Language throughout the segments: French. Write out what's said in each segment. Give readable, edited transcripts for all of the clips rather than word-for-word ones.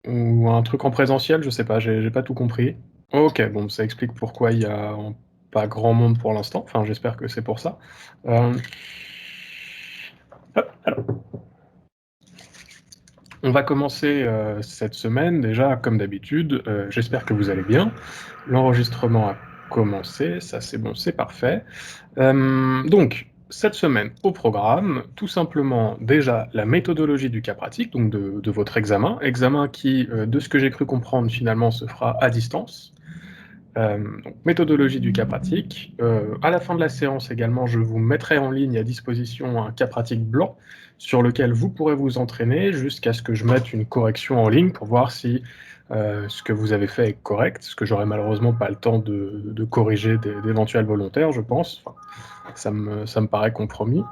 Ou un truc en présentiel? Je sais pas, j'ai pas tout compris. OK, bon, ça explique pourquoi il y a pas grand monde pour l'instant. Enfin, j'espère que c'est pour ça. Hem, hop, alors, on va commencer, cette semaine déjà comme d'habitude, j'espère que vous allez bien. L'enregistrement a commencé, ça c'est bon, c'est parfait. Donc, cette semaine au programme, tout simplement déjà la méthodologie du cas pratique, donc de votre examen qui, de ce que j'ai cru comprendre finalement se fera à distance. Donc méthodologie du cas pratique. À la fin de la séance également, je vous mettrai en ligne à disposition un cas pratique blanc sur lequel vous pourrez vous entraîner jusqu'à ce que je mette une correction en ligne pour voir si, ce que vous avez fait est correct, ce que j'aurai malheureusement pas le temps de corriger d'éventuels volontaires, je pense. Enfin, ça me paraît compromis.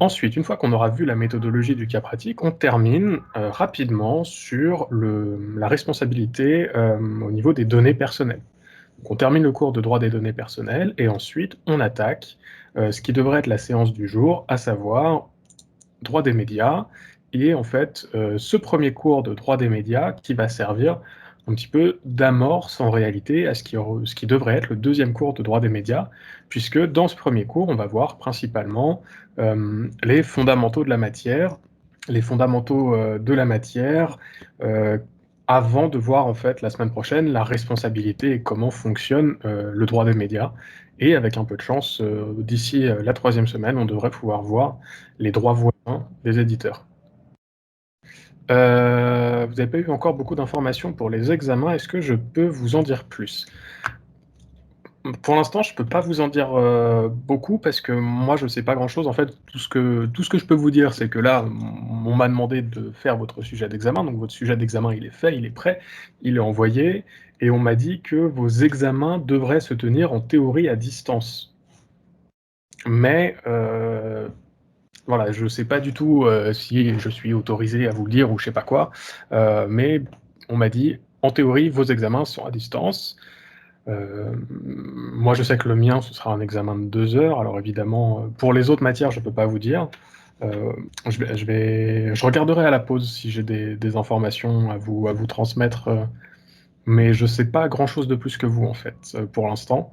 Ensuite, une fois qu'on aura vu la méthodologie du cas pratique, on termine, rapidement sur la responsabilité, au niveau des données personnelles. Donc on termine le cours de droit des données personnelles et ensuite on attaque, ce qui devrait être la séance du jour, à savoir droit des médias et en fait, ce premier cours de droit des médias qui va servir un petit peu d'amorce en réalité à ce qui devrait être le deuxième cours de droit des médias, puisque dans ce premier cours, on va voir principalement, les fondamentaux de la matière, heu, avant de voir en fait la semaine prochaine la responsabilité et comment fonctionne, le droit des médias et avec un peu de chance, d'ici, la 3e semaine, on devrait pouvoir voir les droits voisins des éditeurs. Vous n'avez pas eu encore beaucoup d'informations pour les examens, est-ce que je peux vous en dire plus? Pour l'instant, je peux pas vous en dire, beaucoup parce que moi, je sais pas grand-chose. En fait, tout ce que je peux vous dire, c'est que là, on m'a demandé de faire votre sujet d'examen, donc votre sujet d'examen, il est fait, il est prêt, il est envoyé et on m'a dit que vos examens devraient se tenir en théorie à distance. Mais, voilà, je sais pas du tout, si je suis autorisé à vous le dire ou je sais pas quoi, mais on m'a dit: «En théorie, vos examens sont à distance». Moi, je sais que le mien, ce sera un examen de 2 heures. Alors évidemment, pour les autres matières, je peux pas vous dire. Heu, je regarderai à la pause si j'ai des informations à vous transmettre, mais je sais pas grand-chose de plus que vous, en fait, pour l'instant.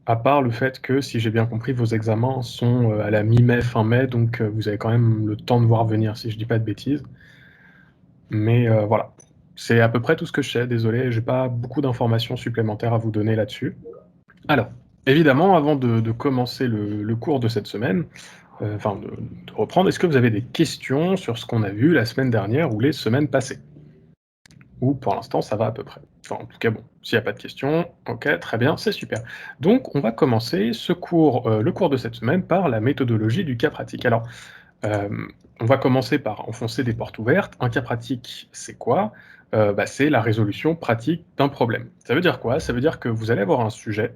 À part le fait que, si j'ai bien compris, vos examens sont, à la mi-mai, fin mai, donc vous avez quand même le temps de voir venir, si je dis pas de bêtises. Mais voilà, c'est à peu près tout ce que je sais. Désolé, j'ai pas beaucoup d'informations supplémentaires à vous donner là-dessus. Alors, évidemment, avant de commencer le cours de cette semaine, enfin de reprendre, est-ce que vous avez des questions sur ce qu'on a vu la semaine dernière ou les semaines passées? Ou pour l'instant, ça va à peu près? Enfin, en tout cas, bon, s'il y a pas de questions, OK, très bien, c'est super. Donc on va commencer ce cours, le cours de cette semaine par la méthodologie du cas pratique. Alors, hem, on va commencer par enfoncer des portes ouvertes. Un cas pratique, c'est quoi? Bah, c'est la résolution pratique d'un problème. Ça veut dire quoi? Ça veut dire que vous allez avoir un sujet,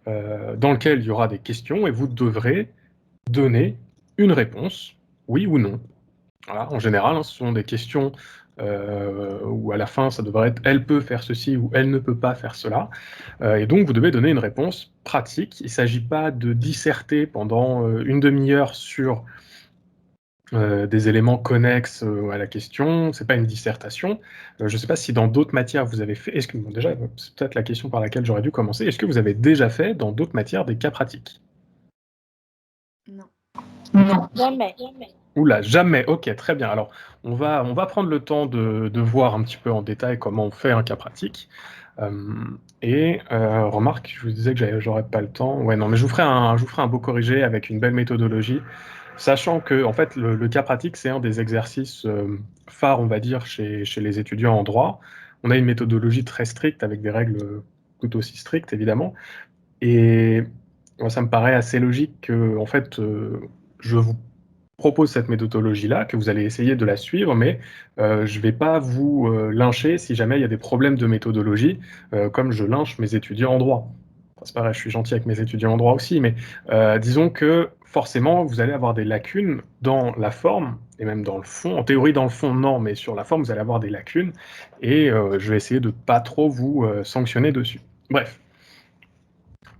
dans lequel il y aura des questions et vous devrez donner une réponse, oui ou non. Voilà, en général, hein, ce sont des questions, où à la fin ça devrait être: «Elle peut faire ceci» ou «Elle ne peut pas faire cela», et donc vous devez donner une réponse pratique. Il ne s'agit pas de disserter pendant, 1/2 heure sur, des éléments connexes, à la question, c'est pas une dissertation. Je ne sais pas si dans d'autres matières vous avez fait est-ce que bon déjà, c'est peut-être la question par laquelle j'aurais dû commencer. Est-ce que vous avez déjà fait dans d'autres matières des cas pratiques? Non. Non. Jamais. Ouh là, jamais, OK, très bien. Alors, on va prendre le temps de voir un petit peu en détail comment on fait un cas pratique. Remarque, je vous disais que j'aurais pas le temps. Ouais, non, mais je vous ferai un beau corrigé avec une belle méthodologie, sachant que en fait, le cas pratique, c'est un des exercices, phares, on va dire, chez les étudiants en droit. On a une méthodologie très stricte avec des règles, tout aussi strictes, évidemment et moi, ça me paraît assez logique qu'en fait, je vous propose cette méthodologie-là, que vous allez essayer de la suivre, mais je vais pas vous, lyncher si jamais il y a des problèmes de méthodologie, comme je lynche mes étudiants en droit. Enfin, c'est pareil, je suis gentil avec mes étudiants en droit aussi, mais disons que forcément, vous allez avoir des lacunes dans la forme et même dans le fond. En théorie, dans le fond, non, mais sur la forme, vous allez avoir des lacunes et je vais essayer de pas trop vous, sanctionner dessus. Bref,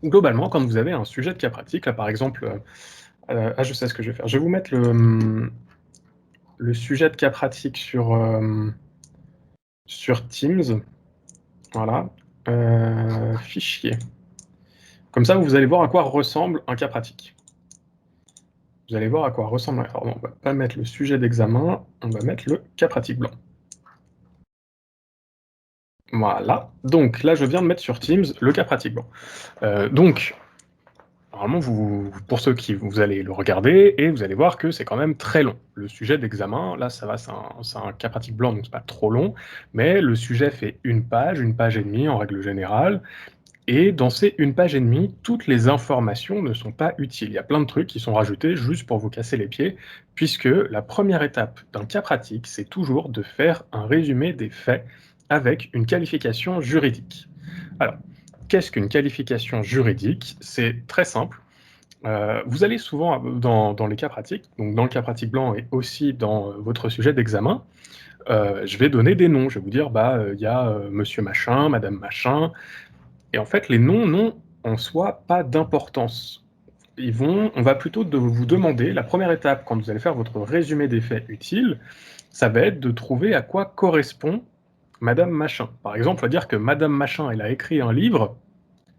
globalement, quand vous avez un sujet de cas pratique, là, par exemple, je sais ce que je vais faire. Je vais vous mettre le sujet de cas pratique sur, sur Teams. Voilà. Fichier. Comme ça, vous allez voir à quoi ressemble un cas pratique. Vous allez voir à quoi ressemble un... Alors, non, on va pas mettre le sujet d'examen, on va mettre le cas pratique blanc. Voilà. Donc là, je viens de mettre sur Teams le cas pratique blanc. Donc, normalement, pour ceux qui vous allez le regarder et vous allez voir que c'est quand même très long. Le sujet d'examen, là, ça va, c'est un cas pratique blanc, donc c'est pas trop long, mais le sujet fait une page et demie en règle générale. Et dans ces une page et demie, toutes les informations ne sont pas utiles. Il y a plein de trucs qui sont rajoutés juste pour vous casser les pieds, puisque la première étape d'un cas pratique, c'est toujours de faire un résumé des faits avec une qualification juridique. Alors, qu'est-ce qu'une qualification juridique? C'est très simple. Vous allez souvent dans les cas pratiques, donc dans le cas pratique blanc et aussi dans votre sujet d'examen, je vais donner des noms. Je vais vous dire, il y a monsieur machin, madame machin, et en fait, les noms n'ont en soi pas d'importance. On va plutôt vous demander, la première étape quand vous allez faire votre résumé des faits utiles, ça va être de trouver à quoi correspond Madame Machin. Par exemple, on va dire que Madame Machin, elle a écrit un livre,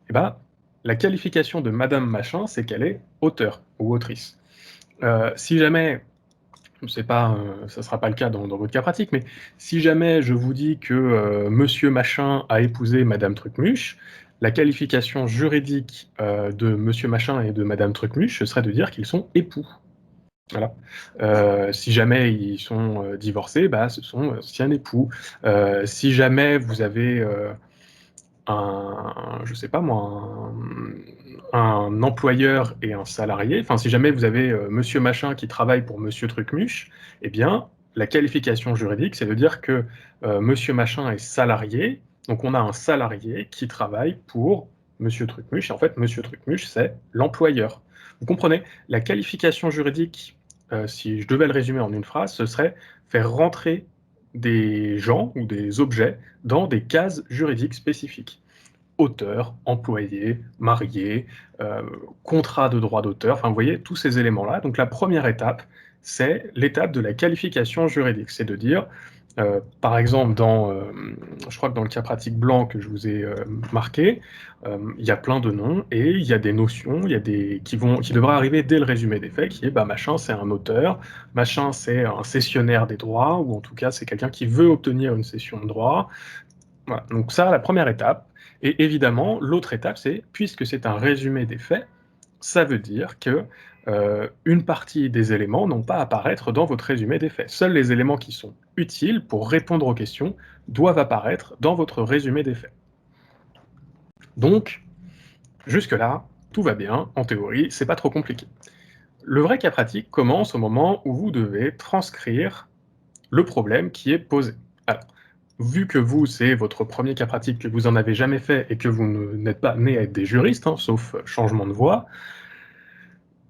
et ben, la qualification de Madame Machin, c'est qu'elle est auteur ou autrice. Si jamais, c'est pas, ça sera pas le cas dans votre cas pratique, mais si jamais je vous dis que Monsieur Machin a épousé Madame Trucmuche, la qualification juridique de Monsieur Machin et de Madame Trucmuche, ce serait de dire qu'ils sont époux. Voilà. Si jamais ils sont divorcés, ce sont anciens époux. Si jamais vous avez je sais pas moi, un employeur et un salarié, enfin si jamais vous avez monsieur machin qui travaille pour monsieur trucmuche, eh bien la qualification juridique, c'est de dire que monsieur machin est salarié, donc on a un salarié qui travaille pour monsieur trucmuche, et en fait monsieur trucmuche c'est l'employeur. Vous comprenez? La qualification juridique, si je devais le résumer en une phrase, ce serait faire rentrer des gens ou des objets dans des cases juridiques spécifiques. Auteur, employé, marié, contrat de droit d'auteur, enfin vous voyez tous ces éléments-là. Donc la première étape, c'est l'étape de la qualification juridique. C'est de dire, par exemple, je crois que dans le cas pratique blanc que je vous ai marqué, il y a plein de noms et il y a des notions, il y a qui devraient arriver dès le résumé des faits, qui est machin c'est un auteur, machin c'est un cessionnaire des droits, ou en tout cas c'est quelqu'un qui veut obtenir une cession de droit. Voilà, donc ça, la première étape. Et évidemment, l'autre étape, c'est, puisque c'est un résumé des faits, ça veut dire que une partie des éléments n'ont pas à apparaître dans votre résumé des faits. Seuls les éléments qui sont utiles pour répondre aux questions doivent apparaître dans votre résumé des faits. Donc, jusque-là, tout va bien, en théorie, c'est pas trop compliqué. Le vrai cas pratique commence au moment où vous devez transcrire le problème qui est posé. Alors, vu que vous, c'est votre premier cas pratique, que vous en avez jamais fait et que vous n'êtes pas né à être des juristes, hein, sauf changement de voix,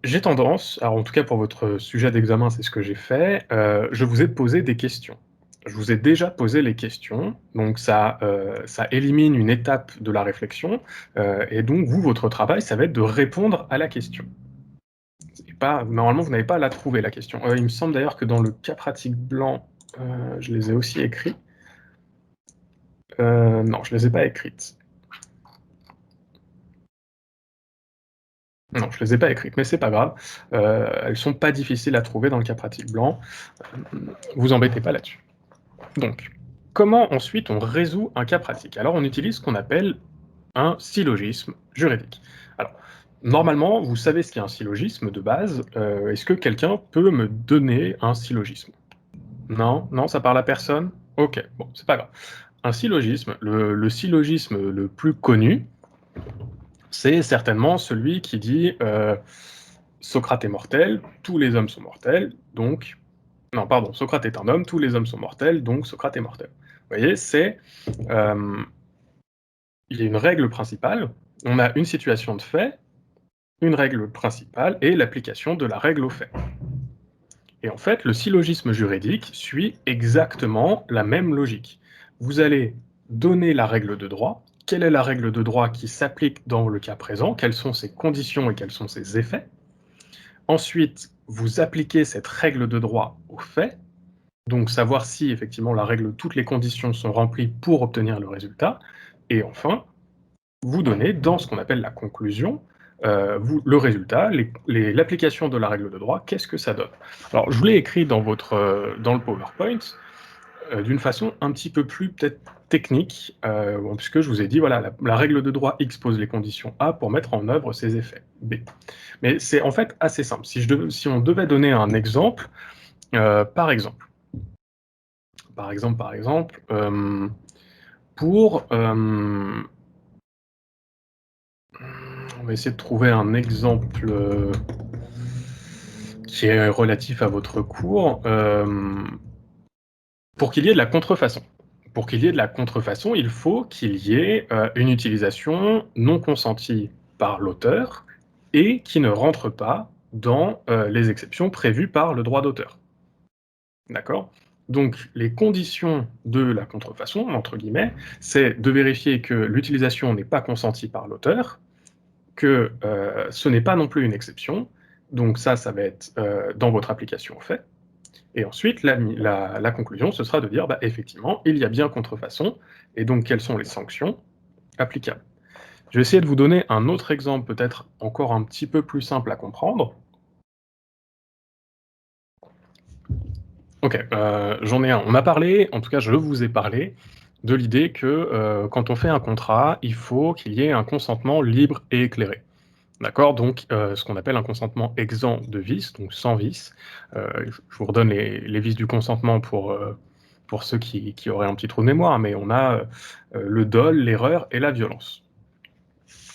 j'ai tendance, alors en tout cas pour votre sujet d'examen, c'est ce que j'ai fait, je vous ai posé des questions. Je vous ai déjà posé les questions, donc ça élimine une étape de la réflexion, et donc vous, votre travail, ça va être de répondre à la question. Normalement, vous n'avez pas à la trouver, la question. Il me semble d'ailleurs que dans le cas pratique blanc, je les ai aussi écrits. Non, je les ai pas écrites. Non, je les ai pas écrites, mais c'est pas grave. Elles sont pas difficiles à trouver dans le cas pratique blanc. Vous embêtez pas là-dessus. Donc, comment ensuite on résout un cas pratique? Alors, on utilise ce qu'on appelle un syllogisme juridique. Alors, normalement, vous savez ce qu'est un syllogisme de base. Est-ce que quelqu'un peut me donner un syllogisme? Non? Non, ça parle à personne? Ok, bon, c'est pas grave. Un syllogisme, le syllogisme le plus connu, c'est certainement celui qui dit Socrate est mortel, tous les hommes sont mortels, donc. Non, pardon, Socrate est un homme, tous les hommes sont mortels, donc Socrate est mortel. Vous voyez, il y a une règle principale, on a une situation de fait, une règle principale et l'application de la règle au fait. Et en fait, le syllogisme juridique suit exactement la même logique. Vous allez donner la règle de droit. Quelle est la règle de droit qui s'applique dans le cas présent? Quelles sont ses conditions et quels sont ses effets? Ensuite, vous appliquez cette règle de droit aux faits. Donc savoir si effectivement la règle, toutes les conditions sont remplies pour obtenir le résultat. Et enfin, vous donnez dans ce qu'on appelle la conclusion, le résultat, l'application de la règle de droit, qu'est-ce que ça donne? Alors je vous l'ai écrit dans dans le PowerPoint, d'une façon un petit peu plus peut-être technique, puisque je vous ai dit, voilà, la règle de droit X pose les conditions A pour mettre en œuvre ses effets B. Mais c'est en fait assez simple. Si on devait donner un exemple, par exemple, pour, on va essayer de trouver un exemple, qui est relatif à votre cours, pour qu'il y ait de la contrefaçon. Pour qu'il y ait de la contrefaçon, il faut qu'il y ait, une utilisation non consentie par l'auteur et qui ne rentre pas dans, les exceptions prévues par le droit d'auteur. D'accord? Donc les conditions de la «contrefaçon» entre guillemets, c'est de vérifier que l'utilisation n'est pas consentie par l'auteur, que, ce n'est pas non plus une exception, donc ça va être, dans votre application au fait. Et ensuite, la conclusion, ce sera de dire, bah, effectivement, il y a bien contrefaçon, et donc quelles sont les sanctions applicables. Je vais essayer de vous donner un autre exemple, peut-être encore un petit peu plus simple à comprendre. Ok, j'en ai un. On a parlé, en tout cas je vous ai parlé, de l'idée que quand on fait un contrat, il faut qu'il y ait un consentement libre et éclairé. D'accord? Donc, ce qu'on appelle un consentement exempt de vices, donc sans vices. Je vous redonne les vices du consentement pour ceux qui auraient un petit trou de mémoire, mais on a, le dol, l'erreur et la violence.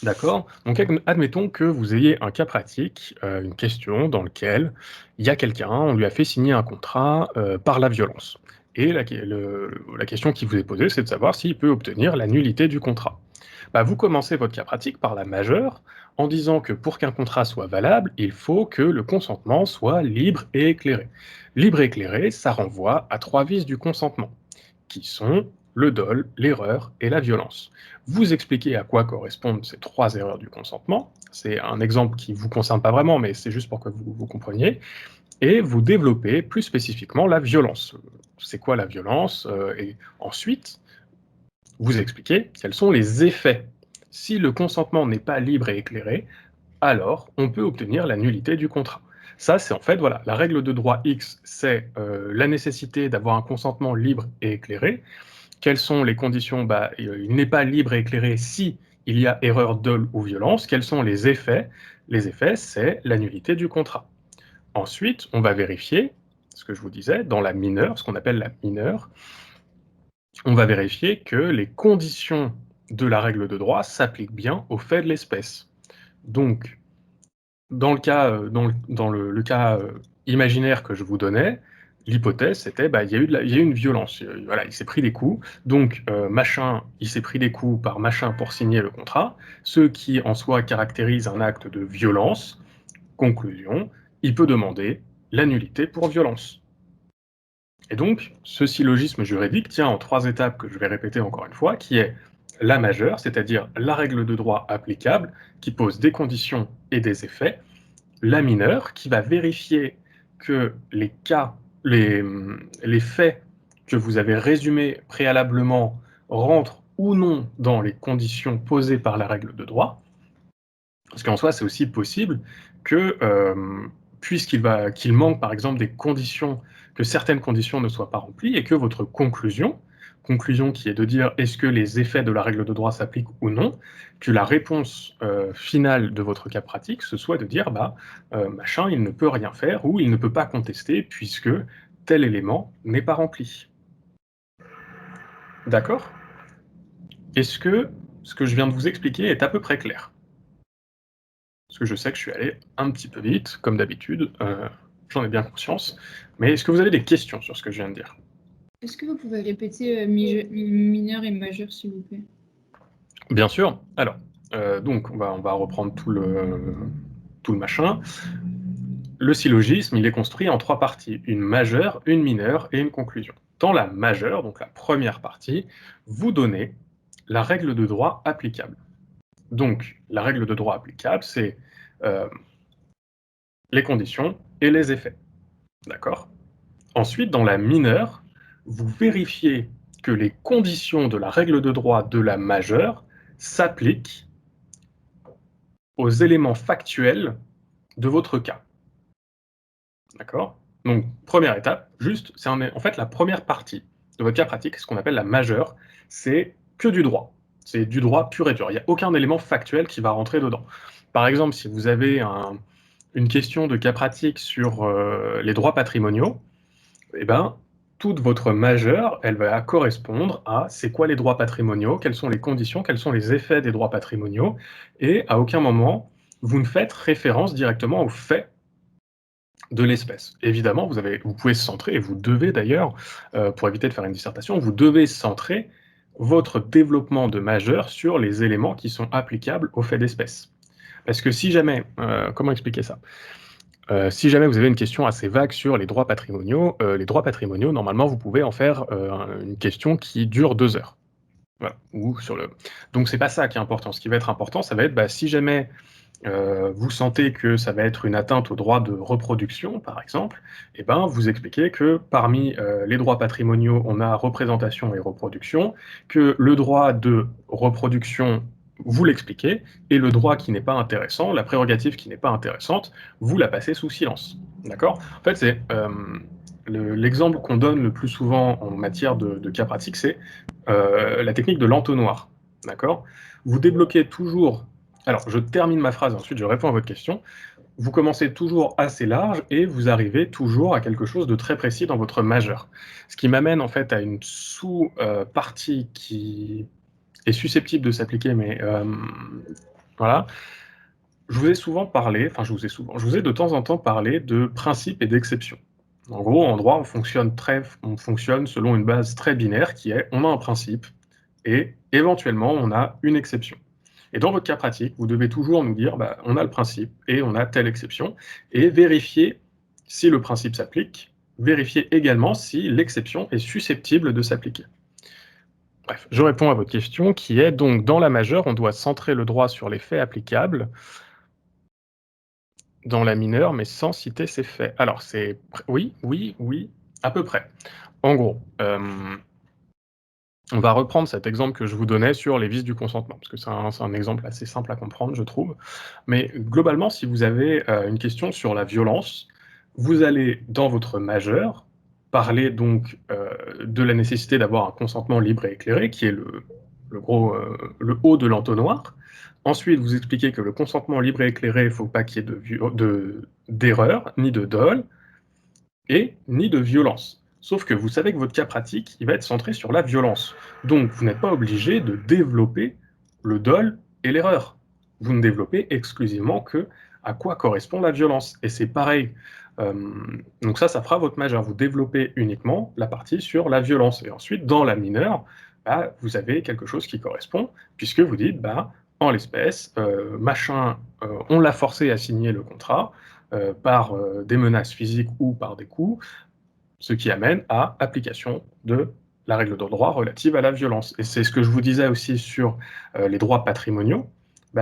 D'accord? Donc admettons que vous ayez un cas pratique, une question dans lequel il y a quelqu'un, on lui a fait signer un contrat, par la violence et la question qui vous est posée, c'est de savoir s'il peut obtenir la nullité du contrat. Bah, vous commencez votre cas pratique par la majeure, en disant que pour qu'un contrat soit valable, il faut que le consentement soit libre et éclairé. Libre et éclairé, ça renvoie à 3 vices du consentement, qui sont le dol, l'erreur et la violence. Vous expliquez à quoi correspondent ces 3 erreurs du consentement. C'est un exemple qui ne vous concerne pas vraiment, mais c'est juste pour que vous compreniez. Et vous développez plus spécifiquement la violence. C'est quoi la violence? Et ensuite, vous expliquez quels sont les effets. Si le consentement n'est pas libre et éclairé, alors on peut obtenir la nullité du contrat. Ça, c'est en fait, voilà, la règle de droit X, c'est la nécessité d'avoir un consentement libre et éclairé. Quelles sont les conditions? Bah, il n'est pas libre et éclairé si il y a erreur, dol ou violence. Quels sont les effets? Les effets, c'est la nullité du contrat. Ensuite, on va vérifier, ce que je vous disais, dans la mineure, ce qu'on appelle la mineure, on va vérifier que les conditions de la règle de droit s'appliquent bien aux faits de l'espèce. Donc, dans le cas, le cas, imaginaire que je vous donnais, l'hypothèse c'était, bah, il y a eu une violence, voilà, il s'est pris des coups, donc machin, il s'est pris des coups par machin pour signer le contrat, ce qui en soi caractérise un acte de violence. Conclusion, il peut demander la nullité pour violence. Et donc, ce syllogisme juridique tient en 3 étapes que je vais répéter encore une fois, qui est la majeure, c'est-à-dire la règle de droit applicable, qui pose des conditions et des effets, la mineure, qui va vérifier que les faits que vous avez résumés préalablement rentrent ou non dans les conditions posées par la règle de droit. Parce qu'en soi, c'est aussi possible que, qu'il manque par exemple des conditions, que certaines conditions ne soient pas remplies et que votre conclusion qui est de dire est-ce que les effets de la règle de droit s'appliquent ou non, que la réponse finale de votre cas pratique, ce soit de dire bah machin, il ne peut rien faire ou il ne peut pas contester puisque tel élément n'est pas rempli. D'accord? Est-ce que ce que je viens de vous expliquer est à peu près clair? Parce que je sais que je suis allé un petit peu vite, comme d'habitude, j'en ai bien conscience. Mais est-ce que vous avez des questions sur ce que je viens de dire? Est-ce que vous pouvez répéter mineur et majeur, s'il vous plaît? Bien sûr. Alors, donc on va reprendre tout le machin. Le syllogisme, il est construit en 3 parties, une majeure, une mineure et une conclusion. Dans la majeure, donc la première partie, vous donnez la règle de droit applicable. Donc, la règle de droit applicable, c'est, les conditions et les effets. D'accord? Ensuite, dans la mineure, vous vérifiez que les conditions de la règle de droit de la majeure s'appliquent aux éléments factuels de votre cas. D'accord? Donc, première étape, juste, c'est en fait la première partie de votre cas pratique, ce qu'on appelle la majeure, c'est que du droit. C'est du droit pur et dur. Il n'y a aucun élément factuel qui va rentrer dedans. Par exemple, si vous avez une question de cas pratique sur les droits patrimoniaux, eh ben, toute votre majeure, elle va correspondre à c'est quoi les droits patrimoniaux, quelles sont les conditions, quels sont les effets des droits patrimoniaux, et à aucun moment, vous ne faites référence directement aux faits de l'espèce. Évidemment, vous pouvez centrer, et vous devez d'ailleurs, pour éviter de faire une dissertation, vous devez centrer votre développement de majeur sur les éléments qui sont applicables aux faits d'espèce. Parce que si jamais, comment expliquer ça? Si jamais vous avez une question assez vague sur les droits patrimoniaux, normalement, vous pouvez en faire une question qui dure 2 heures. Voilà. Donc c'est pas ça qui est important. Ce qui va être important, ça va être, si jamais vous sentez que ça va être une atteinte au droit de reproduction, par exemple, eh ben, vous expliquez que parmi les droits patrimoniaux, on a représentation et reproduction, que le droit de reproduction, vous l'expliquez, et le droit qui n'est pas intéressant, la prérogative qui n'est pas intéressante, vous la passez sous silence. D'accord? En fait, c'est l'exemple qu'on donne le plus souvent en matière de cas pratiques, c'est la technique de l'entonnoir. D'accord? Vous débloquez toujours. Alors, je termine ma phrase, ensuite je réponds à votre question. Vous commencez toujours assez large et vous arrivez toujours à quelque chose de très précis dans votre majeur. Ce qui m'amène en fait à une sous-partie qui est susceptible de s'appliquer, mais voilà. Je vous ai souvent parlé, enfin je vous ai de temps en temps parlé de principes et d'exceptions. En gros, en droit, on fonctionne selon une base très binaire qui est on a un principe et éventuellement on a une exception. Et dans votre cas pratique, vous devez toujours nous dire, on a le principe et on a telle exception, et vérifier si le principe s'applique, vérifier également si l'exception est susceptible de s'appliquer. Bref, je réponds à votre question qui est donc dans la majeure, on doit centrer le droit sur les faits applicables, dans la mineure, mais sans citer ces faits. Alors, oui, oui, oui, à peu près. En gros, on va reprendre cet exemple que je vous donnais sur les vices du consentement, parce que c'est un exemple assez simple à comprendre, je trouve. Mais globalement, si vous avez une question sur la violence, vous allez, dans votre majeur, parler donc de la nécessité d'avoir un consentement libre et éclairé, qui est le haut de l'entonnoir. Ensuite, vous expliquez que le consentement libre et éclairé, il ne faut pas qu'il y ait d'erreur, ni de dol, et ni de violence. Sauf que vous savez que votre cas pratique, il va être centré sur la violence. Donc, vous n'êtes pas obligé de développer le dol et l'erreur. Vous ne développez exclusivement que à quoi correspond la violence. Et c'est pareil. Donc ça fera votre majeur. Vous développez uniquement la partie sur la violence. Et ensuite, dans la mineure, vous avez quelque chose qui correspond, puisque vous dites, en l'espèce, machin, on l'a forcé à signer le contrat, par des menaces physiques ou par des coups, ce qui amène à application de la règle de droit relative à la violence. Et c'est ce que je vous disais aussi sur les droits patrimoniaux.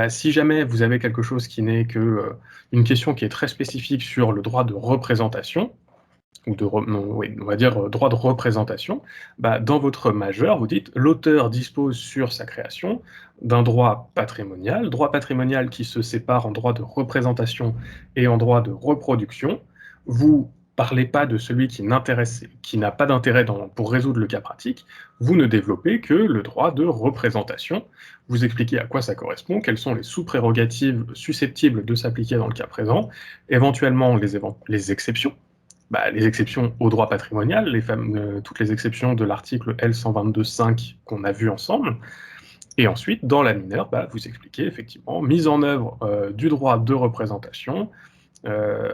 Si jamais vous avez quelque chose qui n'est qu'une question qui est très spécifique sur le droit de représentation, ou on va dire droit de représentation, dans votre majeur, vous dites l'auteur dispose sur sa création d'un droit patrimonial qui se sépare en droit de représentation et en droit de reproduction. Vous parlez pas de celui qui n'a pas d'intérêt pour résoudre le cas pratique, vous ne développez que le droit de représentation. Vous expliquez à quoi ça correspond, quelles sont les sous-prérogatives susceptibles de s'appliquer dans le cas présent, éventuellement les exceptions. Les exceptions au droit patrimonial, toutes les exceptions de l'article L122.5 qu'on a vu ensemble. Et ensuite, dans la mineure, vous expliquez effectivement mise en œuvre du droit de représentation,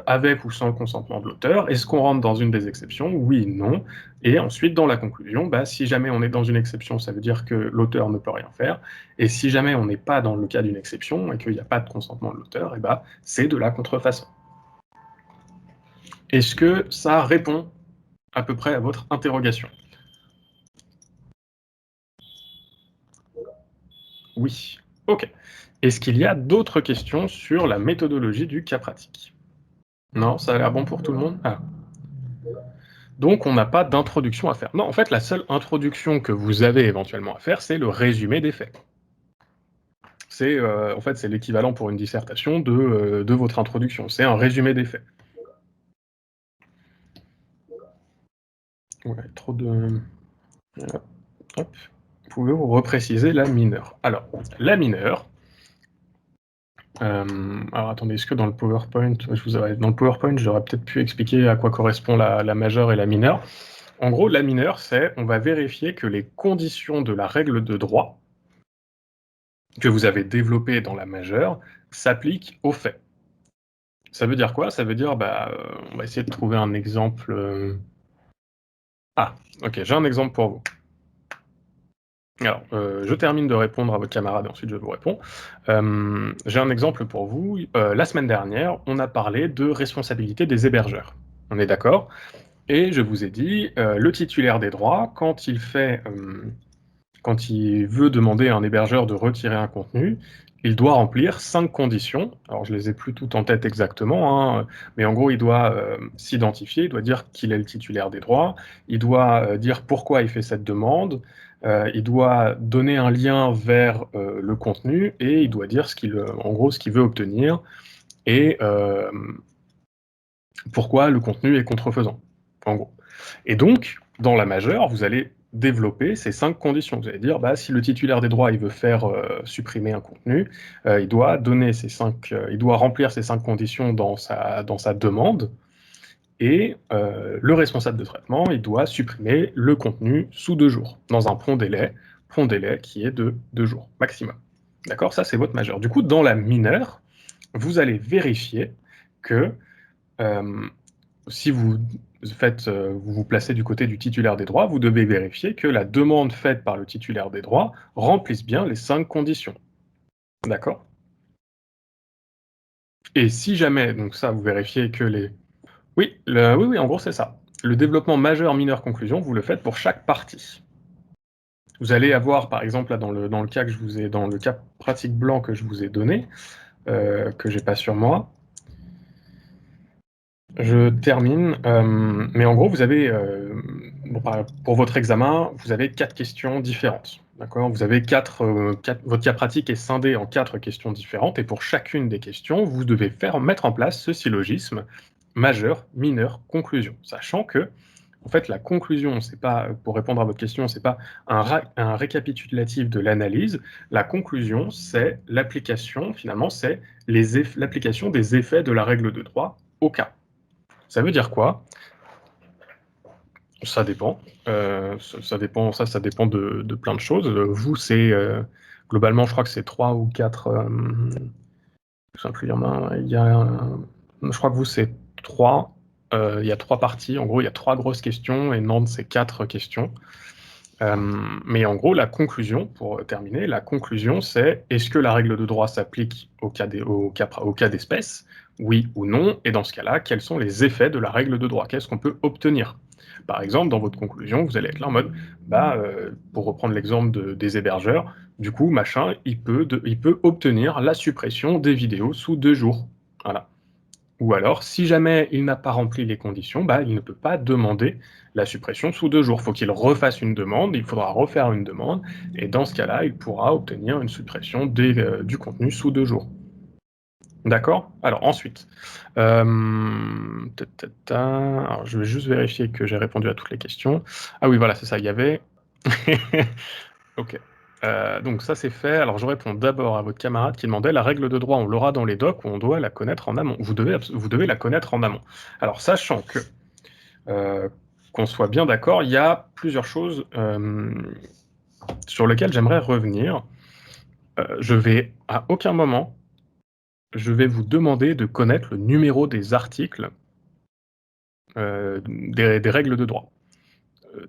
avec ou sans le consentement de l'auteur. Est-ce qu'on rentre dans une des exceptions? Oui, non. Et ensuite, dans la conclusion, si jamais on est dans une exception, ça veut dire que l'auteur ne peut rien faire. Et si jamais on n'est pas dans le cas d'une exception et qu'il n'y a pas de consentement de l'auteur, c'est de la contrefaçon. Est-ce que ça répond à peu près à votre interrogation? Oui. Ok. Est-ce qu'il y a d'autres questions sur la méthodologie du cas pratique? Non, ça a l'air bon pour tout le monde? Donc, on n'a pas d'introduction à faire. Non, en fait, la seule introduction que vous avez éventuellement à faire, c'est le résumé des faits. C'est en fait, c'est l'équivalent pour une dissertation de votre introduction. C'est un résumé des faits. Ouais, trop de... Hop. Pouvez-vous repréciser la mineure? Alors, la mineure... alors attendez, est-ce que dans le PowerPoint, dans le PowerPoint, j'aurais peut-être pu expliquer à quoi correspond la majeure et la mineure. En gros, la mineure, c'est on va vérifier que les conditions de la règle de droit que vous avez développées dans la majeure s'appliquent aux faits. Ça veut dire quoi? Ça veut dire, on va essayer de trouver un exemple. Ah, ok, j'ai un exemple pour vous. Alors, je termine de répondre à votre camarade et ensuite je vous réponds. J'ai un exemple pour vous. La semaine dernière, on a parlé de responsabilité des hébergeurs. On est d'accord? Et je vous ai dit, le titulaire des droits, quand il veut demander à un hébergeur de retirer un contenu, il doit remplir 5 conditions. Alors, je les ai plus toutes en tête exactement, hein, mais en gros, il doit s'identifier, il doit dire qu'il est le titulaire des droits, il doit dire pourquoi il fait cette demande, il doit donner un lien vers le contenu et il doit dire en gros ce qu'il veut obtenir et pourquoi le contenu est contrefaisant, en gros. Et donc, dans la majeure, vous allez développer ces 5 conditions. Vous allez dire, si le titulaire des droits il veut faire supprimer un contenu, il doit il doit remplir ces 5 conditions dans sa demande, et le responsable de traitement, il doit supprimer le contenu sous 2 jours, dans un prompt délai qui est de 2 jours maximum. D'accord? Ça, c'est votre majeure. Du coup, dans la mineure, vous allez vérifier que si vous vous placez du côté du titulaire des droits, vous devez vérifier que la demande faite par le titulaire des droits remplisse bien les 5 conditions. D'accord? Et si jamais, donc ça, vous vérifiez que les... Oui, oui, en gros, c'est ça. Le développement majeur, mineur, conclusion, vous le faites pour chaque partie. Vous allez avoir, par exemple, là, dans le cas pratique blanc que je vous ai donné, que j'ai pas sur moi, je termine, mais en gros, vous avez, pour votre examen, vous avez 4 questions différentes. D'accord? Vous avez votre cas pratique est scindé en 4 questions différentes, et pour chacune des questions, vous devez mettre en place ce syllogisme majeur, mineur, conclusion. Sachant que, en fait, la conclusion, c'est pas, pour répondre à votre question, c'est pas un récapitulatif de l'analyse. La conclusion, c'est l'application, finalement, c'est l'application des effets de la règle de droit au cas. Ça veut dire quoi? Ça dépend. Ça dépend de plein de choses. Vous, c'est globalement, je crois que c'est 3 ou 4. Je sais plus, je crois que vous, c'est 3. Il y a 3 parties. En gros, il y a 3 grosses questions et Nantes, c'est 4 questions. Mais en gros, la conclusion, pour terminer, la conclusion, c'est est-ce que la règle de droit s'applique au cas d'espèce? Oui ou non? Et dans ce cas-là, quels sont les effets de la règle de droit? Qu'est-ce qu'on peut obtenir? Par exemple, dans votre conclusion, vous allez être là en mode, pour reprendre l'exemple des hébergeurs, du coup, machin, il peut obtenir la suppression des vidéos sous 2 jours. Voilà. Ou alors, si jamais il n'a pas rempli les conditions, il ne peut pas demander la suppression sous 2 jours. Il faut qu'il refasse une demande, il faudra refaire une demande, et dans ce cas-là, il pourra obtenir une suppression du contenu sous 2 jours. D'accord? Alors ensuite, alors, je vais juste vérifier que j'ai répondu à toutes les questions. Ah oui, voilà, c'est ça, il y avait... Ok. Donc ça c'est fait. Alors je réponds d'abord à votre camarade qui demandait la règle de droit, on l'aura dans les docs ou on doit la connaître en amont? Vous devez la connaître en amont. Alors sachant que, qu'on soit bien d'accord, il y a plusieurs choses sur lesquelles j'aimerais revenir. À aucun moment, je vais vous demander de connaître le numéro des articles des règles de droit.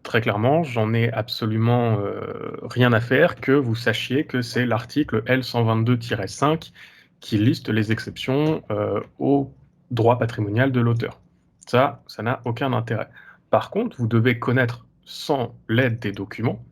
Très clairement, j'en ai absolument rien à faire que vous sachiez que c'est l'article L122-5 qui liste les exceptions au droit patrimonial de l'auteur. Ça n'a aucun intérêt. Par contre, vous devez connaître, sans l'aide des documents,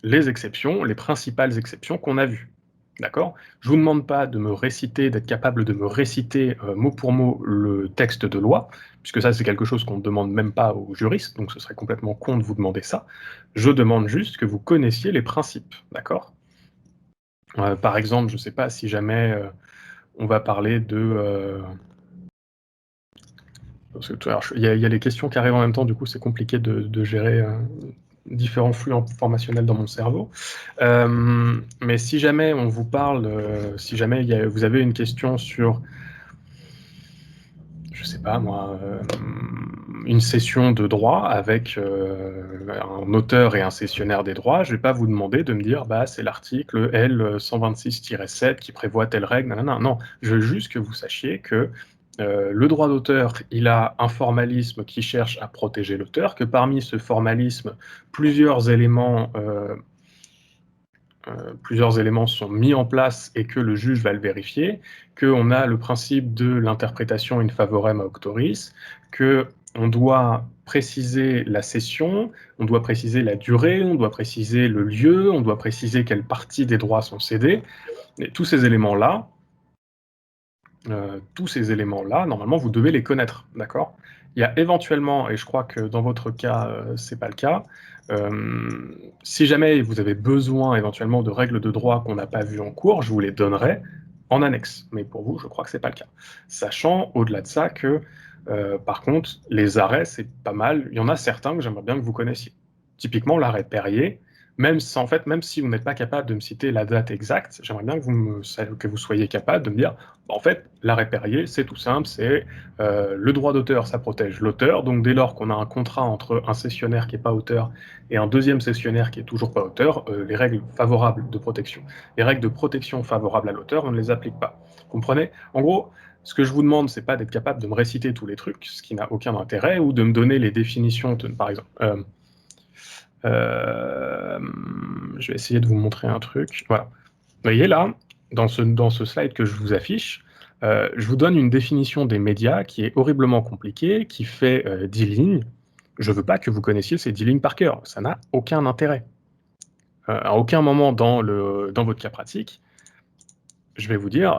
les exceptions, les principales exceptions qu'on a vues. D'accord? Je ne vous demande pas de me réciter, d'être capable de me réciter mot pour mot le texte de loi, puisque ça c'est quelque chose qu'on ne demande même pas aux juristes, donc ce serait complètement con de vous demander ça. Je demande juste que vous connaissiez les principes, d'accord? Par exemple, je ne sais pas si jamais on va parler de... parce que, il y a les questions qui arrivent en même temps, du coup c'est compliqué de gérer différents flux informationnels dans mon cerveau. Mais si jamais on vous parle, si jamais vous avez une question sur, je sais pas moi, une session de droit avec un auteur et un cessionnaire des droits, je vais pas vous demander de me dire bah c'est l'article L 126-7 qui prévoit telle règle, non, je veux juste que vous sachiez que le droit d'auteur, il a un formalisme qui cherche à protéger l'auteur, que parmi ce formalisme, plusieurs éléments sont mis en place et que le juge va le vérifier, qu'on a le principe de l'interprétation in favorem auctoris, qu'on doit préciser la cession, on doit préciser la durée, on doit préciser le lieu, on doit préciser quelle partie des droits sont cédés. Et tous ces éléments-là, normalement, vous devez les connaître, d'accord? Il y a éventuellement, et je crois que dans votre cas, c'est pas le cas, si jamais vous avez besoin éventuellement de règles de droit qu'on n'a pas vues en cours, je vous les donnerai en annexe. Mais pour vous, je crois que c'est pas le cas. Sachant, au-delà de ça, que par contre, les arrêts, c'est pas mal. Il y en a certains que j'aimerais bien que vous connaissiez. Typiquement, l'arrêt Perrier, même si vous n'êtes pas capable de me citer la date exacte, j'aimerais bien que vous soyez capable de me dire en fait, l'arrêt Perrier, c'est tout simple, c'est le droit d'auteur, ça protège l'auteur, donc dès lors qu'on a un contrat entre un cessionnaire qui n'est pas auteur et un deuxième cessionnaire qui est toujours pas auteur, les règles favorables de protection, les règles de protection favorables à l'auteur, on ne les applique pas. Vous comprenez? En gros, ce que je vous demande, c'est pas d'être capable de me réciter tous les trucs, ce qui n'a aucun intérêt, ou de me donner les définitions, par exemple. Je vais essayer de vous montrer un truc. Voilà. Vous voyez là, dans ce slide que je vous affiche, je vous donne une définition des médias qui est horriblement compliquée, qui fait 10 lignes. Je ne veux pas que vous connaissiez ces 10 lignes par cœur. Ça n'a aucun intérêt. À aucun moment dans votre cas pratique, je vais vous dire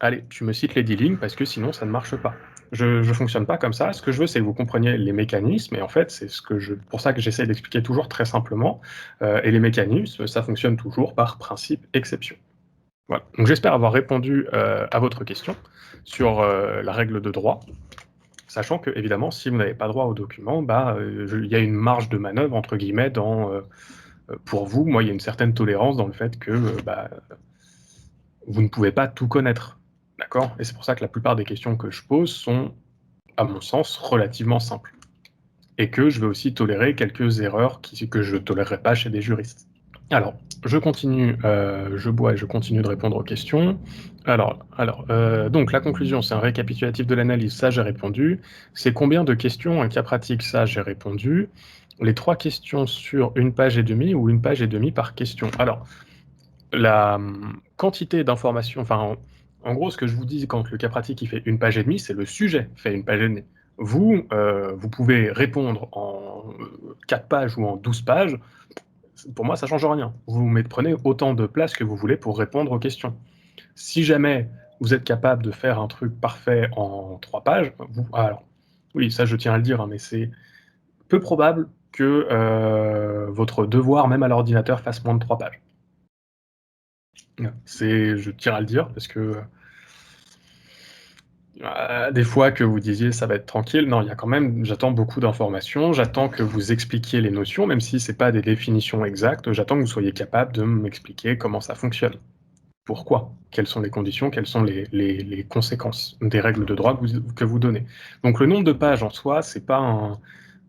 allez, tu me cites les 10 lignes parce que sinon ça ne marche pas. Je ne fonctionne pas comme ça. Ce que je veux, c'est que vous compreniez les mécanismes. Et en fait, c'est pour ça que j'essaie d'expliquer toujours très simplement. Et les mécanismes, ça fonctionne toujours par principe exception. Voilà. Donc j'espère avoir répondu à votre question sur la règle de droit, sachant que, évidemment, si vous n'avez pas droit au document, il y a une marge de manœuvre, entre guillemets, pour vous. Moi, il y a une certaine tolérance dans le fait que vous ne pouvez pas tout connaître. D'accord? Et c'est pour ça que la plupart des questions que je pose sont, à mon sens, relativement simples. Et que je vais aussi tolérer quelques erreurs que je ne tolérerai pas chez des juristes. Alors, je continue, je bois et je continue de répondre aux questions. Donc la conclusion, c'est un récapitulatif de l'analyse, ça j'ai répondu. C'est combien de questions, un cas pratique, ça j'ai répondu. Les 3 questions sur 1 page et demie ou 1 page et demie par question. Alors, la quantité d'informations, enfin, en gros, ce que je vous dis quand le cas pratique il fait 1 page et demie, c'est le sujet fait 1 page et demie. Vous, vous pouvez répondre en 4 pages ou en 12 pages. Pour moi, ça change rien. Vous prenez autant de place que vous voulez pour répondre aux questions. Si jamais vous êtes capable de faire un truc parfait en 3 pages, alors, oui, ça je tiens à le dire, hein, mais c'est peu probable que votre devoir, même à l'ordinateur, fasse moins de 3 pages. Je tiens à le dire, parce que des fois que vous disiez ça va être tranquille, non, il y a quand même, j'attends beaucoup d'informations, j'attends que vous expliquiez les notions, même si c'est pas des définitions exactes, j'attends que vous soyez capable de m'expliquer comment ça fonctionne. Pourquoi? Quelles sont les conditions? Quelles sont les conséquences des règles de droit que vous donnez? Donc le nombre de pages en soi, c'est pas un...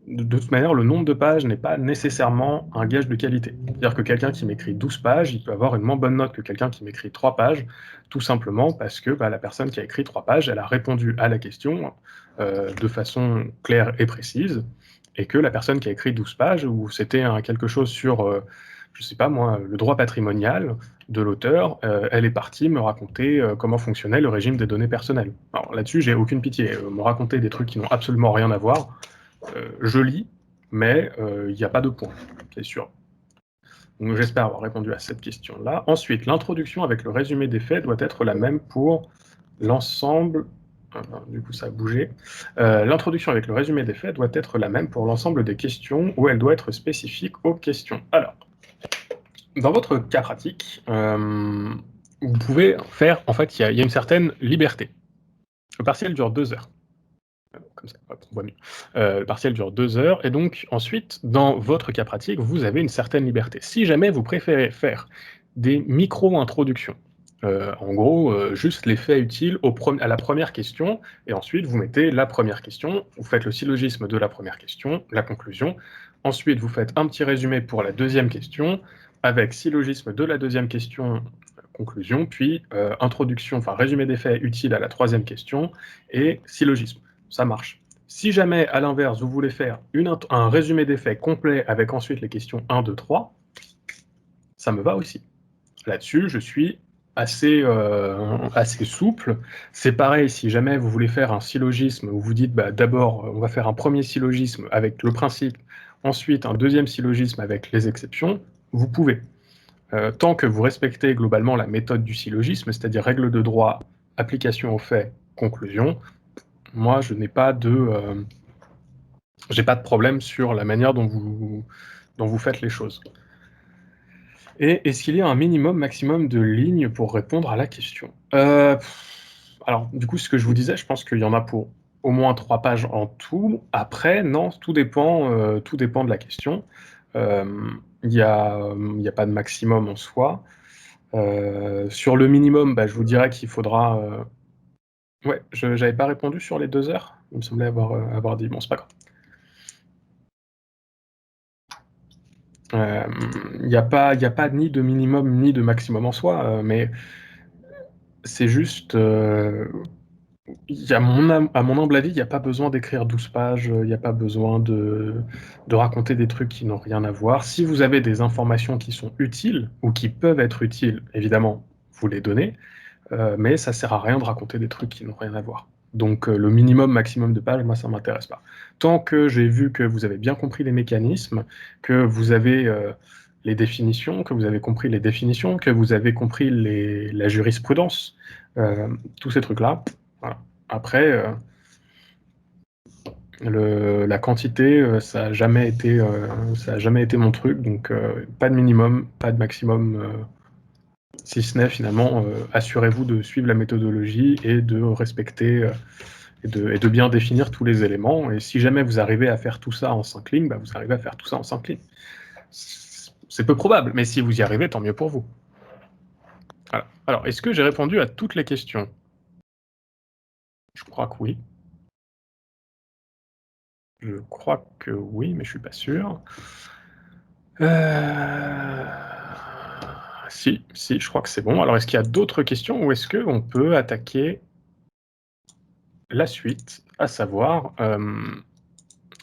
De toute manière, le nombre de pages n'est pas nécessairement un gage de qualité. C'est-à-dire que quelqu'un qui m'écrit 12 pages, il peut avoir une moins bonne note que quelqu'un qui m'écrit 3 pages, tout simplement parce que la personne qui a écrit 3 pages, elle a répondu à la question de façon claire et précise, et que la personne qui a écrit 12 pages, où c'était quelque chose sur, je sais pas moi, le droit patrimonial de l'auteur, elle est partie me raconter comment fonctionnait le régime des données personnelles. Alors là-dessus, j'ai aucune pitié. Me raconter des trucs qui n'ont absolument rien à voir, je lis, mais il n'y a pas de point, c'est sûr. Donc j'espère avoir répondu à cette question-là. Ensuite, l'introduction avec le résumé des faits doit être la même pour l'ensemble. Du coup, ça a bougé. L'introduction avec le résumé des faits doit être la même pour l'ensemble des questions ou elle doit être spécifique aux questions. Alors, dans votre cas pratique, vous pouvez faire, en fait, il y a une certaine liberté. Le partiel dure 2 heures. Comme ça, hop, on voit mieux. Le partiel dure 2 heures et donc ensuite, dans votre cas pratique, vous avez une certaine liberté. Si jamais vous préférez faire des micro-introductions, en gros, juste les faits utiles à la première question et ensuite vous mettez la première question, vous faites le syllogisme de la première question, la conclusion. Ensuite, vous faites un petit résumé pour la deuxième question avec syllogisme de la deuxième question, conclusion, puis introduction, enfin résumé des faits utiles à la troisième question et syllogisme. Ça marche. Si jamais, à l'inverse, vous voulez faire un résumé des faits complet avec ensuite les questions 1, 2, 3, ça me va aussi. Là-dessus, je suis assez souple. C'est pareil, si jamais vous voulez faire un syllogisme où vous dites d'abord, on va faire un premier syllogisme avec le principe, ensuite un deuxième syllogisme avec les exceptions, vous pouvez. Tant que vous respectez globalement la méthode du syllogisme, c'est-à-dire règle de droit, application aux faits, conclusion, moi, je n'ai pas de problème sur la manière dont vous faites les choses. Et est-ce qu'il y a un minimum, maximum de lignes pour répondre à la question? Alors, du coup, ce que je vous disais, je pense qu'il y en a pour au moins 3 pages en tout. Après, non, tout dépend de la question. Il y a pas de maximum en soi. Sur le minimum, je vous dirais qu'il faudra, ouais, j'avais pas répondu sur les 2 heures? Il me semblait avoir dit. Bon, c'est pas grave. Il n'y a pas ni de minimum ni de maximum en soi, mais c'est juste, à mon humble avis, il n'y a pas besoin d'écrire 12 pages, il n'y a pas besoin de raconter des trucs qui n'ont rien à voir. Si vous avez des informations qui sont utiles ou qui peuvent être utiles, évidemment, vous les donnez, mais ça sert à rien de raconter des trucs qui n'ont rien à voir. Donc le minimum, maximum de pages, moi, ça m'intéresse pas. Tant que j'ai vu que vous avez bien compris les mécanismes, que vous avez les définitions, que vous avez compris les définitions, que vous avez compris la jurisprudence, tous ces trucs-là, voilà. Après, la quantité, ça n'a jamais été mon truc, donc pas de minimum, pas de maximum. Si ce n'est finalement, assurez-vous de suivre la méthodologie et de respecter et de bien définir tous les éléments. Et si jamais vous arrivez à faire tout ça en 5 lignes, vous arrivez à faire tout ça en 5 lignes. C'est peu probable, mais si vous y arrivez, tant mieux pour vous. Voilà. Alors, est-ce que j'ai répondu à toutes les questions? Je crois que oui. Je crois que oui, mais je suis pas sûr. Si, je crois que c'est bon. Alors, est-ce qu'il y a d'autres questions ou est-ce qu'on peut attaquer la suite, à savoir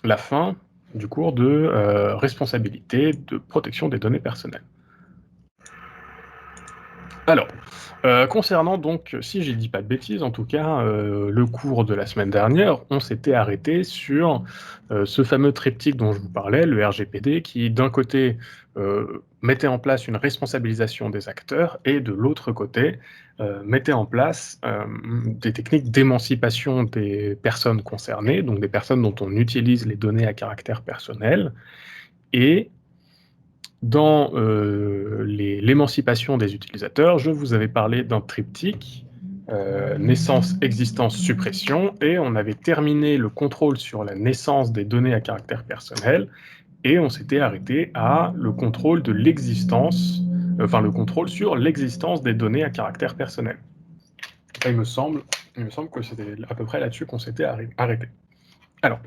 la fin du cours de responsabilité de protection des données personnelles? Alors, concernant donc, si je dis pas de bêtises, en tout cas, le cours de la semaine dernière, on s'était arrêté sur ce fameux triptyque dont je vous parlais, le RGPD, qui d'un côté mettait en place une responsabilisation des acteurs et de l'autre côté mettait en place des techniques d'émancipation des personnes concernées, donc des personnes dont on utilise les données à caractère personnel, et dans l'émancipation des utilisateurs, je vous avais parlé d'un triptyque, naissance, existence, suppression, et on avait terminé le contrôle sur la naissance des données à caractère personnel, et on s'était arrêté à le contrôle de l'existence, le contrôle sur l'existence des données à caractère personnel. Il me semble que c'était à peu près là-dessus qu'on s'était arrêté. Alors,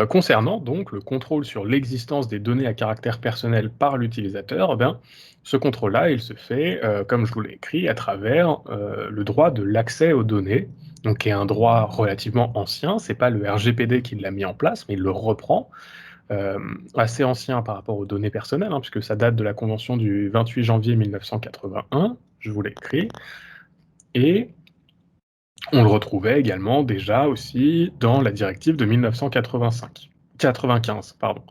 concernant donc le contrôle sur l'existence des données à caractère personnel par l'utilisateur, ce contrôle-là, il se fait, comme je vous l'ai écrit, à travers le droit de l'accès aux données, donc qui est un droit relativement ancien. C'est pas le RGPD qui l'a mis en place, mais il le reprend, assez ancien par rapport aux données personnelles, puisque ça date de la convention du 28 janvier 1981, je vous l'ai écrit, et on le retrouvait également déjà aussi dans la directive de 1995, 95, pardon.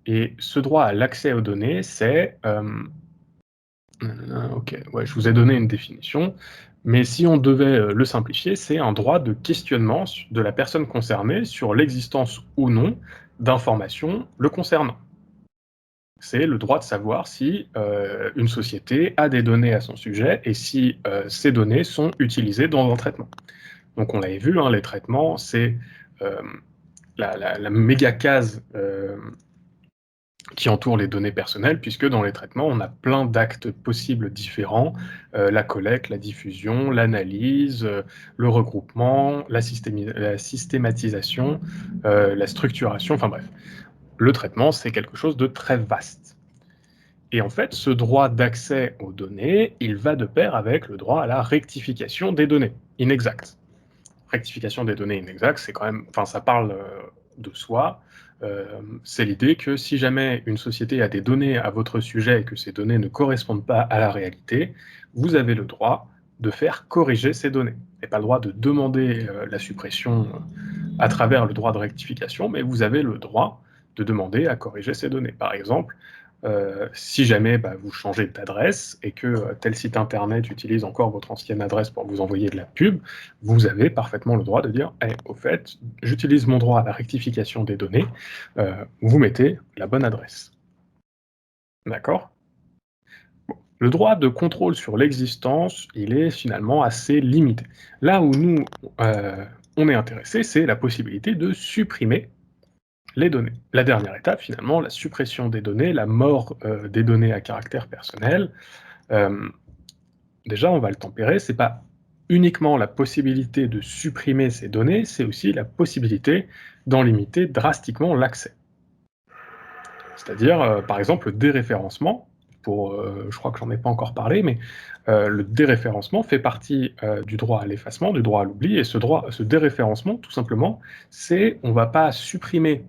Et ce droit à l'accès aux données, c'est... ok, ouais, je vous ai donné une définition, mais si on devait le simplifier, c'est un droit de questionnement de la personne concernée sur l'existence ou non d'informations le concernant. C'est le droit de savoir si une société a des données à son sujet et si ces données sont utilisées dans un traitement. Donc on l'avait vu, hein, les traitements, c'est euh, la méga case qui entoure les données personnelles, puisque dans les traitements, on a plein d'actes possibles différents, la collecte, la diffusion, l'analyse, le regroupement, la systématisation, la structuration, enfin bref. Le traitement, c'est quelque chose de très vaste. Et en fait, ce droit d'accès aux données, il va de pair avec le droit à la rectification des données inexactes. Rectification des données inexactes, c'est quand même, enfin, ça parle de soi. C'est l'idée que si jamais une société a des données à votre sujet et que ces données ne correspondent pas à la réalité, vous avez le droit de faire corriger ces données. Vous n'avez pas le droit de demander la suppression à travers le droit de rectification, mais vous avez le droit de demander à corriger ces données. Par exemple, si jamais vous changez d'adresse et que tel site internet utilise encore votre ancienne adresse pour vous envoyer de la pub, vous avez parfaitement le droit de dire au fait, j'utilise mon droit à la rectification des données, vous mettez la bonne adresse. D'accord? Le droit de contrôle sur l'existence, il est finalement assez limité. Là où nous, on est intéressé, c'est la possibilité de supprimer les données. La dernière étape, finalement, la suppression des données, la mort des données à caractère personnel. Euh, Déjà, on va le tempérer, c'est pas uniquement la possibilité de supprimer ces données, c'est aussi la possibilité d'en limiter drastiquement l'accès. C'est-à-dire, par exemple, le déréférencement, je crois que j'en ai pas encore parlé, mais le déréférencement fait partie du droit à l'effacement, du droit à l'oubli, et ce déréférencement, tout simplement, c'est on va pas supprimer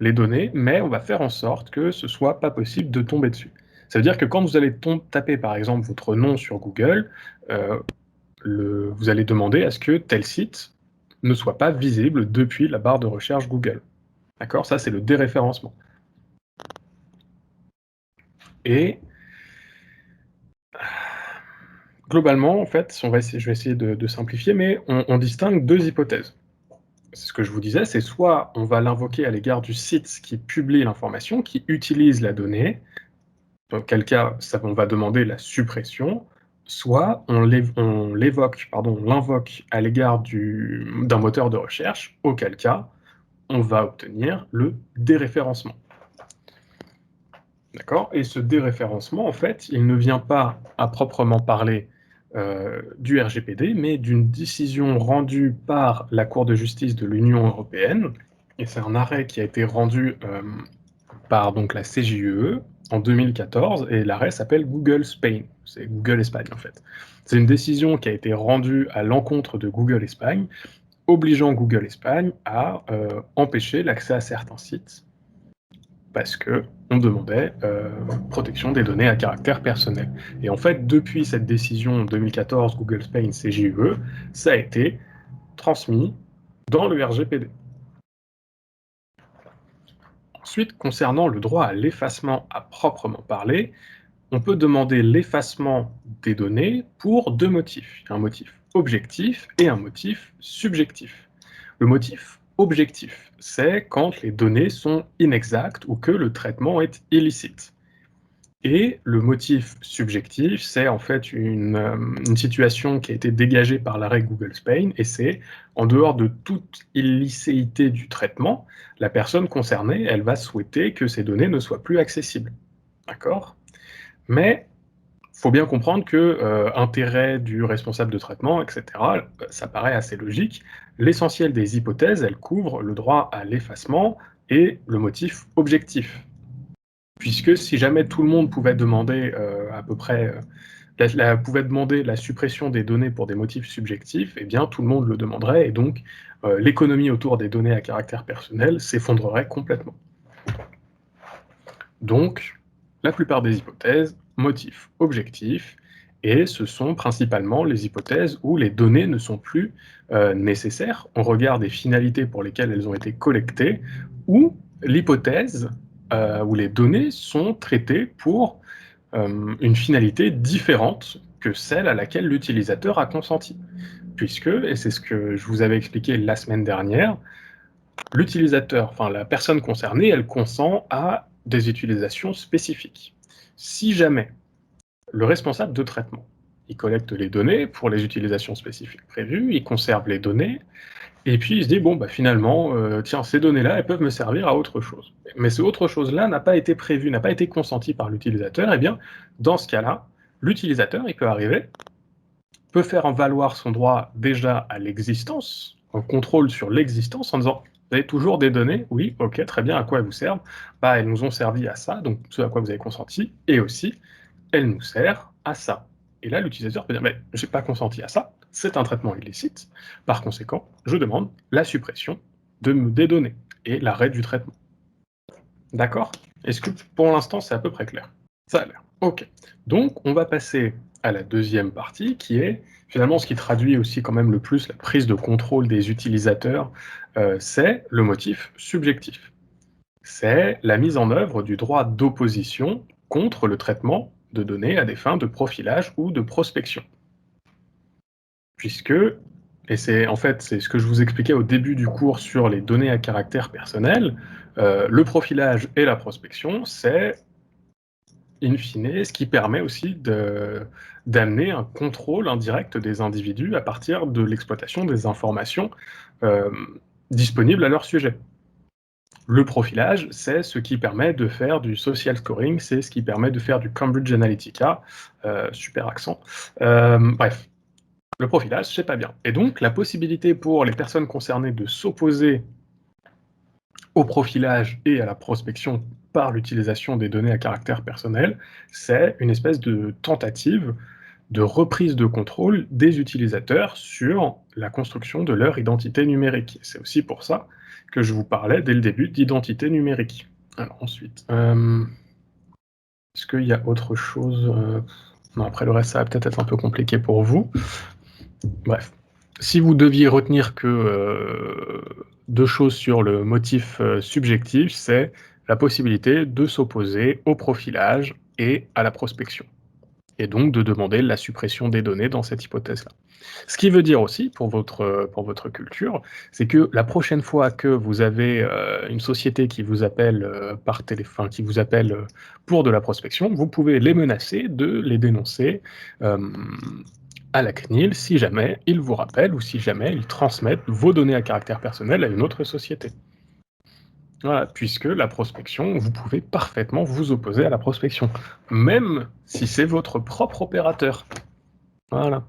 les données, mais on va faire en sorte que ce soit pas possible de tomber dessus. Ça veut dire que quand vous allez taper par exemple votre nom sur Google, euh, vous allez demander à ce que tel site ne soit pas visible depuis la barre de recherche Google. D'accord? Ça, c'est le déréférencement. Et globalement, en fait, je vais essayer de simplifier, mais on distingue deux hypothèses. C'est ce que je vous disais, c'est soit on va l'invoquer à l'égard du site qui publie l'information, qui utilise la donnée, dans quel cas on va demander la suppression, soit on l'invoque à l'égard d'un moteur de recherche, auquel cas on va obtenir le déréférencement. D'accord? Et ce déréférencement, en fait, il ne vient pas à proprement parler du RGPD, mais d'une décision rendue par la Cour de justice de l'Union européenne. Et c'est un arrêt qui a été rendu par donc, la CJUE en 2014, et l'arrêt s'appelle Google Spain. C'est Google Espagne, en fait. C'est une décision qui a été rendue à l'encontre de Google Espagne, obligeant Google Espagne à empêcher l'accès à certains sites parce qu'on demandait protection des données à caractère personnel. Et en fait, depuis cette décision 2014 Google Spain CJUE, ça a été transmis dans le RGPD. Ensuite, concernant le droit à l'effacement à proprement parler, on peut demander l'effacement des données pour deux motifs. Un motif objectif et un motif subjectif. Le motif objectif, c'est quand les données sont inexactes ou que le traitement est illicite. Et le motif subjectif, c'est en fait une situation qui a été dégagée par l'arrêt Google Spain, et c'est en dehors de toute illicéité du traitement, la personne concernée, elle va souhaiter que ces données ne soient plus accessibles. D'accord? Mais il faut bien comprendre que intérêt du responsable de traitement, etc., ça paraît assez logique. L'essentiel des hypothèses, elles couvrent le droit à l'effacement et le motif objectif. Puisque si jamais tout le monde pouvait demander à peu près pouvait demander la suppression des données pour des motifs subjectifs, eh bien tout le monde le demanderait et donc l'économie autour des données à caractère personnel s'effondrerait complètement. Donc, la plupart des hypothèses, motifs objectifs, et ce sont principalement les hypothèses où les données ne sont plus nécessaires au regard des finalités pour lesquelles elles ont été collectées, ou l'hypothèse où les données sont traitées pour une finalité différente que celle à laquelle l'utilisateur a consenti. Puisque, et c'est ce que je vous avais expliqué la semaine dernière, l'utilisateur, enfin la personne concernée, elle consent à des utilisations spécifiques. Si jamais le responsable de traitement, il collecte les données pour les utilisations spécifiques prévues, il conserve les données, et puis il se dit, bon, bah, finalement, tiens, ces données-là, elles peuvent me servir à autre chose. Mais ce autre chose-là n'a pas été prévu, n'a pas été consenti par l'utilisateur, et bien, dans ce cas-là, l'utilisateur, il peut arriver, peut faire en valoir son droit déjà à l'existence, un contrôle sur l'existence, en disant, vous avez toujours des données? Oui, ok, très bien, à quoi elles vous servent? Bah, elles nous ont servi à ça, donc ce à quoi vous avez consenti, et aussi, elles nous servent à ça. Et là, l'utilisateur peut dire, mais j'ai pas consenti à ça, c'est un traitement illicite, par conséquent, je demande la suppression des données et l'arrêt du traitement. D'accord? Est-ce que pour l'instant, c'est à peu près clair? Ça a l'air. Ok. Donc, on va passer à la deuxième partie, qui est finalement ce qui traduit aussi quand même le plus la prise de contrôle des utilisateurs, c'est le motif subjectif. C'est la mise en œuvre du droit d'opposition contre le traitement de données à des fins de profilage ou de prospection. Puisque, et c'est en fait c'est ce que je vous expliquais au début du cours sur les données à caractère personnel, le profilage et la prospection, c'est in fine ce qui permet aussi d'amener un contrôle indirect des individus à partir de l'exploitation des informations disponibles à leur sujet. Le profilage, c'est ce qui permet de faire du social scoring, c'est ce qui permet de faire du Cambridge Analytica, super accent. Bref, le profilage, c'est pas bien. Et donc, la possibilité pour les personnes concernées de s'opposer au profilage et à la prospection par l'utilisation des données à caractère personnel, c'est une espèce de tentative de reprise de contrôle des utilisateurs sur la construction de leur identité numérique. C'est aussi pour ça que je vous parlais dès le début d'identité numérique. Alors ensuite, est-ce qu'il y a autre chose Non, après le reste, ça va peut-être être un peu compliqué pour vous. Bref, si vous deviez retenir que deux choses sur le motif subjectif, c'est la possibilité de s'opposer au profilage et à la prospection, et donc de demander la suppression des données dans cette hypothèse-là. Ce qui veut dire aussi, pour votre culture, c'est que la prochaine fois que vous avez une société qui vous appelle par téléphone, qui vous appelle pour de la prospection, vous pouvez les menacer de les dénoncer à la CNIL si jamais ils vous rappellent ou si jamais ils transmettent vos données à caractère personnel à une autre société. Voilà, puisque la prospection, vous pouvez parfaitement vous opposer à la prospection, même si c'est votre propre opérateur. Voilà.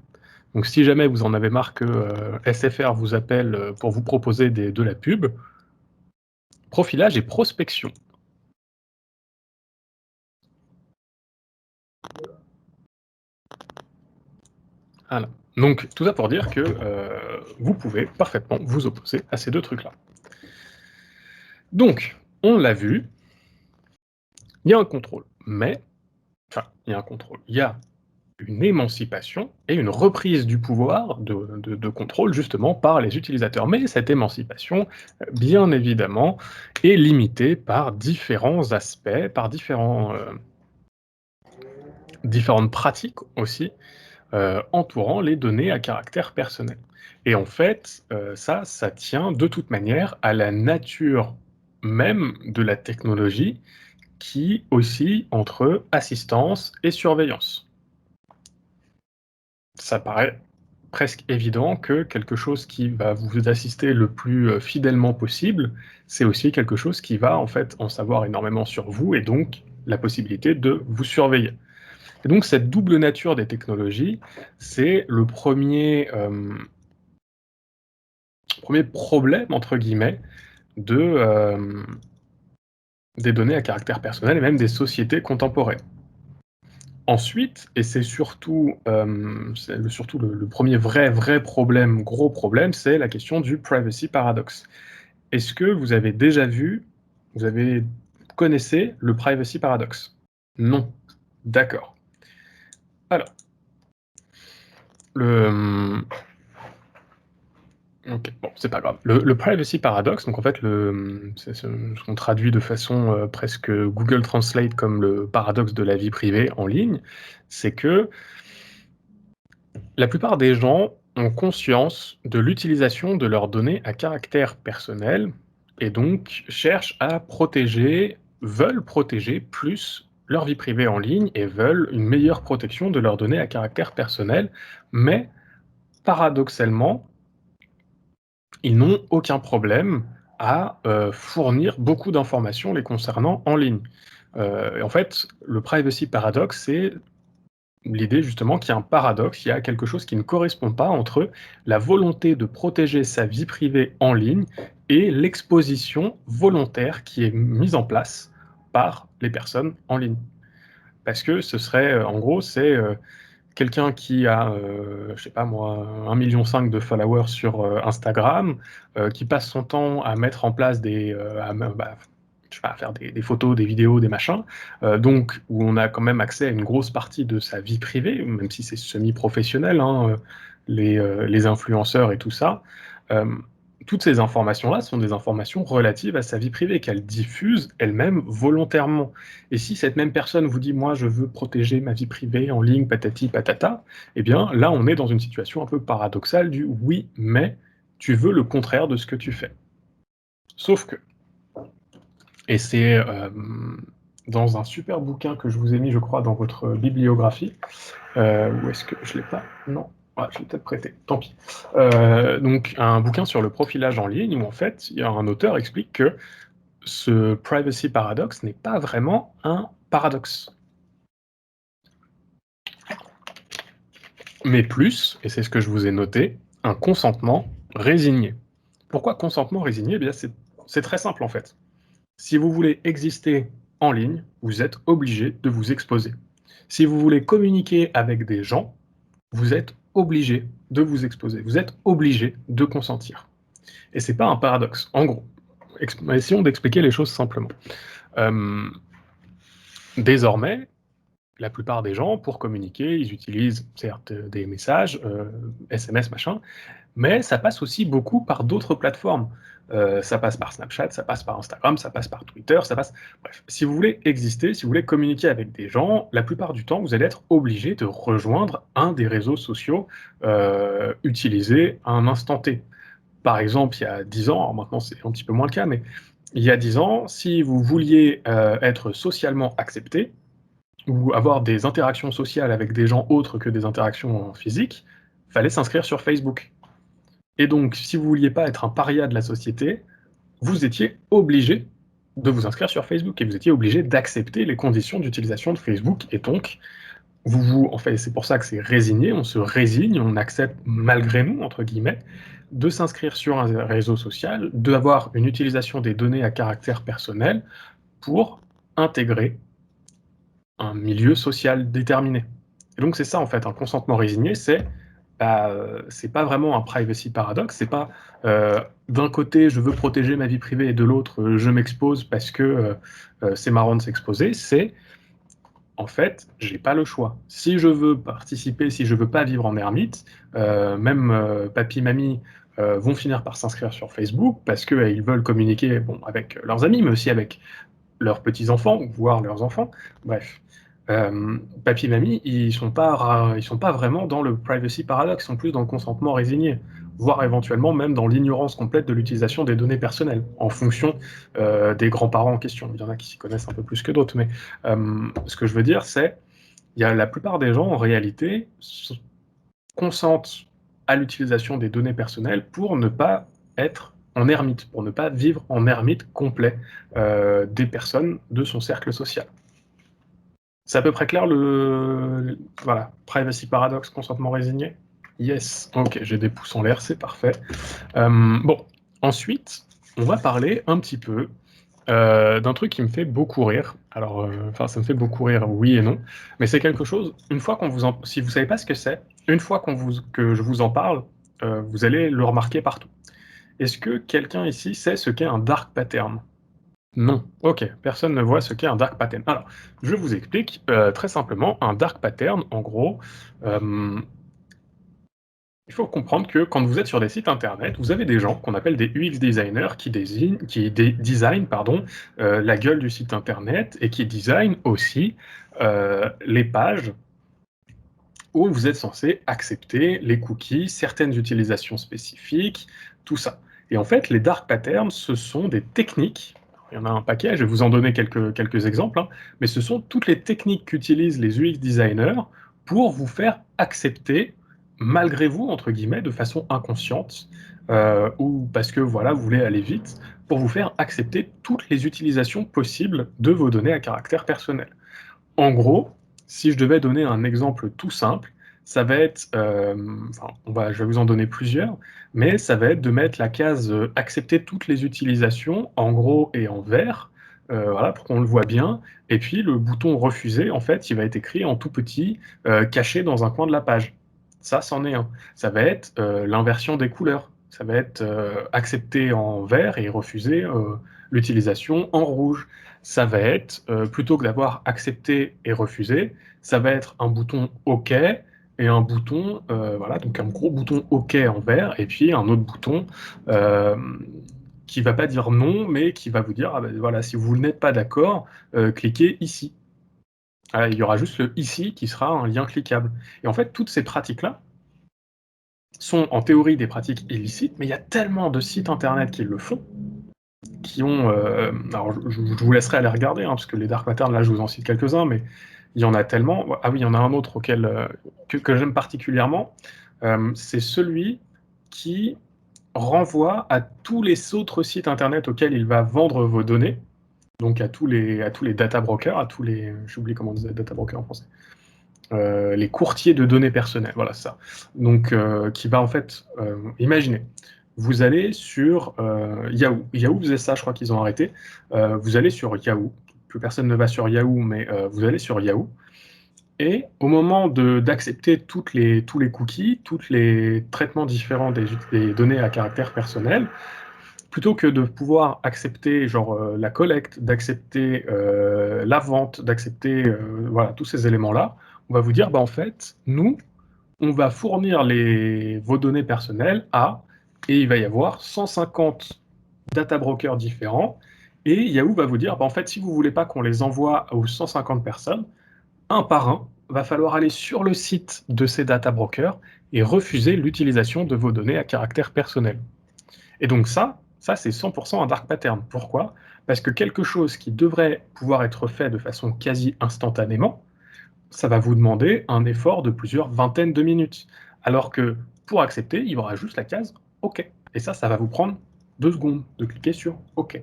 Donc si jamais vous en avez marre que SFR vous appelle pour vous proposer de la pub, profilage et prospection. Voilà. Donc tout ça pour dire que vous pouvez parfaitement vous opposer à ces deux trucs-là. Donc, on l'a vu, il y a un contrôle, mais, enfin, il y a un contrôle, il y a une émancipation et une reprise du pouvoir de contrôle justement par les utilisateurs. Mais cette émancipation, bien évidemment, est limitée par différents aspects, par différentes pratiques aussi, entourant les données à caractère personnel. Et en fait, ça tient de toute manière à la nature même de la technologie qui oscille entre assistance et surveillance. Ça paraît presque évident que quelque chose qui va vous assister le plus fidèlement possible, c'est aussi quelque chose qui va en fait en savoir énormément sur vous et donc la possibilité de vous surveiller. Et donc cette double nature des technologies, c'est le premier problème entre guillemets des données à caractère personnel et même des sociétés contemporaines. Ensuite, et c'est surtout, le premier vrai problème, gros problème, c'est la question du privacy paradox. Est-ce que vous avez déjà vu, vous connaissez le privacy paradox? Non. D'accord. Alors, le, Ok, bon, c'est pas grave. Le privacy paradox, donc en fait, c'est ce qu'on traduit de façon presque Google Translate comme le paradoxe de la vie privée en ligne, c'est que la plupart des gens ont conscience de l'utilisation de leurs données à caractère personnel et donc cherchent à protéger, veulent protéger plus leur vie privée en ligne et veulent une meilleure protection de leurs données à caractère personnel, mais paradoxalement, ils n'ont aucun problème à fournir beaucoup d'informations les concernant en ligne. Et en fait, le privacy paradox, c'est l'idée justement qu'il y a un paradoxe, il y a quelque chose qui ne correspond pas entre la volonté de protéger sa vie privée en ligne et l'exposition volontaire qui est mise en place par les personnes en ligne. Parce que ce serait, en gros, c'est quelqu'un qui a, je sais pas moi, 1,5 million de followers sur Instagram, qui passe son temps à mettre en place je sais pas, à faire des photos, des vidéos, des machins, donc où on a quand même accès à une grosse partie de sa vie privée, même si c'est semi-professionnel, hein, les influenceurs et tout ça. Euh, Toutes ces informations-là sont des informations relatives à sa vie privée qu'elle diffuse elle-même volontairement. Et si cette même personne vous dit, moi, je veux protéger ma vie privée en ligne, patati patata, eh bien, là, on est dans une situation un peu paradoxale du oui, mais tu veux le contraire de ce que tu fais. Sauf que, et c'est dans un super bouquin que je vous ai mis, je crois, dans votre bibliographie, où est-ce que je l'ai pas? Non. Ouais, je l'ai peut-être prêté, tant pis. Donc, un bouquin sur le profilage en ligne où, en fait, il y a un auteur explique que ce privacy paradoxe n'est pas vraiment un paradoxe. Mais plus, et c'est ce que je vous ai noté, un consentement résigné. Pourquoi consentement résigné? Eh bien, c'est très simple en fait. Si vous voulez exister en ligne, vous êtes obligé de vous exposer. Si vous voulez communiquer avec des gens, vous êtes obligé de vous exposer. Vous êtes obligé de consentir. Et c'est pas un paradoxe. En gros, essayons d'expliquer les choses simplement. Euh, Désormais, la plupart des gens, pour communiquer, ils utilisent certes des messages, SMS, machin, mais ça passe aussi beaucoup par d'autres plateformes. Ça passe par Snapchat, ça passe par Instagram, ça passe par Twitter, ça passe... Bref, si vous voulez exister, si vous voulez communiquer avec des gens, la plupart du temps, vous allez être obligé de rejoindre un des réseaux sociaux utilisés à un instant T. Par exemple, il y a 10 ans, alors maintenant c'est un petit peu moins le cas, mais il y a 10 ans, si vous vouliez être socialement accepté, ou avoir des interactions sociales avec des gens autres que des interactions physiques, il fallait s'inscrire sur Facebook. Et donc, si vous ne vouliez pas être un paria de la société, vous étiez obligé de vous inscrire sur Facebook et vous étiez obligé d'accepter les conditions d'utilisation de Facebook. Et donc, en fait, c'est pour ça que c'est résigné, on se résigne, on accepte malgré nous, entre guillemets, de s'inscrire sur un réseau social, d'avoir une utilisation des données à caractère personnel pour intégrer un milieu social déterminé. Et donc c'est ça en fait, un consentement résigné, c'est pas vraiment un privacy paradoxe, c'est pas d'un côté je veux protéger ma vie privée et de l'autre je m'expose parce que c'est marrant de s'exposer, c'est en fait j'ai pas le choix. Si je veux participer, si je veux pas vivre en ermite, même papy, mamie vont finir par s'inscrire sur Facebook parce qu'ils veulent communiquer bon, avec leurs amis, mais aussi avec leurs petits-enfants, voire leurs enfants, bref. Papy et mamie, ils sont pas vraiment dans le privacy paradoxe, ils sont plus dans le consentement résigné, voire éventuellement même dans l'ignorance complète de l'utilisation des données personnelles, en fonction des grands-parents en question. Il y en a qui s'y connaissent un peu plus que d'autres, mais ce que je veux dire, c'est il y a la plupart des gens, en réalité, consentent à l'utilisation des données personnelles pour ne pas être en ermite, pour ne pas vivre en ermite complet des personnes de son cercle social. C'est à peu près clair voilà, privacy paradoxe, consentement résigné? Yes, ok, j'ai des pouces en l'air, c'est parfait. Bon, ensuite, on va parler un petit peu d'un truc qui me fait beaucoup rire. Alors, enfin, ça me fait beaucoup rire, oui et non, mais c'est quelque chose, une fois si vous savez pas ce que c'est, une fois que je vous en parle, vous allez le remarquer partout. Est-ce que quelqu'un ici sait ce qu'est un dark pattern? Non. Ok, personne ne voit ce qu'est un dark pattern. Alors, je vous explique très simplement. Un dark pattern, en gros, euh, Il faut comprendre que quand vous êtes sur des sites internet, vous avez des gens qu'on appelle des UX designers qui designent pardon, la gueule du site internet et qui designent aussi les pages où vous êtes censé accepter les cookies, certaines utilisations spécifiques, tout ça. Et en fait, les dark patterns, ce sont des techniques. Il y en a un paquet, je vais vous en donner quelques exemples, hein, mais ce sont toutes les techniques qu'utilisent les UX designers pour vous faire accepter, malgré vous, entre guillemets, de façon inconsciente, ou parce que voilà, vous voulez aller vite, pour vous faire accepter toutes les utilisations possibles de vos données à caractère personnel. En gros, si je devais donner un exemple tout simple, ça va être, je vais vous en donner plusieurs, mais ça va être de mettre la case accepter toutes les utilisations en gros et en vert, voilà, pour qu'on le voit bien. Et puis le bouton refuser, en fait, il va être écrit en tout petit, caché dans un coin de la page. Ça, c'en est un. Ça va être l'inversion des couleurs. Ça va être accepter en vert et refuser l'utilisation en rouge. Ça va être, plutôt que d'avoir accepté et refusé, ça va être un bouton OK et un bouton, voilà, donc un gros bouton OK en vert et puis un autre bouton qui va pas dire non, mais qui va vous dire, ah ben voilà, si vous n'êtes pas d'accord, cliquez ici. Voilà, il y aura juste le ici qui sera un lien cliquable. Et en fait, toutes ces pratiques-là sont en théorie des pratiques illicites, mais il y a tellement de sites internet qui le font qui ont. Alors, je vous laisserai aller regarder, hein, parce que les dark patterns, là, je vous en cite quelques-uns, mais il y en a tellement. Ah oui, il y en a un autre que j'aime particulièrement. C'est celui qui renvoie à tous les autres sites internet auxquels il va vendre vos données, donc à tous les data brokers, à tous les. J'oublie comment on disait data broker en français. Les courtiers de données personnelles, voilà ça. Donc, qui va en fait, imaginez, vous allez sur Yahoo. Yahoo faisait ça, je crois qu'ils ont arrêté. Vous allez sur Yahoo. Plus personne ne va sur Yahoo, mais vous allez sur Yahoo. Et au moment d'accepter tous les cookies, tous les traitements différents des données à caractère personnel, plutôt que de pouvoir accepter genre la collecte, d'accepter la vente, d'accepter voilà, tous ces éléments-là, on va vous dire, bah, en fait, nous, on va fournir vos données personnelles et il va y avoir 150 data brokers différents, et Yahoo va vous dire, bah, en fait, si vous ne voulez pas qu'on les envoie aux 150 personnes, un par un, va falloir aller sur le site de ces data brokers et refuser l'utilisation de vos données à caractère personnel. Et donc ça c'est 100% un dark pattern. Pourquoi? Parce que quelque chose qui devrait pouvoir être fait de façon quasi instantanément, ça va vous demander un effort de plusieurs vingtaines de minutes. Alors que pour accepter, il y aura juste la case OK. Et ça va vous prendre 2 secondes de cliquer sur OK.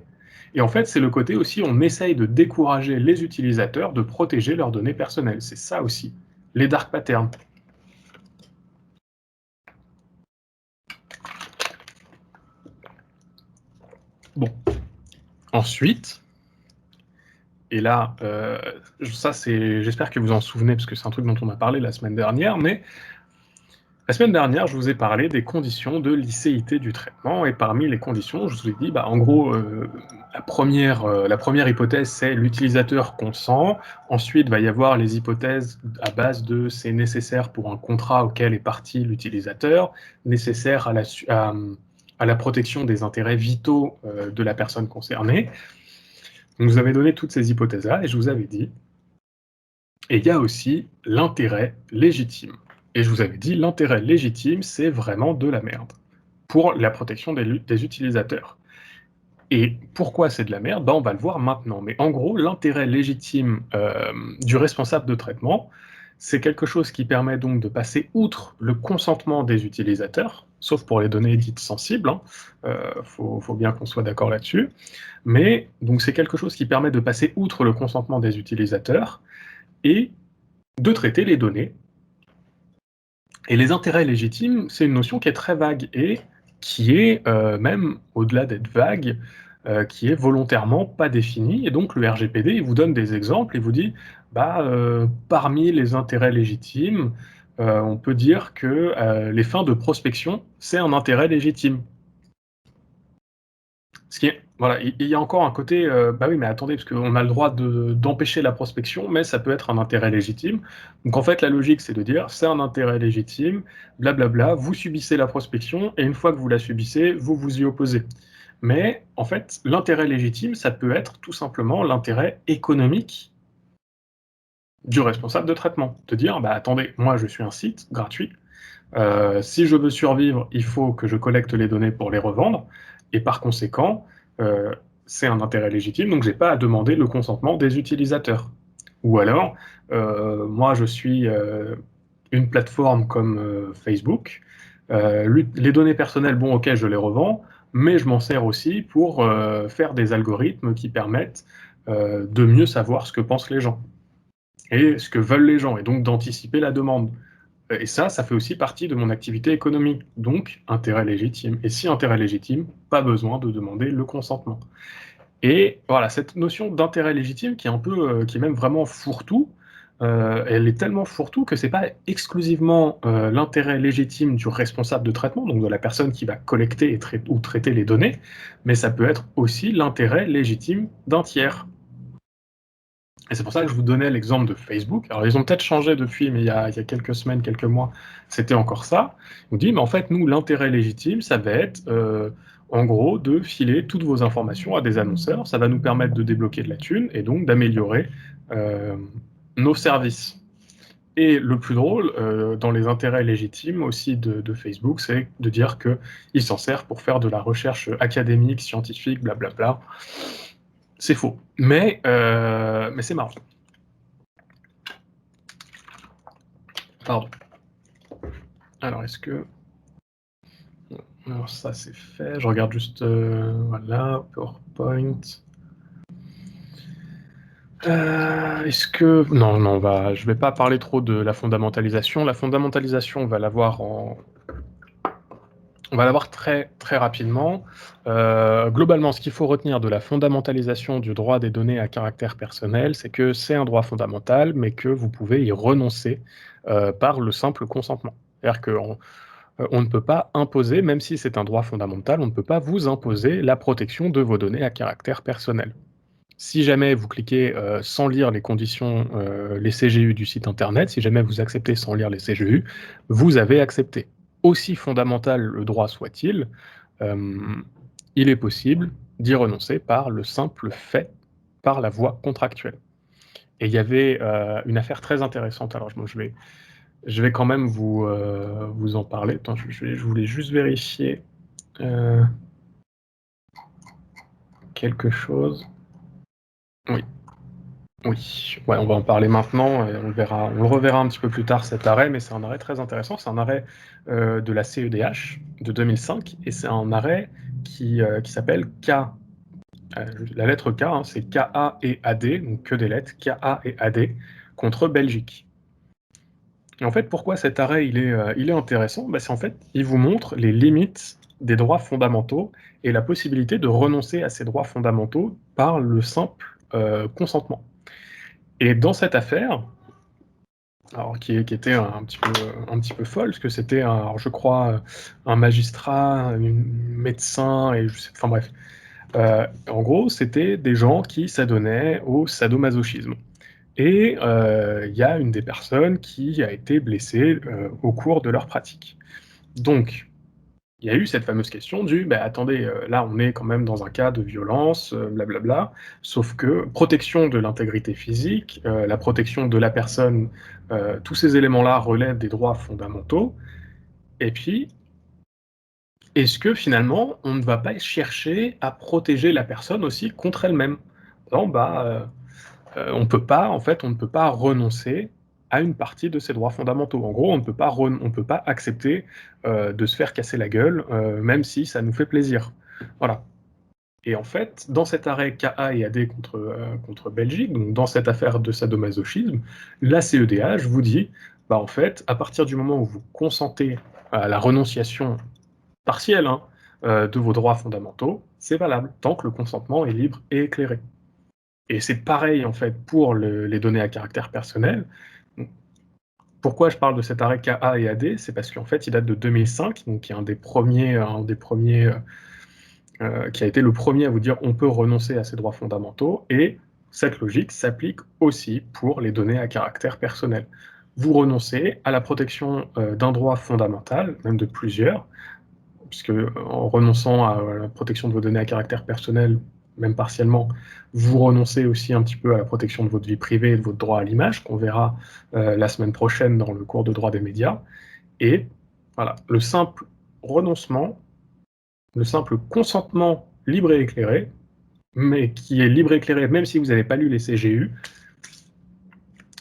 Et en fait, c'est le côté aussi, on essaye de décourager les utilisateurs de protéger leurs données personnelles. C'est ça aussi, les dark patterns. Bon. Ensuite, et là, j'espère que vous en souvenez, parce que c'est un truc dont on a parlé la semaine dernière, mais la semaine dernière, je vous ai parlé des conditions de licéité du traitement, et parmi les conditions, je vous ai dit, bah, en gros, la première hypothèse, c'est l'utilisateur consent. Ensuite, il va y avoir les hypothèses à base de c'est nécessaire pour un contrat auquel est parti l'utilisateur, nécessaire à la protection des intérêts vitaux de la personne concernée. Donc, vous avez donné toutes ces hypothèses-là, et je vous avais dit, et il y a aussi l'intérêt légitime. Et je vous avais dit, l'intérêt légitime, c'est vraiment de la merde pour la protection des utilisateurs. Et pourquoi c'est de la merde? On va le voir maintenant. Mais en gros, l'intérêt légitime du responsable de traitement, c'est quelque chose qui permet donc de passer outre le consentement des utilisateurs, sauf pour les données dites sensibles, faut bien qu'on soit d'accord là-dessus. Mais donc c'est quelque chose qui permet de passer outre le consentement des utilisateurs et de traiter les données. Et les intérêts légitimes, c'est une notion qui est très vague et qui est, même au-delà d'être vague, qui est volontairement pas définie. Et donc le RGPD, il vous donne des exemples, il vous dit, parmi les intérêts légitimes, on peut dire que les fins de prospection, c'est un intérêt légitime. Ce qui est Voilà, et il y a encore un côté, bah oui, mais attendez, parce qu'on a le droit d'empêcher la prospection, mais ça peut être un intérêt légitime. Donc en fait, la logique, c'est de dire, c'est un intérêt légitime, blablabla, vous subissez la prospection, et une fois que vous la subissez, vous vous y opposez. Mais en fait, l'intérêt légitime, ça peut être tout simplement l'intérêt économique du responsable de traitement. De dire, bah attendez, moi je suis un site gratuit, si je veux survivre, il faut que je collecte les données pour les revendre, et par conséquent, euh, c'est un intérêt légitime, donc j'ai pas à demander le consentement des utilisateurs. Ou alors, moi je suis une plateforme comme Facebook, les données personnelles, bon ok, je les revends, mais je m'en sers aussi pour faire des algorithmes qui permettent de mieux savoir ce que pensent les gens et ce que veulent les gens, et donc d'anticiper la demande. Et ça fait aussi partie de mon activité économique, donc intérêt légitime. Et si intérêt légitime, pas besoin de demander le consentement. Et voilà, cette notion d'intérêt légitime qui est un peu, qui est même vraiment fourre-tout, elle est tellement fourre-tout que c'est pas exclusivement l'intérêt légitime du responsable de traitement, donc de la personne qui va collecter ou traiter les données, mais ça peut être aussi l'intérêt légitime d'un tiers. Et c'est pour ça que je vous donnais l'exemple de Facebook. Alors, ils ont peut-être changé depuis, mais il y a quelques semaines, quelques mois, c'était encore ça. On dit, mais en fait, nous, l'intérêt légitime, ça va être, en gros, de filer toutes vos informations à des annonceurs. Ça va nous permettre de débloquer de la thune et donc d'améliorer euh, nos services. Et le plus drôle, dans les intérêts légitimes aussi de Facebook, c'est de dire qu'il s'en sert pour faire de la recherche académique, scientifique, blablabla. C'est faux. Mais c'est marrant. Pardon. Alors, est-ce que... Alors, ça, c'est fait. Je regarde juste... voilà, PowerPoint. Est-ce que... Non, non, je vais pas parler trop de la fondamentalisation. La fondamentalisation, on va l'avoir On va l'avoir très, très rapidement. Globalement, ce qu'il faut retenir de la fondamentalisation du droit des données à caractère personnel, c'est que c'est un droit fondamental, mais que vous pouvez y renoncer par le simple consentement. C'est-à-dire qu'on on ne peut pas imposer, même si c'est un droit fondamental, on ne peut pas vous imposer la protection de vos données à caractère personnel. Si jamais vous cliquez sans lire les conditions, les CGU du site internet, si jamais vous acceptez sans lire les CGU, vous avez accepté. Aussi fondamental le droit soit-il, euh, il est possible d'y renoncer par le simple fait, par la voie contractuelle. Et il y avait une affaire très intéressante, alors je vais quand même vous en parler. Attends, je voulais juste vérifier euh, quelque chose. Oui, oui, ouais, on va en parler maintenant, et on le reverra un petit peu plus tard cet arrêt, mais c'est un arrêt très intéressant. C'est un arrêt de la CEDH de 2005, et c'est un arrêt qui s'appelle K. La lettre K, hein, c'est KA et AD, donc que des lettres, KA et AD, contre Belgique. Et en fait, pourquoi cet arrêt il est intéressant? Bah, c'est en fait, il vous montre les limites des droits fondamentaux et la possibilité de renoncer à ces droits fondamentaux par le simple consentement. Et dans cette affaire, alors qui était un petit peu folle, parce que c'était, alors je crois, un magistrat, un médecin, et enfin bref. En gros, c'était des gens qui s'adonnaient au sadomasochisme. Et il y a une des personnes qui a été blessée au cours de leur pratique. Donc, il y a eu cette fameuse question du bah, attendez, là on est quand même dans un cas de violence, blablabla, sauf que protection de l'intégrité physique, la protection de la personne, tous ces éléments-là relèvent des droits fondamentaux. Et puis, est-ce que finalement on ne va pas chercher à protéger la personne aussi contre elle-même? Non, bah, on peut pas, en fait, on ne peut pas renoncer à une partie de ses droits fondamentaux. En gros, on ne peut pas accepter de se faire casser la gueule, même si ça nous fait plaisir. Voilà. Et en fait, dans cet arrêt KA et AD contre Belgique, donc dans cette affaire de sadomasochisme, la CEDH vous dit, bah en fait, à partir du moment où vous consentez à la renonciation partielle hein, de vos droits fondamentaux, c'est valable, tant que le consentement est libre et éclairé. Et c'est pareil en fait pour les données à caractère personnel. Pourquoi je parle de cet arrêt KA et AD? C'est parce qu'en fait il date de 2005, donc qui est un des premiers qui a été le premier à vous dire on peut renoncer à ses droits fondamentaux, et cette logique s'applique aussi pour les données à caractère personnel. Vous renoncez à la protection d'un droit fondamental, même de plusieurs, puisque en renonçant à la protection de vos données à caractère personnel, même partiellement, vous renoncez aussi un petit peu à la protection de votre vie privée et de votre droit à l'image, qu'on verra la semaine prochaine dans le cours de droit des médias. Et voilà, le simple renoncement, le simple consentement libre et éclairé, mais qui est libre et éclairé même si vous n'avez pas lu les CGU,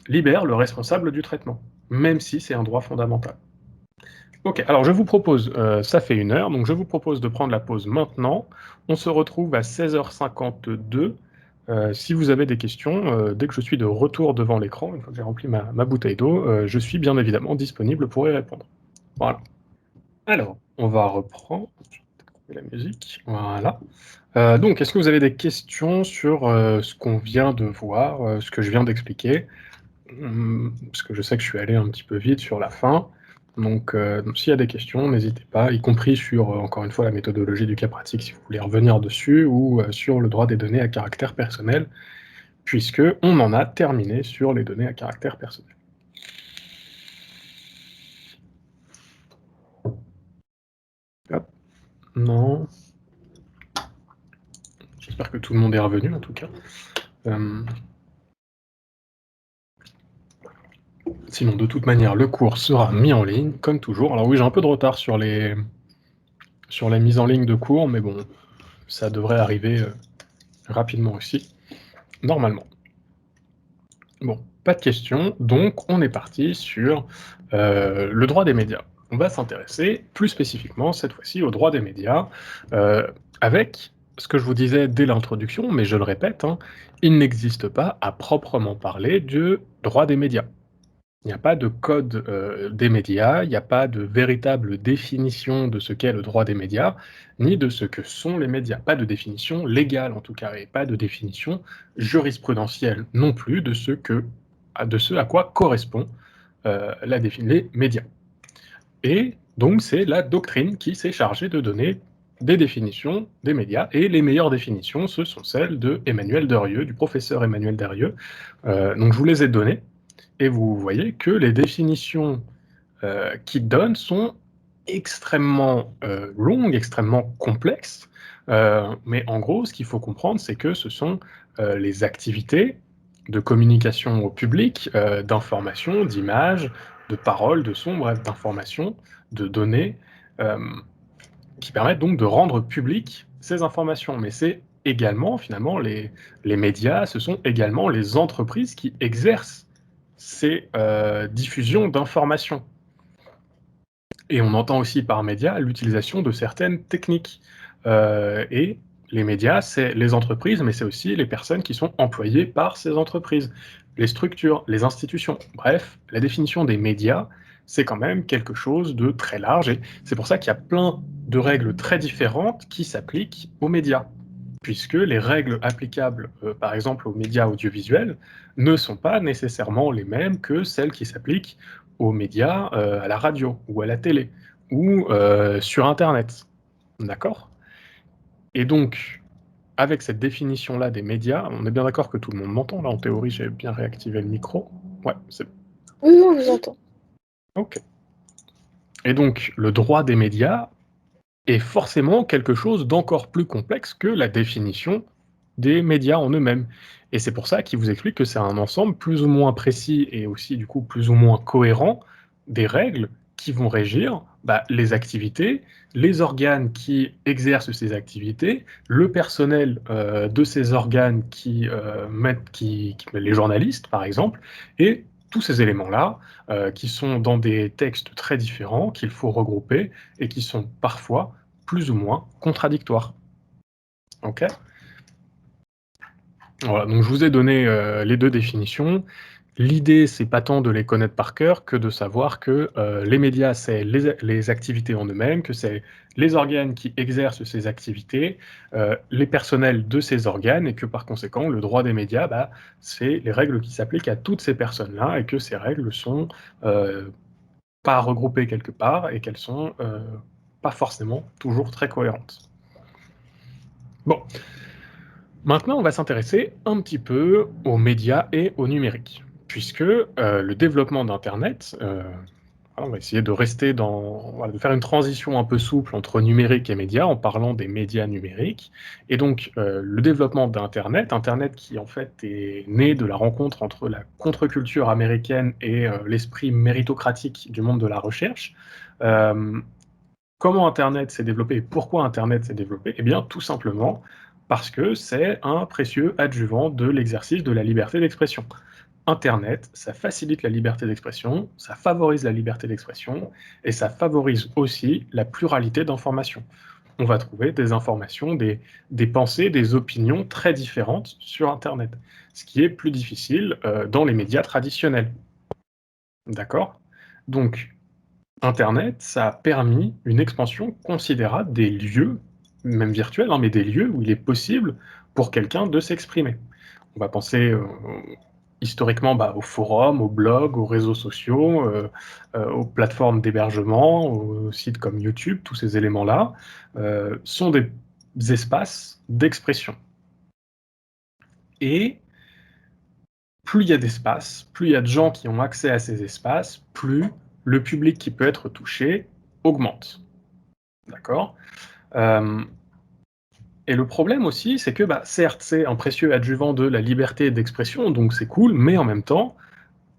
libère le responsable du traitement, même si c'est un droit fondamental. Ok, alors je vous propose, ça fait 1 heure, donc je vous propose de prendre la pause maintenant. On se retrouve à 16h52. Si vous avez des questions, dès que je suis de retour devant l'écran, une fois que j'ai rempli ma bouteille d'eau, je suis bien évidemment disponible pour y répondre. Voilà. Alors, on va reprendre. Je vais couper la musique. Voilà. Donc, est-ce que vous avez des questions sur ce qu'on vient de voir, ce que je viens d'expliquer? Parce que je sais que je suis allé un petit peu vite sur la fin. Donc, s'il y a des questions, n'hésitez pas, y compris sur, encore une fois, la méthodologie du cas pratique, si vous voulez revenir dessus, ou sur le droit des données à caractère personnel, puisque on en a terminé sur les données à caractère personnel. Hop. Non. J'espère que tout le monde est revenu, en tout cas. Sinon, de toute manière, le cours sera mis en ligne, comme toujours. Alors oui, j'ai un peu de retard sur la mise en ligne de cours, mais bon, ça devrait arriver rapidement aussi, normalement. Bon, pas de questions, donc on est parti sur le droit des médias. On va s'intéresser plus spécifiquement, cette fois-ci, au droit des médias, avec ce que je vous disais dès l'introduction, mais je le répète, hein, il n'existe pas à proprement parler du droit des médias. Il n'y a pas de code des médias, il n'y a pas de véritable définition de ce qu'est le droit des médias, ni de ce que sont les médias. Pas de définition légale en tout cas, et pas de définition jurisprudentielle non plus de ce à quoi correspond les médias. Et donc c'est la doctrine qui s'est chargée de donner des définitions des médias, et les meilleures définitions, ce sont celles de Emmanuel Derieux, du professeur Emmanuel Derieux. Donc je vous les ai données. Et vous voyez que les définitions qu'il donne sont extrêmement longues, extrêmement complexes. Mais en gros, ce qu'il faut comprendre, c'est que ce sont les activités de communication au public, d'information, d'images, de paroles, de sons, bref, d'informations, de données, euh, qui permettent donc de rendre publiques ces informations. Mais c'est également, finalement, les médias, ce sont également les entreprises qui exercent ces diffusions d'informations. Et on entend aussi par médias l'utilisation de certaines techniques. Et les médias, c'est les entreprises, mais c'est aussi les personnes qui sont employées par ces entreprises, les structures, les institutions. Bref, la définition des médias, c'est quand même quelque chose de très large, et c'est pour ça qu'il y a plein de règles très différentes qui s'appliquent aux médias, puisque les règles applicables, par exemple, aux médias audiovisuels, ne sont pas nécessairement les mêmes que celles qui s'appliquent aux médias, à la radio ou à la télé, ou sur Internet. D'accord? Et donc, avec cette définition-là des médias, on est bien d'accord que tout le monde m'entend, là, en théorie, j'ai bien réactivé le micro. Ouais, c'est bon. Oui, on vous entend. Ok. Et donc, le droit des médias est forcément quelque chose d'encore plus complexe que la définition des médias en eux-mêmes. Et c'est pour ça qu'il vous explique que c'est un ensemble plus ou moins précis et aussi du coup plus ou moins cohérent des règles qui vont régir les activités, les organes qui exercent ces activités, le personnel de ces organes les journalistes par exemple, et tous ces éléments-là qui sont dans des textes très différents, qu'il faut regrouper et qui sont parfois plus ou moins contradictoires. Ok? Voilà, donc je vous ai donné les deux définitions. L'idée, c'est pas tant de les connaître par cœur que de savoir que les médias, c'est les activités en eux-mêmes, que c'est les organes qui exercent ces activités, les personnels de ces organes, et que par conséquent, le droit des médias, c'est les règles qui s'appliquent à toutes ces personnes-là, et que ces règles sont pas regroupées quelque part, et qu'elles sont pas forcément toujours très cohérentes. Bon, maintenant on va s'intéresser un petit peu aux médias et au numérique, puisque, le développement d'internet, voilà, on va essayer de rester dans voilà, de faire une transition un peu souple entre numérique et médias, en parlant des médias numériques et donc, le développement d'internet, internet qui en fait est né de la rencontre entre la contre-culture américaine et l'esprit méritocratique du monde de la recherche. Hem, Comment internet s'est développé et pourquoi internet s'est développé? Eh bien, tout simplement parce que c'est un précieux adjuvant de l'exercice de la liberté d'expression. Internet, ça facilite la liberté d'expression, ça favorise la liberté d'expression et ça favorise aussi la pluralité d'informations. On va trouver des informations, des pensées, des opinions très différentes sur internet, ce qui est plus difficile, dans les médias traditionnels. D'accord? Donc internet, ça a permis une expansion considérable des lieux, même virtuels, hein, mais des lieux où il est possible pour quelqu'un de s'exprimer. On va penser, historiquement, bah, aux forums, aux blogs, aux réseaux sociaux, aux plateformes d'hébergement, aux sites comme YouTube, tous ces éléments-là, sont des espaces d'expression et plus il y a d'espace, plus il y a de gens qui ont accès à ces espaces, plus le public qui peut être touché augmente. D'accord? Hem Et le problème aussi, c'est que, bah, certes, c'est un précieux adjuvant de la liberté d'expression, donc c'est cool, mais en même temps,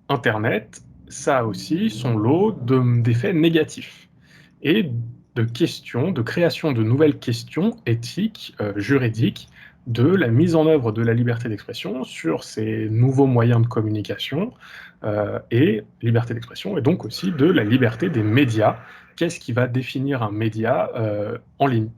internet, ça a aussi son lot d'effets négatifs et de questions, de création de nouvelles questions éthiques, juridiques, de la mise en œuvre de la liberté d'expression sur ces nouveaux moyens de communication, et liberté d'expression et donc aussi de la liberté des médias. Qu'est-ce qui va définir un média, en ligne?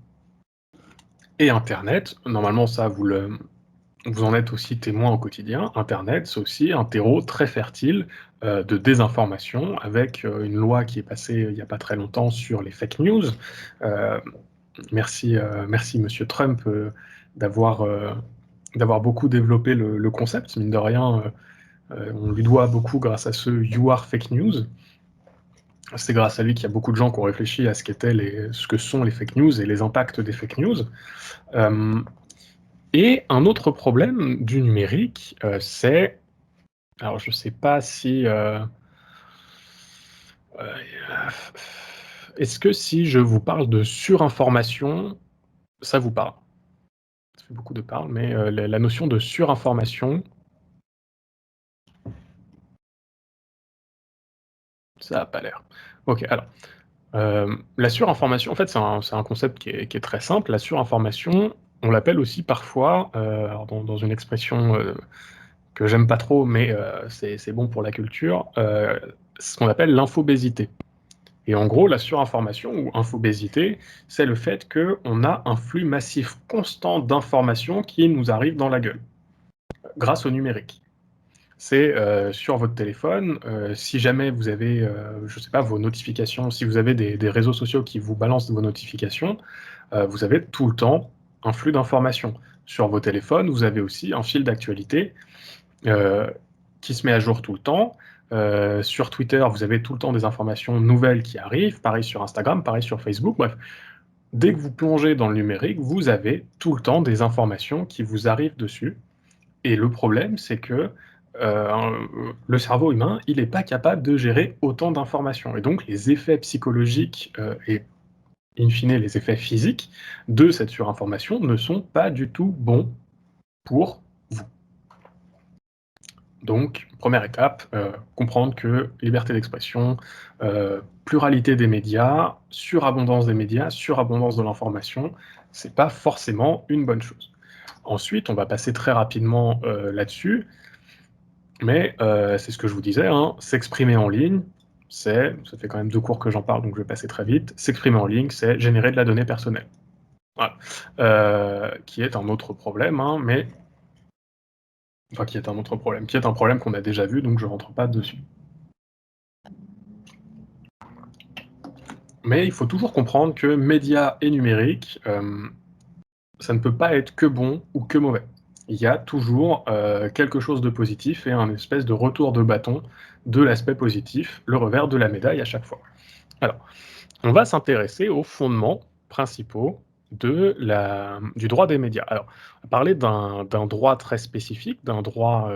Et internet, normalement ça vous en êtes aussi témoin au quotidien, internet, c'est aussi un terreau très fertile, de désinformation avec, une loi qui est passée, il y a pas très longtemps sur les fake news. Heu, merci monsieur Trump, d'avoir, heu, d'avoir beaucoup développé le concept. Mine de rien, on lui doit beaucoup grâce à ce You are fake news. C'est grâce à lui qu'il y a beaucoup de gens qui ont réfléchi à ce que sont les fake news et les impacts des fake news. Hem Et un autre problème du numérique, c'est alors je sais pas si, est-ce que si je vous parle de surinformation, ça vous parle? Ça fait beaucoup de parle, mais, la notion de surinformation, ça a pas l'air. OK, alors, la surinformation, en fait, c'est un concept qui est très simple. La surinformation, on l'appelle aussi parfois, alors dans une expression, que j'aime pas trop, mais, c'est bon pour la culture, ce qu'on appelle l'infobésité. Et en gros, la surinformation ou infobésité, c'est le fait qu'on a un flux massif constant d'informations qui nous arrivent dans la gueule, grâce au numérique. C'est, sur votre téléphone, si jamais vous avez, je sais pas, vos notifications, si vous avez des réseaux sociaux qui vous balancent vos notifications, vous avez tout le temps un flux d'informations. Sur vos téléphones, vous avez aussi un fil d'actualité, heu, qui se met à jour tout le temps. Sur Twitter, vous avez tout le temps des informations nouvelles qui arrivent, pareil sur Instagram, pareil sur Facebook, bref. Dès que vous plongez dans le numérique, vous avez tout le temps des informations qui vous arrivent dessus et le problème, c'est que, le cerveau humain, il est pas capable de gérer autant d'informations et donc les effets psychologiques, et in fine les effets physiques de cette surinformation ne sont pas du tout bons pour vous. Donc, première étape, comprendre que liberté d'expression, pluralité des médias, surabondance de l'information, c'est pas forcément une bonne chose. Ensuite, on va passer très rapidement, là-dessus, mais c'est ce que je vous disais, hein, s'exprimer en ligne, ça fait quand même 2 cours que j'en parle, donc je vais passer très vite. S'exprimer en ligne, c'est générer de la donnée personnelle. Voilà, qui est un autre problème, hein, mais enfin qui est un autre problème, qui est un problème qu'on a déjà vu, donc je rentre pas dessus. Mais il faut toujours comprendre que médias et numérique, ça ne peut pas être que bon ou que mauvais. Il y a toujours, quelque chose de positif et un espèce de retour de bâton de l'aspect positif, le revers de la médaille à chaque fois. Alors, on va s'intéresser aux fondements principaux du droit des médias. Alors, on va parler d'un droit très spécifique, d'un droit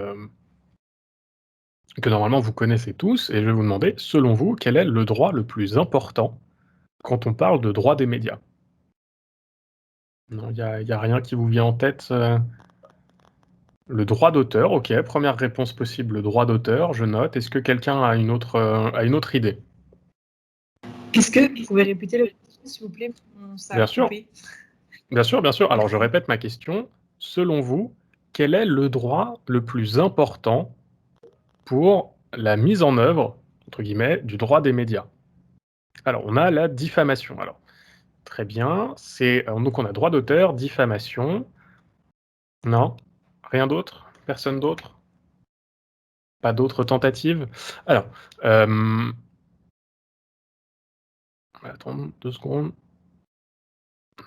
que normalement vous connaissez tous, et je vais vous demander, selon vous, quel est le droit le plus important quand on parle de droit des médias? Non, il y a rien qui vous vient en tête? Le droit d'auteur, OK, première réponse possible, le droit d'auteur, je note. Est-ce que quelqu'un a une autre idée? Est-ce que vous pouvez répéter la question, s'il vous plaît? Ça a Bien sûr, coupé. bien sûr, bien sûr. Alors je Merci. répète ma question. Selon vous, quel est le droit le plus important pour la mise en œuvre, entre guillemets, du droit des médias? Alors on a la diffamation. Alors très bien, donc on a droit d'auteur, diffamation. Non? Rien d'autre? Personne d'autre? Pas d'autres tentatives? Alors, hem, attends 2 secondes.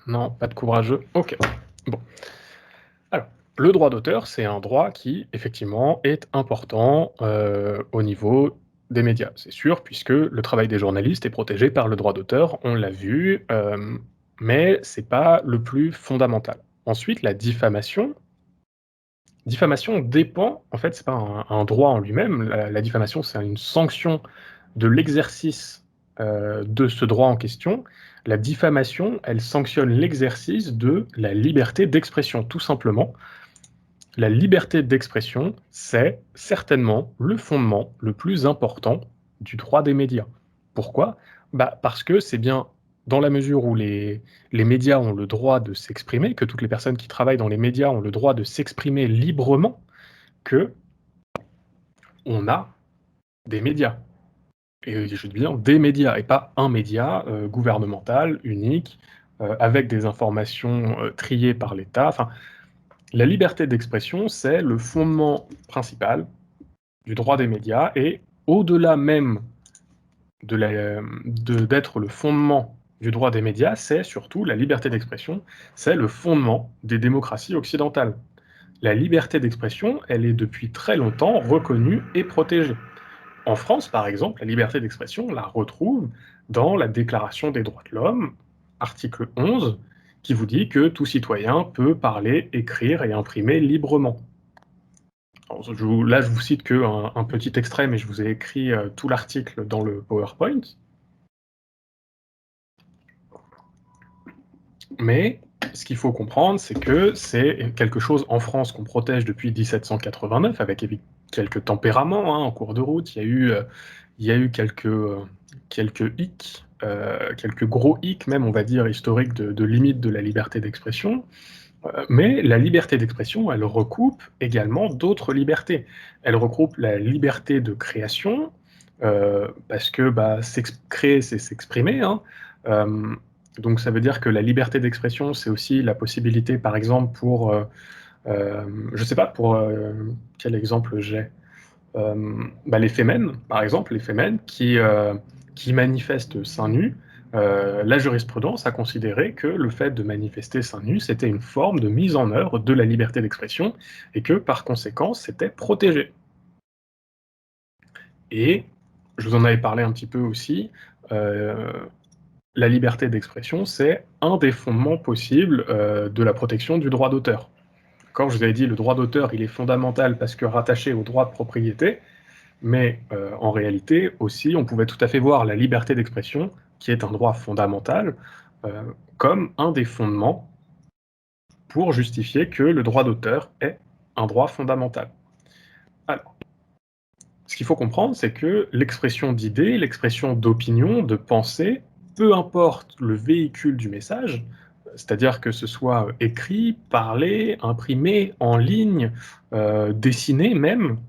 Non, pas de courageux. OK. Bon. Alors, le droit d'auteur, c'est un droit qui, effectivement, est important, au niveau des médias. C'est sûr, puisque le travail des journalistes est protégé par le droit d'auteur, on l'a vu, mais c'est pas le plus fondamental. Ensuite, la diffamation. Diffamation dépend en fait, c'est pas un droit en lui-même. La diffamation, c'est une sanction de l'exercice, de ce droit en question. La diffamation, elle sanctionne l'exercice de la liberté d'expression, tout simplement. La liberté d'expression, c'est certainement le fondement le plus important du droit des médias. Pourquoi? Bah, parce que c'est bien dans la mesure où les médias ont le droit de s'exprimer, que toutes les personnes qui travaillent dans les médias ont le droit de s'exprimer librement, que on a des médias. Et je dis bien des médias et pas un média, gouvernemental, unique, avec des informations, triées par l'État. Enfin, la liberté d'expression, c'est le fondement principal du droit des médias et au-delà même d'être le fondement du droit des médias, c'est surtout la liberté d'expression, c'est le fondement des démocraties occidentales. La liberté d'expression, elle est depuis très longtemps reconnue et protégée. En France, par exemple, la liberté d'expression, on la retrouve dans la Déclaration des droits de l'homme, article 11, qui vous dit que tout citoyen peut parler, écrire et imprimer librement. Alors, là, je vous cite qu'un petit extrait, mais je vous ai écrit tout l'article dans le PowerPoint. Mais ce qu'il faut comprendre, c'est que c'est quelque chose en France qu'on protège depuis 1789, avec quelques tempéraments hein, en cours de route. Il y a eu quelques hicks, quelques gros hicks même, on va dire, historiques de limites de la liberté d'expression. Mais la liberté d'expression, elle recoupe également d'autres libertés. Elle regroupe la liberté de création, parce que bah, créer, c'est s'exprimer. Hein. Euh, donc ça veut dire que la liberté d'expression, c'est aussi la possibilité, par exemple, je ne sais pas pour quel exemple j'ai, bah, les Femen, par exemple, les Femen qui manifestent seins nus, la jurisprudence a considéré que le fait de manifester seins nus, c'était une forme de mise en œuvre de la liberté d'expression et que, par conséquent, c'était protégé. Et je vous en avais parlé un petit peu aussi, euh, la liberté d'expression, c'est un des fondements possibles de la protection du droit d'auteur. Quand je vous avais dit le droit d'auteur, il est fondamental parce que rattaché au droit de propriété, mais en réalité aussi, on pouvait tout à fait voir la liberté d'expression, qui est un droit fondamental, euh, comme un des fondements pour justifier que le droit d'auteur est un droit fondamental. Alors, ce qu'il faut comprendre, c'est que l'expression d'idées, l'expression d'opinion, de pensée, peu importe le véhicule du message, c'est-à-dire que ce soit écrit, parlé, imprimé, en ligne, dessiné même,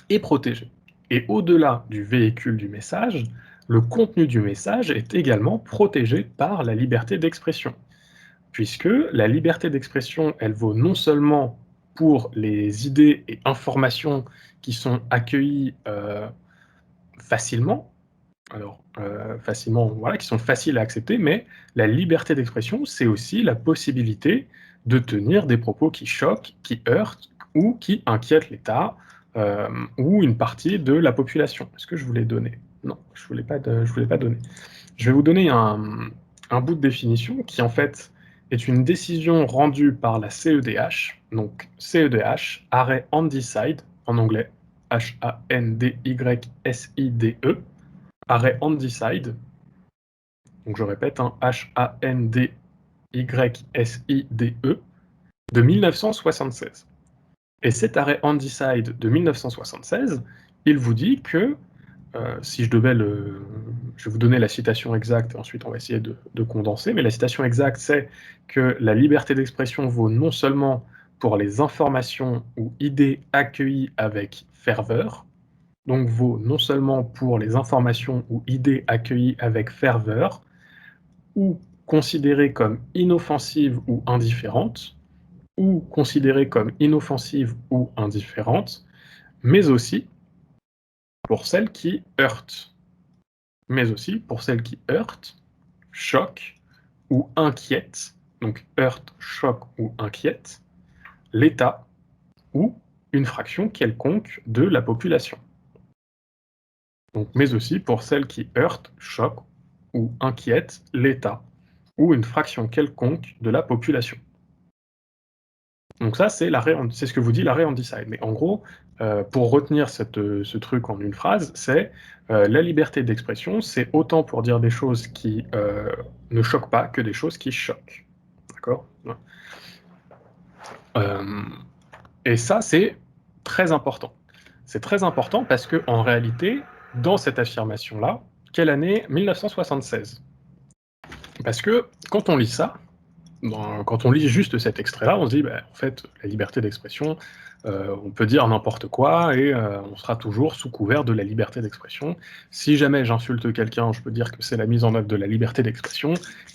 est protégé. Et au-delà du véhicule du message, le contenu du message est également protégé par la liberté d'expression, puisque la liberté d'expression, elle vaut non seulement pour les idées et informations qui sont accueillies facilement, facilement, voilà, qui sont faciles à accepter, mais la liberté d'expression, c'est aussi la possibilité de tenir des propos qui choquent, qui heurtent ou qui inquiètent l'État ou une partie de la population. Est-ce que je vous l'ai donné? Non, je ne vous l'ai pas donné. Je vais vous donner un bout de définition qui en fait est une décision rendue par la CEDH, donc CEDH, arrêt Handyside en anglais, Handyside, arrêt Handyside, donc je répète, hein, Handyside de 1976. Et cet arrêt Handyside de 1976, il vous dit que si je devais je vais vous donner la citation exacte, et ensuite on va essayer de condenser, mais la citation exacte, c'est que la liberté d'expression vaut non seulement pour les informations ou idées accueillies avec ferveur, donc vaut non seulement pour les informations ou idées accueillies avec ferveur, ou considérées comme inoffensives ou indifférentes, ou considérées comme inoffensives ou indifférentes, mais aussi pour celles qui heurtent. Mais aussi pour celles qui heurtent, choquent ou inquiètent, donc heurtent, choquent ou inquiètent, l'État ou une fraction quelconque de la population. Donc, mais aussi pour celles qui heurtent, choquent ou inquiètent l'État ou une fraction quelconque de la population. Donc ça, c'est ce que vous dit l'arrêt Handyside. Mais en gros, pour retenir ce truc en une phrase, c'est la liberté d'expression, c'est autant pour dire des choses qui ne choquent pas que des choses qui choquent. D'accord? Ouais. Et ça, c'est très important. C'est très important parce que en réalité, dans cette affirmation-là, quelle année? 1976. Parce que quand on lit ça, quand on lit juste cet extrait-là, on se dit, en fait, la liberté d'expression, on peut dire n'importe quoi et on sera toujours sous couvert de la liberté d'expression. Si jamais j'insulte quelqu'un, je peux dire que c'est la mise en œuvre de la liberté d'expression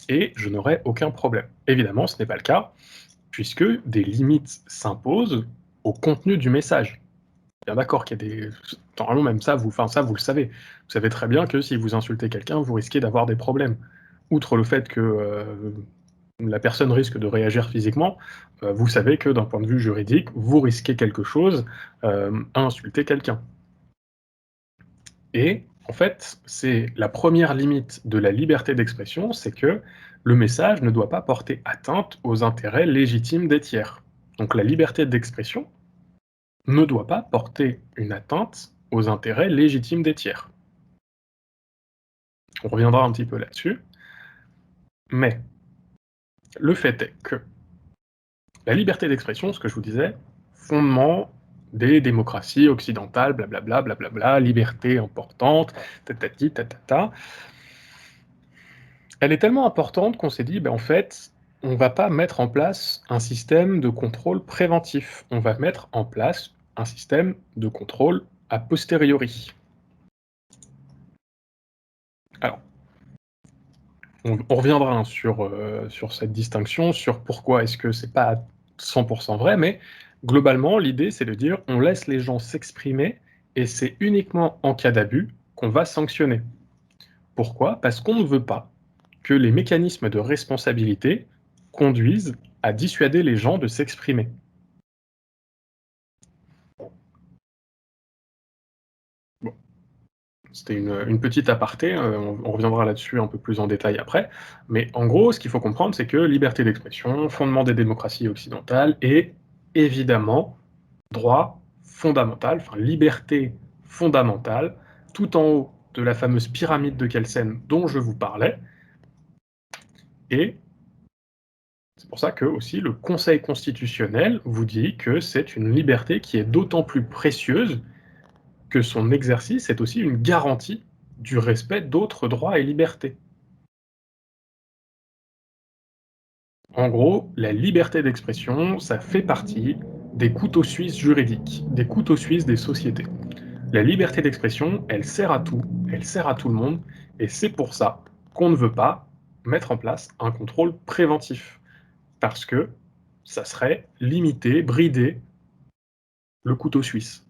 et je n'aurai aucun problème. Évidemment, ce n'est pas le cas, puisque des limites s'imposent au contenu du message. Bien d'accord qu'il y a des... Normalement, même ça, vous le savez. Vous savez très bien que si vous insultez quelqu'un, vous risquez d'avoir des problèmes. Outre le fait que la personne risque de réagir physiquement, vous savez que d'un point de vue juridique, vous risquez quelque chose à insulter quelqu'un. Et en fait, c'est la première limite de la liberté d'expression, c'est que le message ne doit pas porter atteinte aux intérêts légitimes des tiers. Donc la liberté d'expression ne doit pas porter une atteinte aux intérêts légitimes des tiers. On reviendra un petit peu là-dessus, mais le fait est que la liberté d'expression, ce que je vous disais, fondement des démocraties occidentales, blablabla, blablabla, liberté importante, tatati, tatata. Elle est tellement importante qu'on s'est dit, en fait, on va pas mettre en place un système de contrôle préventif. On va mettre en place un système de contrôle a posteriori. Alors, on reviendra hein, sur cette distinction, sur pourquoi est-ce que c'est pas 100% vrai, mais globalement, l'idée, c'est de dire on laisse les gens s'exprimer et c'est uniquement en cas d'abus qu'on va sanctionner. Pourquoi? Parce qu'on ne veut pas que les mécanismes de responsabilité conduisent à dissuader les gens de s'exprimer. Bon, c'était une petite aparté, on reviendra là-dessus un peu plus en détail après, mais en gros, ce qu'il faut comprendre, c'est que liberté d'expression, fondement des démocraties occidentales et évidemment droit fondamental, enfin liberté fondamentale, tout en haut de la fameuse pyramide de Kelsen dont je vous parlais, et c'est pour ça que aussi le Conseil constitutionnel vous dit que c'est une liberté qui est d'autant plus précieuse que son exercice est aussi une garantie du respect d'autres droits et libertés. En gros, la liberté d'expression, ça fait partie des couteaux suisses juridiques, des couteaux suisses des sociétés. La liberté d'expression, elle sert à tout, elle sert à tout le monde, et c'est pour ça qu'on ne veut pas mettre en place un contrôle préventif, parce que ça serait limiter, brider le couteau suisse.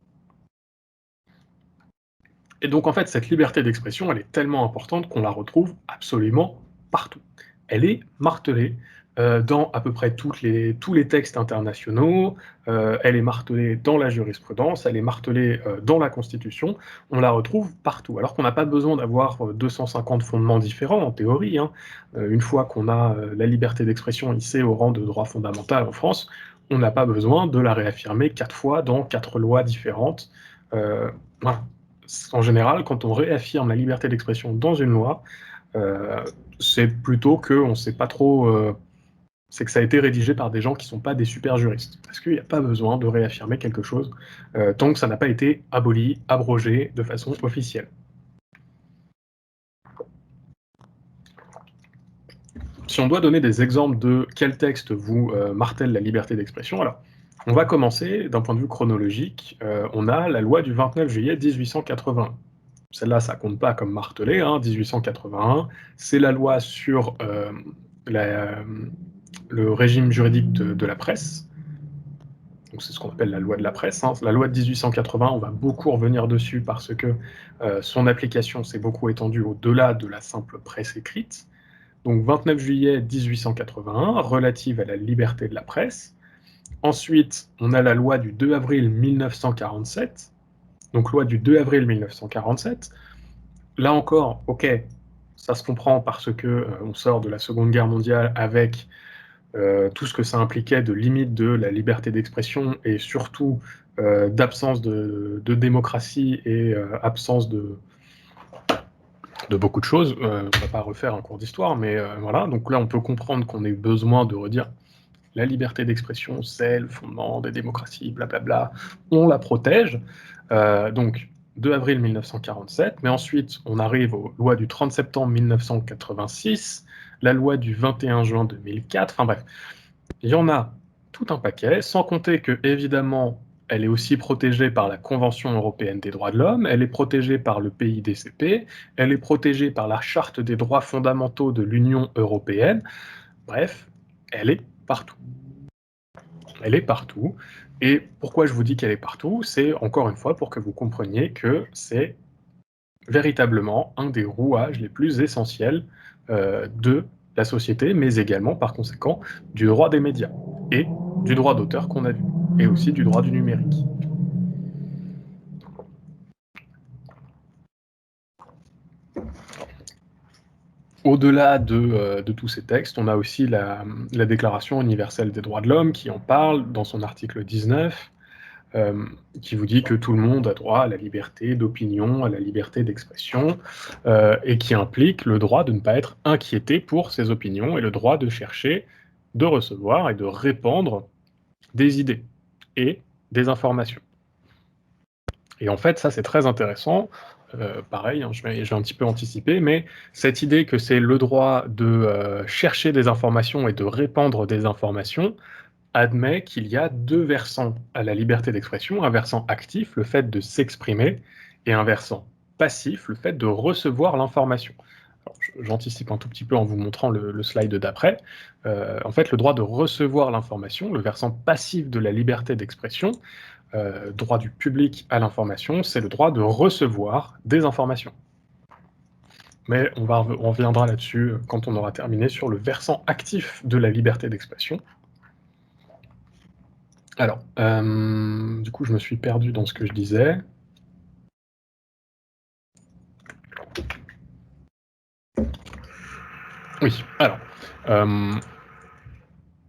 Et donc en fait, cette liberté d'expression, elle est tellement importante qu'on la retrouve absolument partout. Elle est martelée dans à peu près tous les textes internationaux, elle est martelée dans la jurisprudence, elle est martelée dans la Constitution, on la retrouve partout. Alors qu'on n'a pas besoin d'avoir 250 fondements différents en théorie, hein. Une fois qu'on a la liberté d'expression hissée au rang de droit fondamental en France, on n'a pas besoin de la réaffirmer 4 fois dans 4 lois différentes. Voilà. En général, quand on réaffirme la liberté d'expression dans une loi, c'est plutôt qu'on ne sait pas trop c'est que ça a été rédigé par des gens qui ne sont pas des super juristes. Parce qu'il n'y a pas besoin de réaffirmer quelque chose tant que ça n'a pas été aboli, abrogé de façon officielle. Si on doit donner des exemples de quel texte vous martèle la liberté d'expression, alors on va commencer d'un point de vue chronologique. On a la loi du 29 juillet 1881. Celle-là, ça compte pas comme martelé, hein, 1881. C'est la loi sur le régime juridique de la presse. Donc c'est ce qu'on appelle la loi de la presse, hein. La loi de 1880, on va beaucoup revenir dessus parce que son application s'est beaucoup étendue au-delà de la simple presse écrite. Donc 29 juillet 1881, relative à la liberté de la presse. Ensuite, on a la loi du 2 avril 1947. Donc loi du 2 avril 1947. Là encore, ok, ça se comprend parce que on sort de la Seconde Guerre mondiale avec tout ce que ça impliquait de limite de la liberté d'expression et surtout d'absence de démocratie et absence de beaucoup de choses. On ne va pas refaire un cours d'histoire, mais voilà. Donc là, on peut comprendre qu'on ait besoin de redire la liberté d'expression, c'est le fondement des démocraties, blablabla. On la protège. Donc, 2 avril 1947, mais ensuite, on arrive aux lois du 30 septembre 1986, la loi du 21 juin 2004, enfin bref. Il y en a tout un paquet, sans compter que, évidemment, elle est aussi protégée par la Convention européenne des droits de l'homme, elle est protégée par le PIDCP, elle est protégée par la Charte des droits fondamentaux de l'Union européenne. Bref, elle est partout. Elle est partout. Et pourquoi je vous dis qu'elle est partout? C'est, encore une fois, pour que vous compreniez que c'est véritablement un des rouages les plus essentiels de la société, mais également, par conséquent, du droit des médias et du droit d'auteur qu'on a vu, et aussi du droit du numérique. Au-delà de tous ces textes, on a aussi la Déclaration universelle des droits de l'homme qui en parle dans son article 19, qui vous dit que tout le monde a droit à la liberté d'opinion, à la liberté d'expression, et qui implique le droit de ne pas être inquiété pour ses opinions et le droit de chercher, de recevoir et de répandre des idées et des informations. Et en fait, ça c'est très intéressant. Pareil, hein, je vais un petit peu anticiper, mais cette idée que c'est le droit de chercher des informations et de répandre des informations admet qu'il y a deux versants à la liberté d'expression, un versant actif, le fait de s'exprimer, et un versant passif, le fait de recevoir l'information. J'anticipe un tout petit peu en vous montrant le slide d'après. En fait, le droit de recevoir l'information, le versant passif de la liberté d'expression, droit du public à l'information, c'est le droit de recevoir des informations. Mais on reviendra là-dessus quand on aura terminé sur le versant actif de la liberté d'expression. Alors, du coup, je me suis perdu dans ce que je disais. Oui, alors,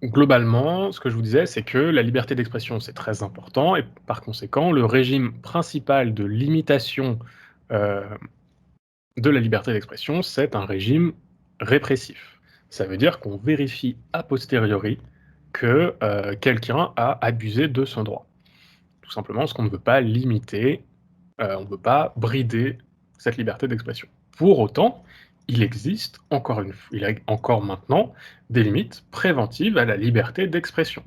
globalement, ce que je vous disais, c'est que la liberté d'expression, c'est très important et par conséquent, le régime principal de limitation, de la liberté d'expression, c'est un régime répressif. Ça veut dire qu'on vérifie a posteriori que, quelqu'un a abusé de son droit. Tout simplement parce qu'on ne veut pas limiter, on ne veut pas brider cette liberté d'expression. Pour autant, il existe encore maintenant des limites préventives à la liberté d'expression.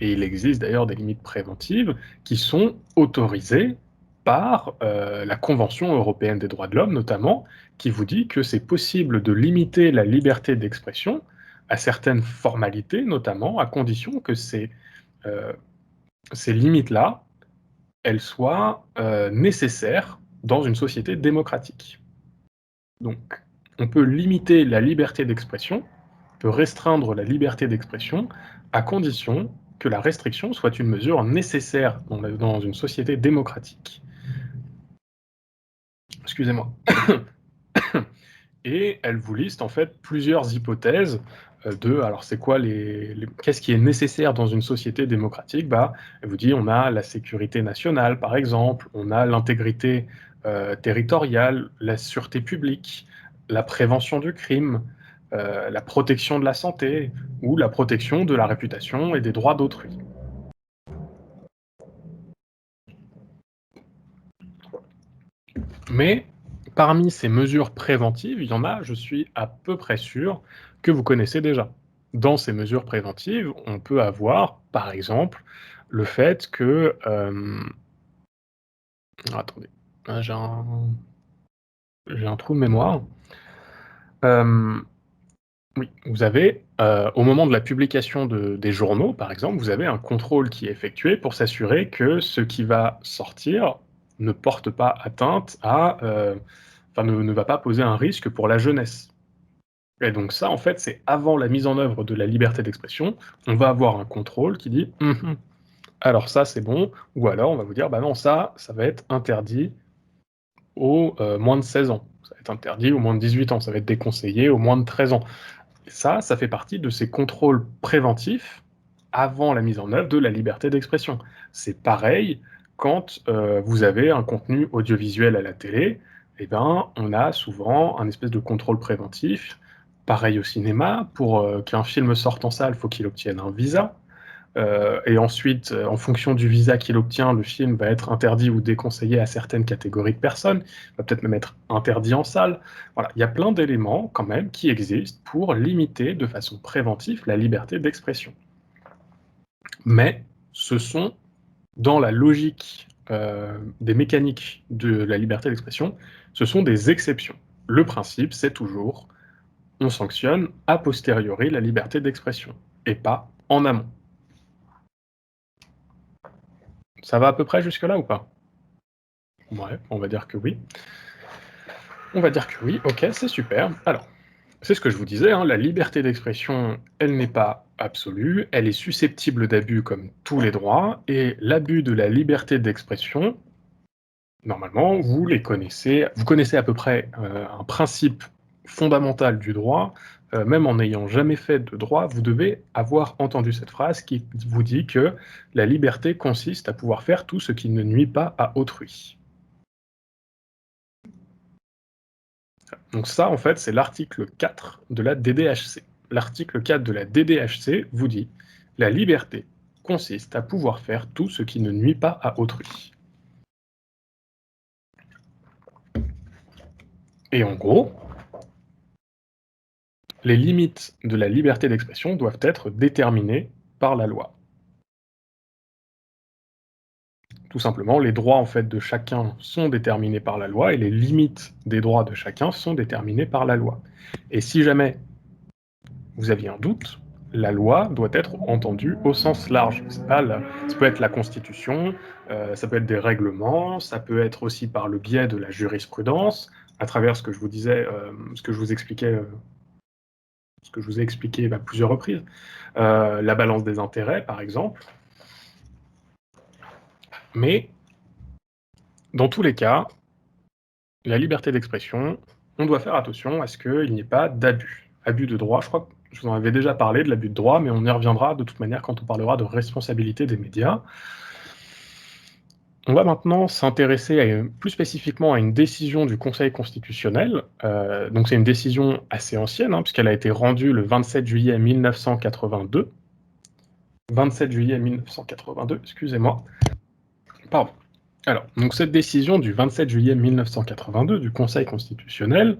Et il existe d'ailleurs des limites préventives qui sont autorisées par la Convention européenne des droits de l'homme notamment, qui vous dit que c'est possible de limiter la liberté d'expression à certaines formalités notamment, à condition que ces limites-là, elles soient nécessaires dans une société démocratique. Donc, on peut limiter la liberté d'expression peut restreindre la liberté d'expression à condition que la restriction soit une mesure nécessaire dans une société démocratique. Excusez-moi. Et elle vous liste en fait plusieurs hypothèses alors c'est quoi qu'est-ce qui est nécessaire dans une société démocratique? Bah, elle vous dit on a la sécurité nationale par exemple, on a l'intégrité territoriale, la sûreté publique, la prévention du crime, la protection de la santé ou la protection de la réputation et des droits d'autrui. Mais parmi ces mesures préventives, il y en a, je suis à peu près sûr, que vous connaissez déjà. Dans ces mesures préventives, on peut avoir, par exemple, le fait que... attendez, ah, j'ai un trou de mémoire. Oui, vous avez, au moment de la publication des journaux, par exemple, vous avez un contrôle qui est effectué pour s'assurer que ce qui va sortir ne porte pas atteinte enfin ne va pas poser un risque pour la jeunesse. Et donc ça, en fait, c'est avant la mise en œuvre de la liberté d'expression, on va avoir un contrôle qui dit: «Mmh alors ça, c'est bon», ou alors on va vous dire: «Bah non, ça va être interdit aux, moins de 16 ans. Ça va être interdit aux moins de 18 ans, ça va être déconseillé aux moins de 13 ans». Ça fait partie de ces contrôles préventifs avant la mise en œuvre de la liberté d'expression. C'est pareil quand, vous avez un contenu audiovisuel à la télé, eh ben, on a souvent un espèce de contrôle préventif. Pareil au cinéma, pour, qu'un film sorte en salle, il faut qu'il obtienne un visa. Et ensuite, en fonction du visa qu'il obtient, le film va être interdit ou déconseillé à certaines catégories de personnes, va peut-être même être interdit en salle. Voilà, il y a plein d'éléments quand même qui existent pour limiter de façon préventive la liberté d'expression. Mais ce sont dans la logique, des mécaniques de la liberté d'expression, ce sont des exceptions. Le principe, c'est toujours, on sanctionne a posteriori la liberté d'expression et pas en amont. Ça va à peu près jusque là ou pas? Ouais, on va dire que oui. On va dire que oui, OK, c'est super. Alors, c'est ce que je vous disais, hein, la liberté d'expression, elle n'est pas absolue, elle est susceptible d'abus comme tous les droits, et l'abus de la liberté d'expression, normalement, vous connaissez à peu près, un principe fondamental du droit, même en n'ayant jamais fait de droit, vous devez avoir entendu cette phrase qui vous dit que la liberté consiste à pouvoir faire tout ce qui ne nuit pas à autrui. Donc ça, en fait, c'est l'article 4 de la DDHC. L'article 4 de la DDHC vous dit: «La liberté consiste à pouvoir faire tout ce qui ne nuit pas à autrui». Et en gros, les limites de la liberté d'expression doivent être déterminées par la loi. Tout simplement, les droits, en fait, de chacun sont déterminés par la loi et les limites des droits de chacun sont déterminées par la loi. Et si jamais vous aviez un doute, la loi doit être entendue au sens large. C'est pas ça peut être la Constitution, ça peut être des règlements, ça peut être aussi par le biais de la jurisprudence, à travers ce que je vous disais, ce que je vous expliquais, ce que je vous ai expliqué à plusieurs reprises. La balance des intérêts, par exemple. Mais dans tous les cas, la liberté d'expression, on doit faire attention à ce qu'il n'y ait pas d'abus. Abus de droit, je crois que je vous en avais déjà parlé de l'abus de droit, mais on y reviendra de toute manière quand on parlera de responsabilité des médias. On va maintenant s'intéresser plus spécifiquement à une décision du Conseil constitutionnel. Donc c'est une décision assez ancienne, hein, puisqu'elle a été rendue le 27 juillet 1982. 27 juillet 1982, excusez-moi. Pardon. Alors, donc cette décision du 27 juillet 1982 du Conseil constitutionnel,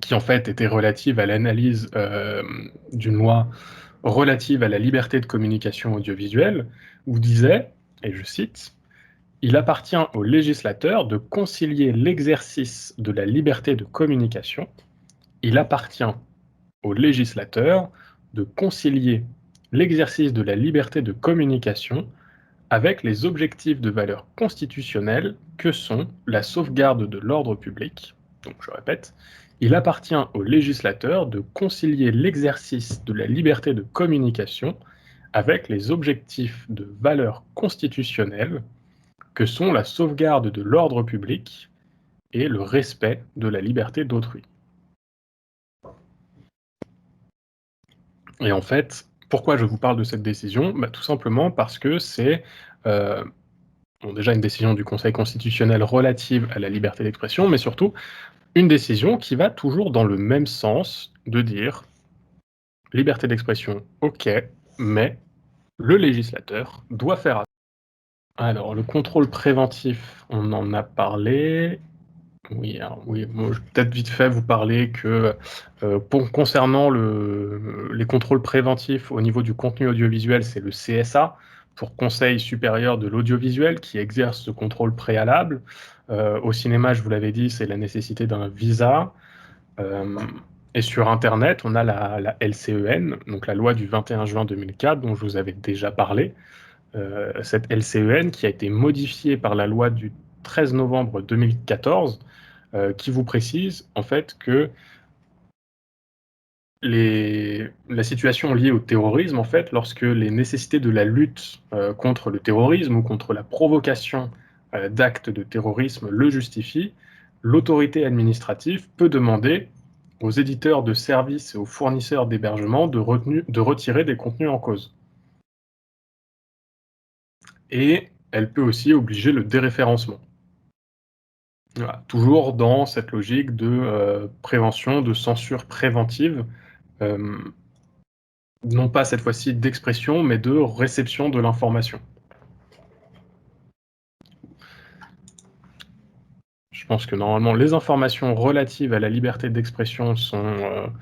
qui en fait était relative à l'analyse d'une loi relative à la liberté de communication audiovisuelle, vous disait, et je cite: «Il appartient au législateur de concilier l'exercice de la liberté de communication. Il appartient au législateur de concilier l'exercice de la liberté de communication avec les objectifs de valeur constitutionnelle que sont la sauvegarde de l'ordre public», donc je répète, Il appartient au législateur de concilier l'exercice de la liberté de communication avec les objectifs de valeur constitutionnelle que sont la sauvegarde de l'ordre public et le respect de la liberté d'autrui. Et en fait, pourquoi je vous parle de cette décision? Tout simplement parce que c'est déjà une décision du Conseil constitutionnel relative à la liberté d'expression, mais surtout une décision qui va toujours dans le même sens de dire liberté d'expression, ok, mais le législateur doit faire attention. Alors, le contrôle préventif, on en a parlé. Oui, alors oui, moi, je vais peut-être vite fait vous parler que concernant les contrôles préventifs au niveau du contenu audiovisuel, c'est le CSA, pour Conseil supérieur de l'audiovisuel, qui exerce ce contrôle préalable. Au cinéma, je vous l'avais dit, c'est la nécessité d'un visa. Et sur Internet, on a la LCEN, donc la loi du 21 juin 2004, dont je vous avais déjà parlé. Cette LCEN qui a été modifiée par la loi du 13 novembre 2014, qui vous précise en fait que la situation liée au terrorisme, en fait, lorsque les nécessités de la lutte contre le terrorisme ou contre la provocation d'actes de terrorisme le justifient, l'autorité administrative peut demander aux éditeurs de services et aux fournisseurs d'hébergement de retirer des contenus en cause. Et elle peut aussi obliger le déréférencement. Voilà, toujours dans cette logique de prévention, de censure préventive, non pas cette fois-ci d'expression, mais de réception de l'information. Je pense que normalement les informations relatives à la liberté d'expression sont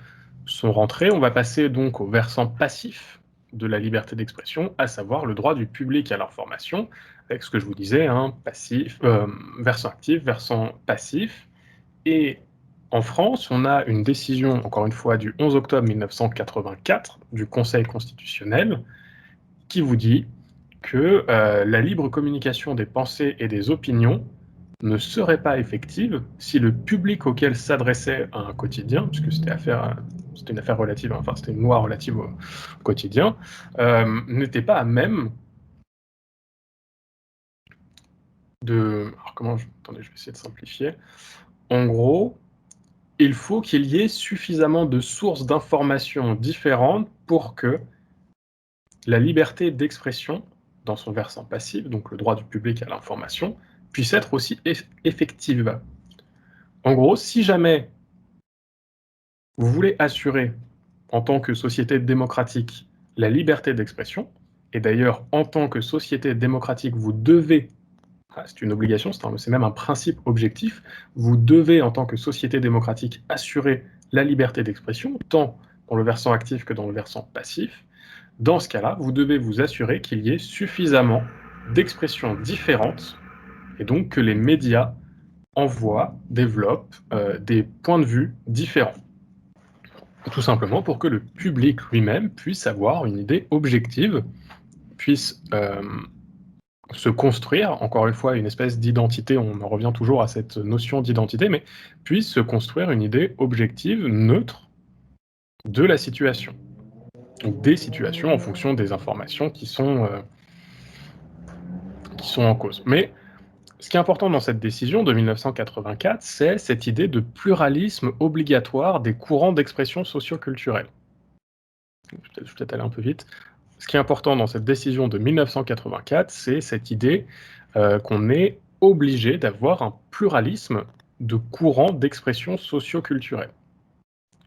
rentrées. On va passer donc au versant passif de la liberté d'expression, à savoir le droit du public à l'information, avec ce que je vous disais, hein, versant actif, versant passif. Et en France, on a une décision, encore une fois, du 11 octobre 1984 du Conseil constitutionnel qui vous dit que la libre communication des pensées et des opinions ne serait pas effective si le public auquel s'adressait un quotidien, puisque c'était une affaire relative, enfin c'était une loi relative au quotidien, n'était pas à même de... Alors attendez, je vais essayer de simplifier. En gros, il faut qu'il y ait suffisamment de sources d'informations différentes pour que la liberté d'expression, dans son versant passif, donc le droit du public à l'information, puisse être aussi effective. En gros, si jamais vous voulez assurer, en tant que société démocratique, la liberté d'expression, et d'ailleurs, en tant que société démocratique, vous devez, c'est une obligation, c'est même un principe objectif, vous devez, en tant que société démocratique, assurer la liberté d'expression, tant dans le versant actif que dans le versant passif. Dans ce cas-là, vous devez vous assurer qu'il y ait suffisamment d'expressions différentes, et donc que les médias envoient, développent des points de vue différents. Tout simplement pour que le public lui-même puisse avoir une idée objective, puisse se construire, encore une fois, une espèce d'identité, on en revient toujours à cette notion d'identité, mais puisse se construire une idée objective, neutre, de la situation. Donc des situations en fonction des informations qui sont en cause. Mais ce qui est important dans cette décision de 1984, c'est cette idée de pluralisme obligatoire des courants d'expression socio-culturelle. Je vais peut-être aller un peu vite. Ce qui est important dans cette décision de 1984, c'est cette idée qu'on est obligé d'avoir un pluralisme de courants d'expression socio-culturelle.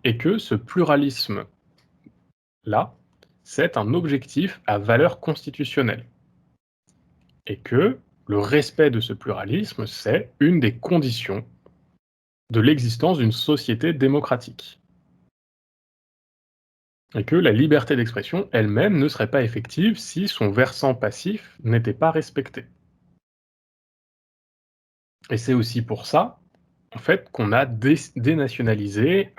Et que ce pluralisme-là, c'est un objectif à valeur constitutionnelle. Et que le respect de ce pluralisme, c'est une des conditions de l'existence d'une société démocratique. Et que la liberté d'expression elle-même ne serait pas effective si son versant passif n'était pas respecté. Et c'est aussi pour ça, en fait, qu'on a dénationalisé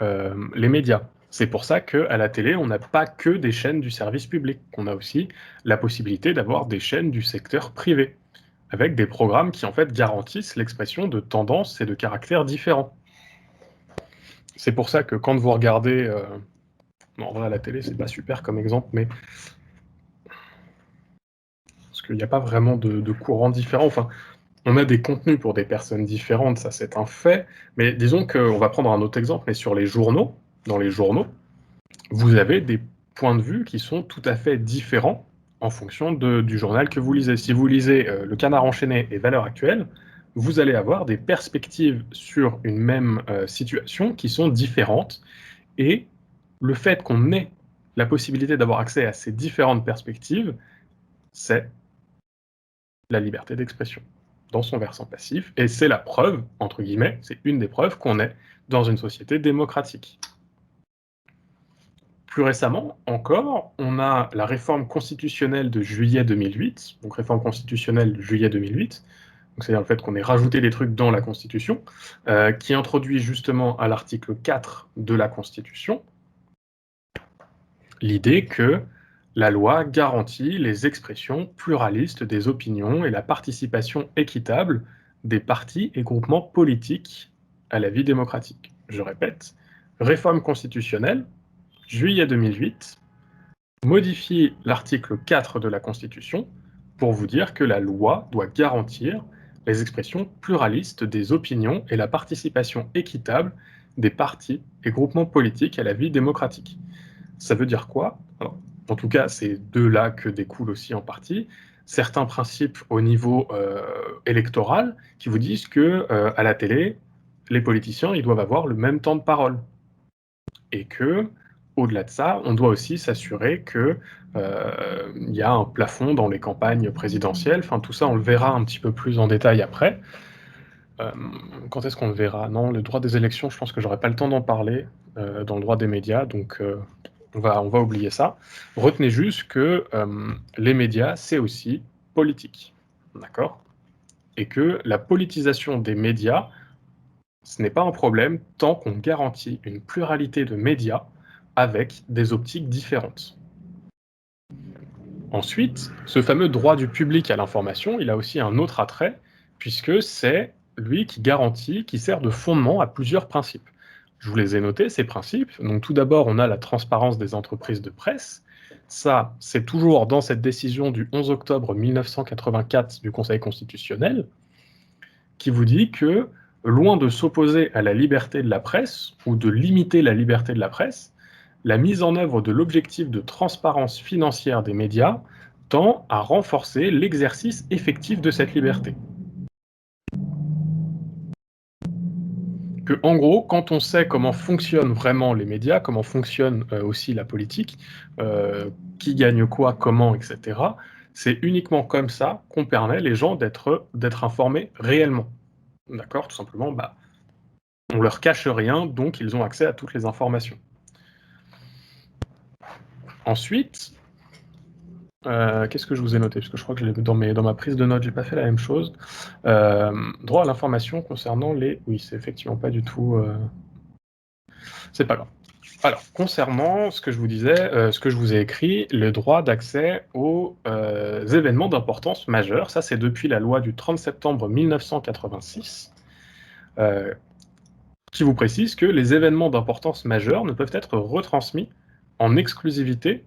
les médias. C'est pour ça qu'à la télé, on n'a pas que des chaînes du service public, qu'on a aussi la possibilité d'avoir des chaînes du secteur privé, avec des programmes qui, en fait, garantissent l'expression de tendances et de caractères différents. c'est pour ça que quand vous regardez, en vrai, à la télé, c'est pas super comme exemple, mais parce qu'il n'y a pas vraiment de courants différents. Enfin, on a des contenus pour des personnes différentes, ça c'est un fait. Mais disons qu'on va prendre un autre exemple, mais sur les journaux, dans les journaux, vous avez des points de vue qui sont tout à fait différents en fonction du journal que vous lisez. Si vous lisez Le Canard enchaîné et Valeurs actuelles, vous allez avoir des perspectives sur une même situation qui sont différentes. Et le fait qu'on ait la possibilité d'avoir accès à ces différentes perspectives, c'est la liberté d'expression dans son versant passif. Et c'est la preuve, entre guillemets, c'est une des preuves qu'on est dans une société démocratique. Plus récemment encore, on a la réforme constitutionnelle de juillet 2008, donc réforme constitutionnelle de juillet 2008, donc c'est-à-dire le fait qu'on ait rajouté des trucs dans la Constitution, qui introduit justement à l'article 4 de la Constitution l'idée que la loi garantit les expressions pluralistes des opinions et la participation équitable des partis et groupements politiques à la vie démocratique. Je répète, réforme constitutionnelle, juillet 2008, modifie l'article 4 de la Constitution pour vous dire que la loi doit garantir les expressions pluralistes des opinions et la participation équitable des partis et groupements politiques à la vie démocratique. Ça veut dire quoi? Alors, en tout cas, c'est de là que découlent aussi en partie certains principes au niveau électoral qui vous disent que à la télé, les politiciens ils doivent avoir le même temps de parole et que au-delà de ça, on doit aussi s'assurer que il y a un plafond dans les campagnes présidentielles. Enfin, tout ça, on le verra un petit peu plus en détail après. Quand est-ce qu'on le verra? Non, le droit des élections, je pense que j'aurai pas le temps d'en parler dans le droit des médias, donc on va oublier ça. Retenez juste que les médias, c'est aussi politique, d'accord? Et que la politisation des médias, ce n'est pas un problème tant qu'on garantit une pluralité de médias avec des optiques différentes. Ensuite, ce fameux droit du public à l'information, il a aussi un autre attrait, puisque c'est lui qui garantit, qui sert de fondement à plusieurs principes. Je vous les ai notés, ces principes. Donc tout d'abord, on a la transparence des entreprises de presse. Ça, c'est toujours dans cette décision du 11 octobre 1984 du Conseil constitutionnel, qui vous dit que, loin de s'opposer à la liberté de la presse, ou de limiter la liberté de la presse, la mise en œuvre de l'objectif de transparence financière des médias tend à renforcer l'exercice effectif de cette liberté. Que, en gros, quand on sait comment fonctionnent vraiment les médias, comment fonctionne aussi la politique, qui gagne quoi, comment, etc., c'est uniquement comme ça qu'on permet les gens d'être informés réellement. D'accord? Tout simplement, on leur cache rien, donc ils ont accès à toutes les informations. Ensuite, qu'est-ce que je vous ai noté? Parce que je crois que dans ma prise de notes, j'ai pas fait la même chose. Droit à l'information concernant les... Oui, c'est effectivement pas du tout... C'est pas grave. Alors, concernant ce que je vous disais, ce que je vous ai écrit, le droit d'accès aux événements d'importance majeure, ça c'est depuis la loi du 30 septembre 1986, qui vous précise que les événements d'importance majeure ne peuvent être retransmis en exclusivité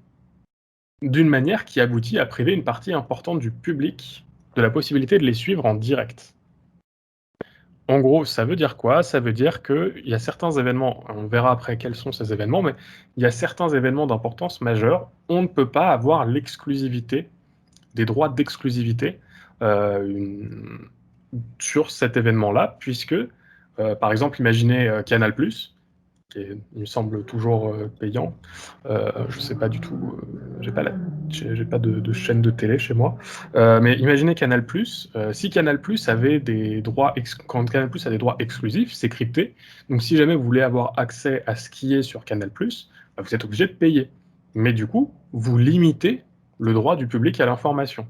d'une manière qui aboutit à priver une partie importante du public de la possibilité de les suivre en direct. En gros, ça veut dire quoi? Ça veut dire qu'il y a certains événements, on verra après quels sont ces événements, mais il y a certains événements d'importance majeure, on ne peut pas avoir l'exclusivité, des droits d'exclusivité sur cet événement-là, puisque, par exemple, imaginez Canal+, qui est, il me semble, toujours payant. Je ne sais pas du tout, j'ai pas de chaîne de télé chez moi. Mais imaginez Canal+, si Canal+ avait des droits, quand Canal+ a des droits exclusifs, c'est crypté. Donc si jamais vous voulez avoir accès à ce qui est sur Canal+, vous êtes obligé de payer. Mais du coup, vous limitez le droit du public à l'information.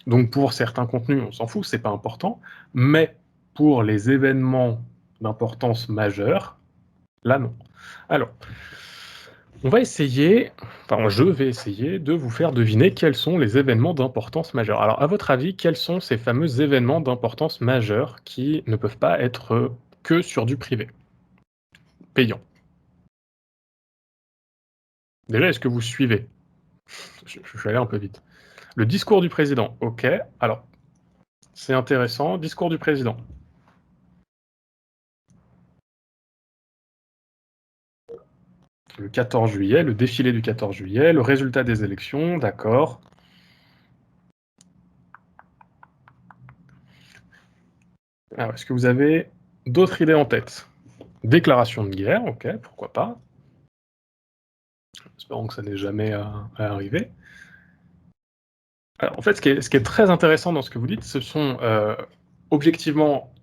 Donc pour certains contenus, on s'en fout, c'est pas important. Mais pour les événements d'importance majeure, là non. Alors, on va essayer, enfin je vais essayer de vous faire deviner quels sont les événements d'importance majeure. Alors à votre avis, quels sont ces fameux événements d'importance majeure qui ne peuvent pas être que sur du privé, payant? Déjà, est-ce que vous suivez? Je vais aller un peu vite. Le discours du président, ok. Alors, c'est intéressant. Discours du président. Le 14 juillet, le défilé du 14 juillet, le résultat des élections, d'accord. Alors, est-ce que vous avez d'autres idées en tête? Déclaration de guerre, ok, pourquoi pas. Espérons que ça n'ait jamais à arriver. Alors, en fait, ce qui est très intéressant dans ce que vous dites, ce sont objectivement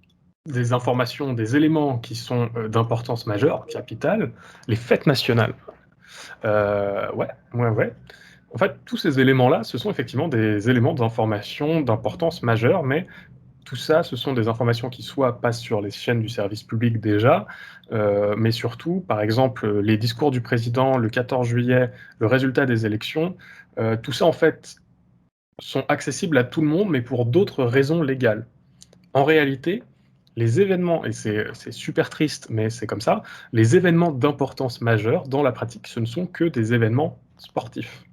des informations, des éléments qui sont d'importance majeure, capitale, les fêtes nationales. Ouais. En fait, tous ces éléments-là, ce sont effectivement des éléments d'information d'importance majeure, mais tout ça, ce sont des informations qui soit passent sur les chaînes du service public déjà, mais surtout, par exemple, les discours du président le 14 juillet, le résultat des élections, tout ça, en fait, sont accessibles à tout le monde, mais pour d'autres raisons légales. En réalité, les événements, et c'est super triste, mais c'est comme ça, les événements d'importance majeure, dans la pratique, ce ne sont que des événements sportifs.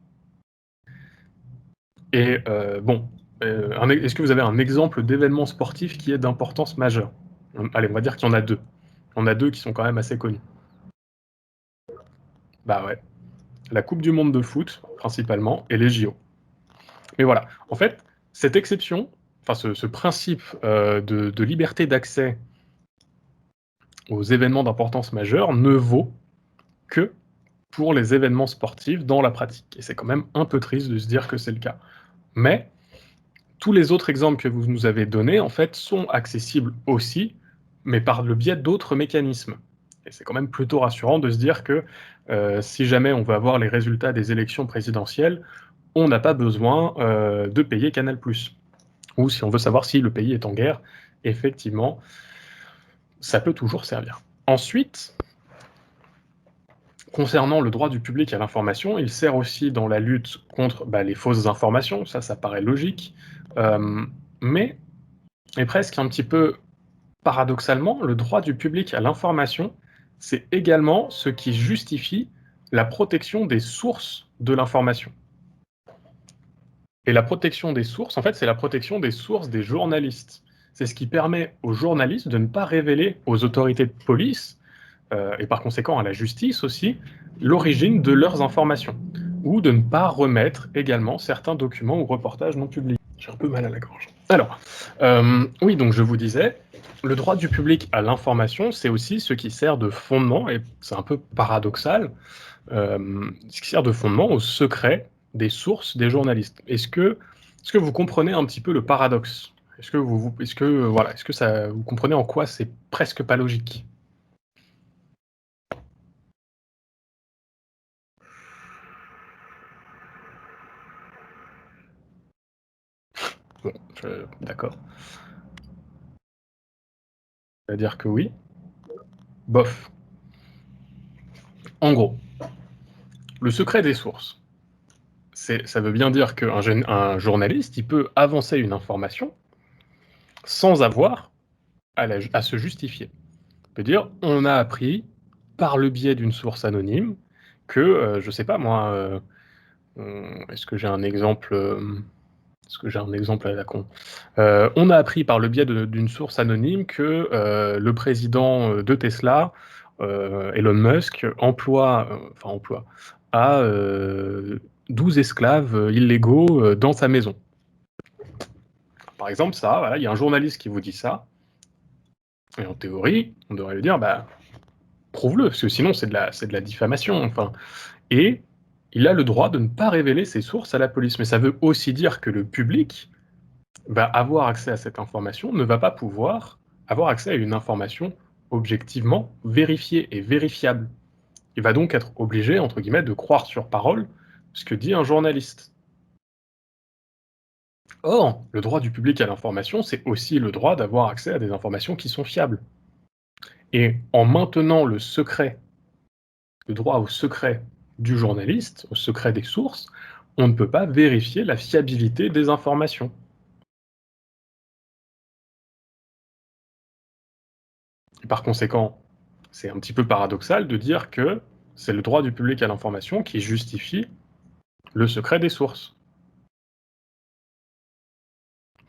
Et bon, est-ce que vous avez un exemple d'événement sportif qui est d'importance majeure? Allez, on va dire qu'il y en a deux. Il y en a deux qui sont quand même assez connus. Bah ouais, la Coupe du monde de foot, principalement, et les JO. Mais voilà, en fait, cette exception, enfin ce principe de liberté d'accès aux événements d'importance majeure ne vaut que pour les événements sportifs dans la pratique. Et c'est quand même un peu triste de se dire que c'est le cas. Mais tous les autres exemples que vous nous avez donnés, en fait, sont accessibles aussi, mais par le biais d'autres mécanismes. Et c'est quand même plutôt rassurant de se dire que si jamais on veut avoir les résultats des élections présidentielles, on n'a pas besoin de payer Canal+. Ou si on veut savoir si le pays est en guerre, effectivement, ça peut toujours servir. Ensuite, concernant le droit du public à l'information, il sert aussi dans la lutte contre les fausses informations, ça paraît logique, mais et presque un petit peu paradoxalement, le droit du public à l'information, c'est également ce qui justifie la protection des sources de l'information. Et la protection des sources, en fait, c'est la protection des sources des journalistes. C'est ce qui permet aux journalistes de ne pas révéler aux autorités de police, et par conséquent à la justice aussi, l'origine de leurs informations, ou de ne pas remettre également certains documents ou reportages non publiés. J'ai un peu mal à la gorge. Alors, oui, donc je vous disais, le droit du public à l'information, c'est aussi ce qui sert de fondement, et c'est un peu paradoxal, ce qui sert de fondement au secret des sources des journalistes. Est-ce que vous comprenez un petit peu le paradoxe? Est-ce que ça, vous comprenez en quoi c'est presque pas logique? Bon, d'accord. C'est-à-dire que oui, bof. En gros, le secret des sources, ça veut bien dire qu'un journaliste, il peut avancer une information sans avoir à se justifier. On peut dire, on a appris par le biais d'une source anonyme que, je sais pas moi, est-ce que j'ai un exemple, à la con? On a appris par le biais d'une source anonyme que, le président, de Tesla, Elon Musk, a, 12 esclaves, illégaux, dans sa maison. Par exemple, ça, voilà, il y a un journaliste qui vous dit ça, et en théorie, on devrait lui dire: «Bah, prouve-le, parce que sinon c'est de la diffamation, enfin». Et il a le droit de ne pas révéler ses sources à la police. Mais ça veut aussi dire que le public va avoir accès à cette information, ne va pas pouvoir avoir accès à une information objectivement vérifiée et vérifiable. Il va donc être obligé, entre guillemets, de croire sur parole ce que dit un journaliste. Or, le droit du public à l'information, c'est aussi le droit d'avoir accès à des informations qui sont fiables. Et en maintenant le secret, le droit au secret du journaliste, au secret des sources, on ne peut pas vérifier la fiabilité des informations. Et par conséquent, c'est un petit peu paradoxal de dire que c'est le droit du public à l'information qui justifie le secret des sources.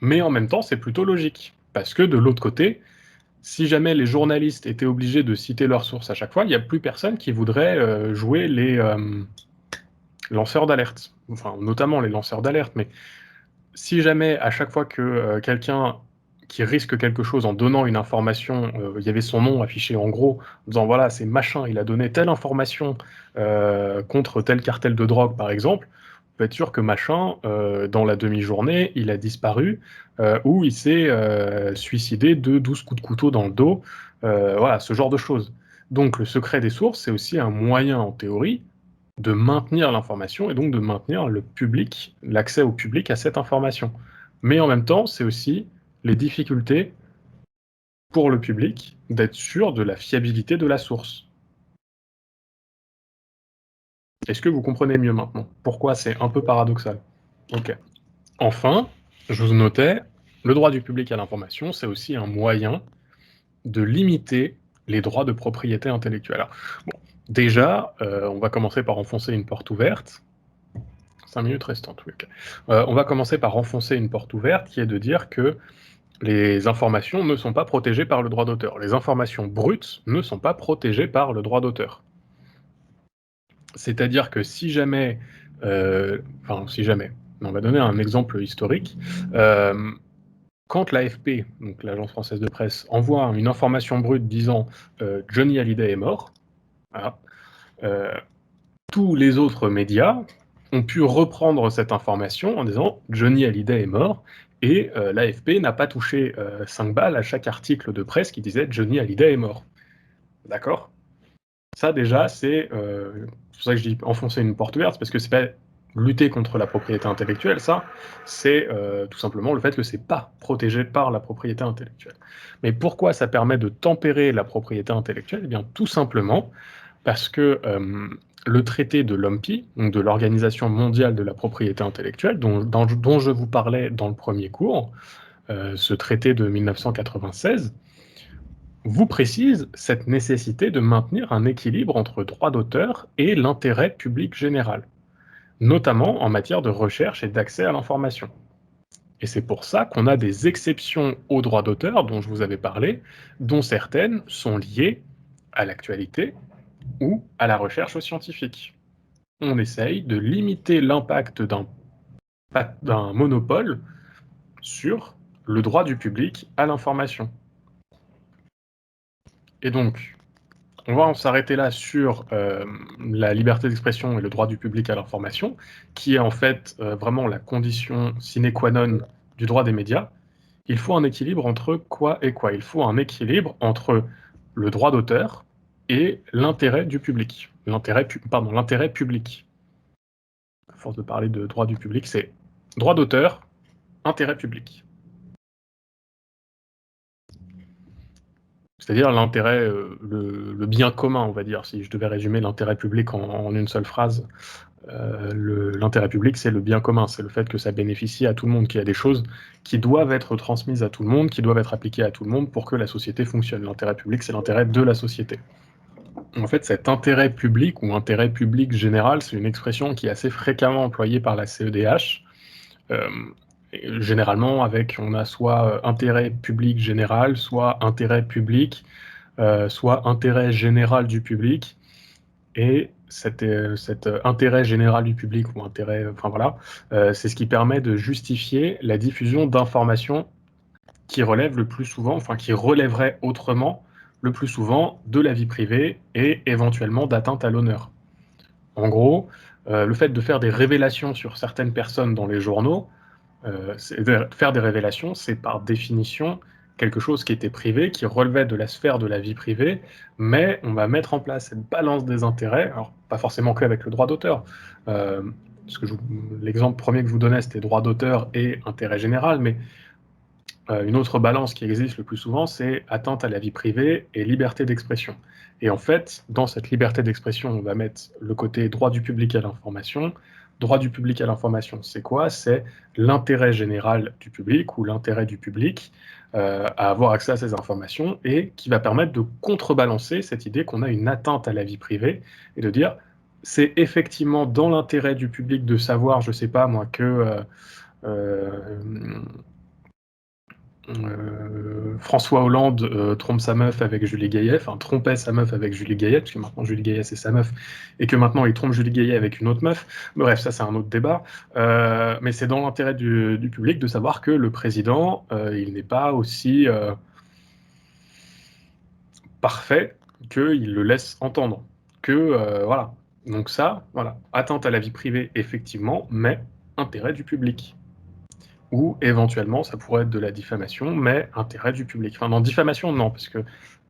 Mais en même temps, c'est plutôt logique, parce que de l'autre côté, si jamais les journalistes étaient obligés de citer leurs sources à chaque fois, il n'y a plus personne qui voudrait jouer les lanceurs d'alerte, enfin notamment les lanceurs d'alerte, mais si jamais à chaque fois que quelqu'un qui risque quelque chose en donnant une information, il y avait son nom affiché en gros, en disant voilà, c'est machin, il a donné telle information contre tel cartel de drogue par exemple, on peut être sûr que machin, dans la demi-journée, il a disparu ou il s'est suicidé de 12 coups de couteau dans le dos, voilà, ce genre de choses. Donc le secret des sources, c'est aussi un moyen en théorie de maintenir l'information et donc de maintenir le public, l'accès au public à cette information. Mais en même temps, c'est aussi les difficultés pour le public d'être sûr de la fiabilité de la source. Est-ce que vous comprenez mieux maintenant pourquoi c'est un peu paradoxal? Ok. Enfin, je vous notais, le droit du public à l'information, c'est aussi un moyen de limiter les droits de propriété intellectuelle. Alors, bon, déjà, on va commencer par enfoncer une porte ouverte. 5 minutes restantes, oui, ok. On va commencer par enfoncer une porte ouverte, qui est de dire que les informations ne sont pas protégées par le droit d'auteur. Les informations brutes ne sont pas protégées par le droit d'auteur. C'est-à-dire que si jamais, on va donner un exemple historique. Quand l'AFP, donc l'Agence française de presse, envoie une information brute disant Johnny Hallyday est mort, voilà, tous les autres médias ont pu reprendre cette information en disant Johnny Hallyday est mort, et l'AFP n'a pas touché 5 balles à chaque article de presse qui disait Johnny Hallyday est mort. D'accord? Ça déjà, c'est pour ça que je dis enfoncer une porte ouverte, parce que c'est pas lutter contre la propriété intellectuelle, ça, c'est tout simplement le fait que c'est pas protégé par la propriété intellectuelle. Mais pourquoi ça permet de tempérer la propriété intellectuelle? Eh bien, tout simplement parce que le traité de l'OMPI, donc de l'Organisation mondiale de la propriété intellectuelle, dont je vous parlais dans le premier cours, ce traité de 1996, vous précise cette nécessité de maintenir un équilibre entre droit d'auteur et l'intérêt public général, notamment en matière de recherche et d'accès à l'information. Et c'est pour ça qu'on a des exceptions au droit d'auteur dont je vous avais parlé, dont certaines sont liées à l'actualité ou à la recherche scientifique. On essaye de limiter l'impact d'un monopole sur le droit du public à l'information. Et donc, on va s'arrêter là sur la liberté d'expression et le droit du public à l'information, qui est en fait vraiment la condition sine qua non du droit des médias. Il faut un équilibre entre quoi et quoi? Il faut un équilibre entre le droit d'auteur et l'intérêt du public. L'intérêt public. À force de parler de droit du public, c'est droit d'auteur, intérêt public. C'est-à-dire l'intérêt, le bien commun, on va dire, si je devais résumer l'intérêt public en une seule phrase. L'intérêt public, c'est le bien commun, c'est le fait que ça bénéficie à tout le monde, qu'il y a des choses qui doivent être transmises à tout le monde, qui doivent être appliquées à tout le monde pour que la société fonctionne. L'intérêt public, c'est l'intérêt de la société. En fait, cet intérêt public ou intérêt public général, c'est une expression qui est assez fréquemment employée par la CEDH. Généralement, on a soit intérêt public général, soit intérêt public, soit intérêt général du public. Et cet intérêt général du public ou intérêt, enfin voilà, c'est ce qui permet de justifier la diffusion d'informations qui relèvent le plus souvent, enfin qui relèveraient autrement le plus souvent de la vie privée et éventuellement d'atteinte à l'honneur. En gros, le fait de faire des révélations sur certaines personnes dans les journaux, faire des révélations, c'est par définition quelque chose qui était privé, qui relevait de la sphère de la vie privée, mais on va mettre en place cette balance des intérêts, alors pas forcément qu'avec le droit d'auteur, parce que l'exemple premier que je vous donnais, c'était droit d'auteur et intérêt général, mais une autre balance qui existe le plus souvent, c'est atteinte à la vie privée et liberté d'expression. Et en fait, dans cette liberté d'expression, on va mettre le côté droit du public à l'information, Droit du public à l'information, c'est quoi? C'est l'intérêt général du public ou l'intérêt du public à avoir accès à ces informations et qui va permettre de contrebalancer cette idée qu'on a une atteinte à la vie privée et de dire c'est effectivement dans l'intérêt du public de savoir, je sais pas moi, que François Hollande trompe sa meuf avec Julie Gaillet, enfin trompait sa meuf avec Julie Gaillet, parce que maintenant Julie Gaillet c'est sa meuf, et que maintenant il trompe Julie Gaillet avec une autre meuf. Bref, ça c'est un autre débat. Mais c'est dans l'intérêt du public de savoir que le président, il n'est pas aussi parfait qu'il le laisse entendre. Voilà. Donc ça, voilà, atteinte à la vie privée, effectivement, mais intérêt du public. Ou éventuellement, ça pourrait être de la diffamation, mais intérêt du public. Enfin, non, diffamation, non, parce que...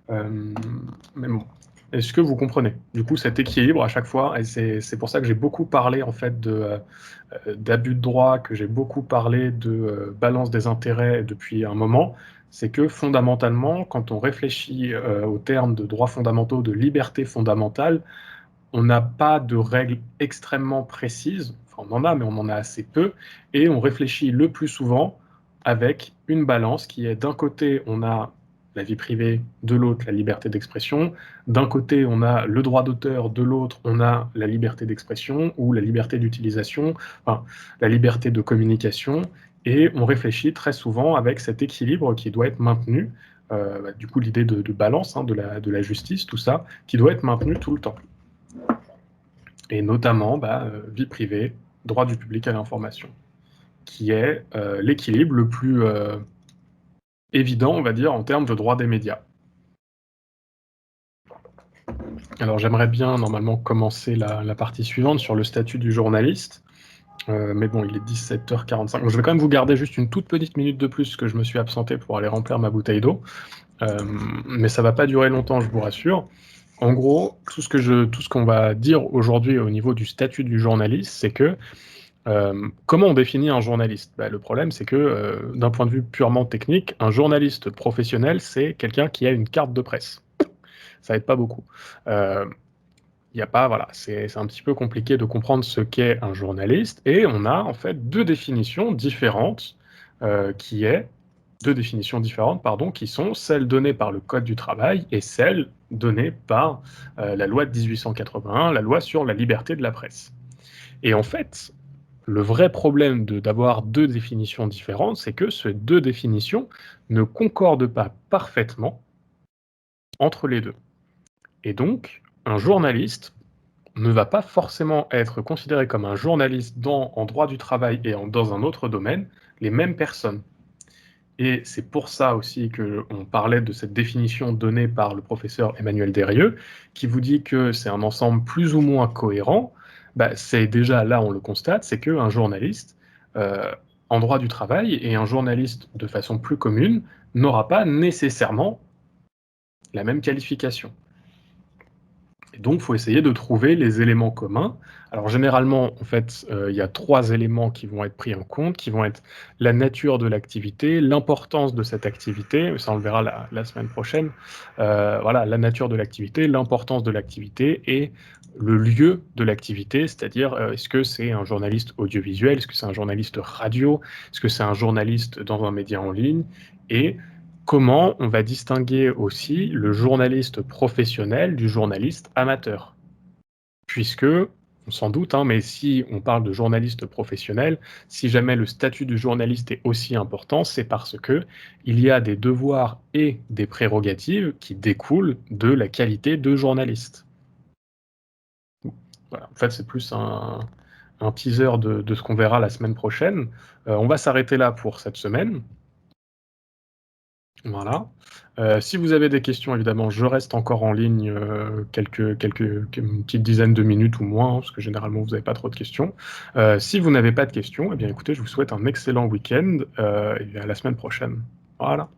mais bon, est-ce que vous comprenez? Du coup, cet équilibre à chaque fois, et c'est pour ça que j'ai beaucoup parlé, en fait, d'abus de droit, que j'ai beaucoup parlé de balance des intérêts depuis un moment, c'est que fondamentalement, quand on réfléchit aux termes de droits fondamentaux, de liberté fondamentale, on n'a pas de règles extrêmement précises, enfin on en a, mais on en a assez peu, et on réfléchit le plus souvent avec une balance qui est d'un côté, on a la vie privée, de l'autre, la liberté d'expression, d'un côté, on a le droit d'auteur, de l'autre, on a la liberté d'expression ou la liberté d'utilisation, enfin, la liberté de communication, et on réfléchit très souvent avec cet équilibre qui doit être maintenu, du coup l'idée de balance, hein, de la justice, tout ça, qui doit être maintenu tout le temps. Et notamment vie privée, droit du public à l'information, qui est l'équilibre le plus évident, on va dire, en termes de droit des médias. Alors j'aimerais bien normalement commencer la partie suivante sur le statut du journaliste, mais bon, il est 17h45. Donc, je vais quand même vous garder juste une toute petite minute de plus que je me suis absenté pour aller remplir ma bouteille d'eau, mais ça va pas durer longtemps, je vous rassure. En gros, tout ce qu'on va dire aujourd'hui au niveau du statut du journaliste, c'est que comment on définit un journaliste? Le problème, c'est que d'un point de vue purement technique, un journaliste professionnel, c'est quelqu'un qui a une carte de presse. Ça aide pas beaucoup. Y a pas, voilà, c'est un petit peu compliqué de comprendre ce qu'est un journaliste, et on a en fait deux définitions différentes, qui sont celles données par le Code du travail et celles données par la loi de 1881, la loi sur la liberté de la presse. Et en fait, le vrai problème d'avoir deux définitions différentes, c'est que ces deux définitions ne concordent pas parfaitement entre les deux. Et donc, un journaliste ne va pas forcément être considéré comme un journaliste en droit du travail et dans un autre domaine, les mêmes personnes. Et c'est pour ça aussi qu'on parlait de cette définition donnée par le professeur Emmanuel Derieux, qui vous dit que c'est un ensemble plus ou moins cohérent. C'est déjà là, on le constate, c'est qu'un journaliste en droit du travail et un journaliste de façon plus commune n'aura pas nécessairement la même qualification. Et donc, il faut essayer de trouver les éléments communs. Alors, généralement, en fait, il y a 3 éléments qui vont être pris en compte, qui vont être la nature de l'activité, l'importance de cette activité, ça on le verra la semaine prochaine, voilà, la nature de l'activité, l'importance de l'activité et le lieu de l'activité, c'est-à-dire, est-ce que c'est un journaliste audiovisuel, est-ce que c'est un journaliste radio, est-ce que c'est un journaliste dans un média en ligne, et comment on va distinguer aussi le journaliste professionnel du journaliste amateur? Puisque, on s'en doute, hein, mais si on parle de journaliste professionnel, si jamais le statut du journaliste est aussi important, c'est parce que il y a des devoirs et des prérogatives qui découlent de la qualité de journaliste. Voilà, en fait, c'est plus un teaser de ce qu'on verra la semaine prochaine. On va s'arrêter là pour cette semaine. Voilà. Si vous avez des questions, évidemment, je reste encore en ligne, une petite dizaine de minutes ou moins, hein, parce que généralement, vous n'avez pas trop de questions. Si vous n'avez pas de questions, eh bien, écoutez, je vous souhaite un excellent week-end, et à la semaine prochaine. Voilà.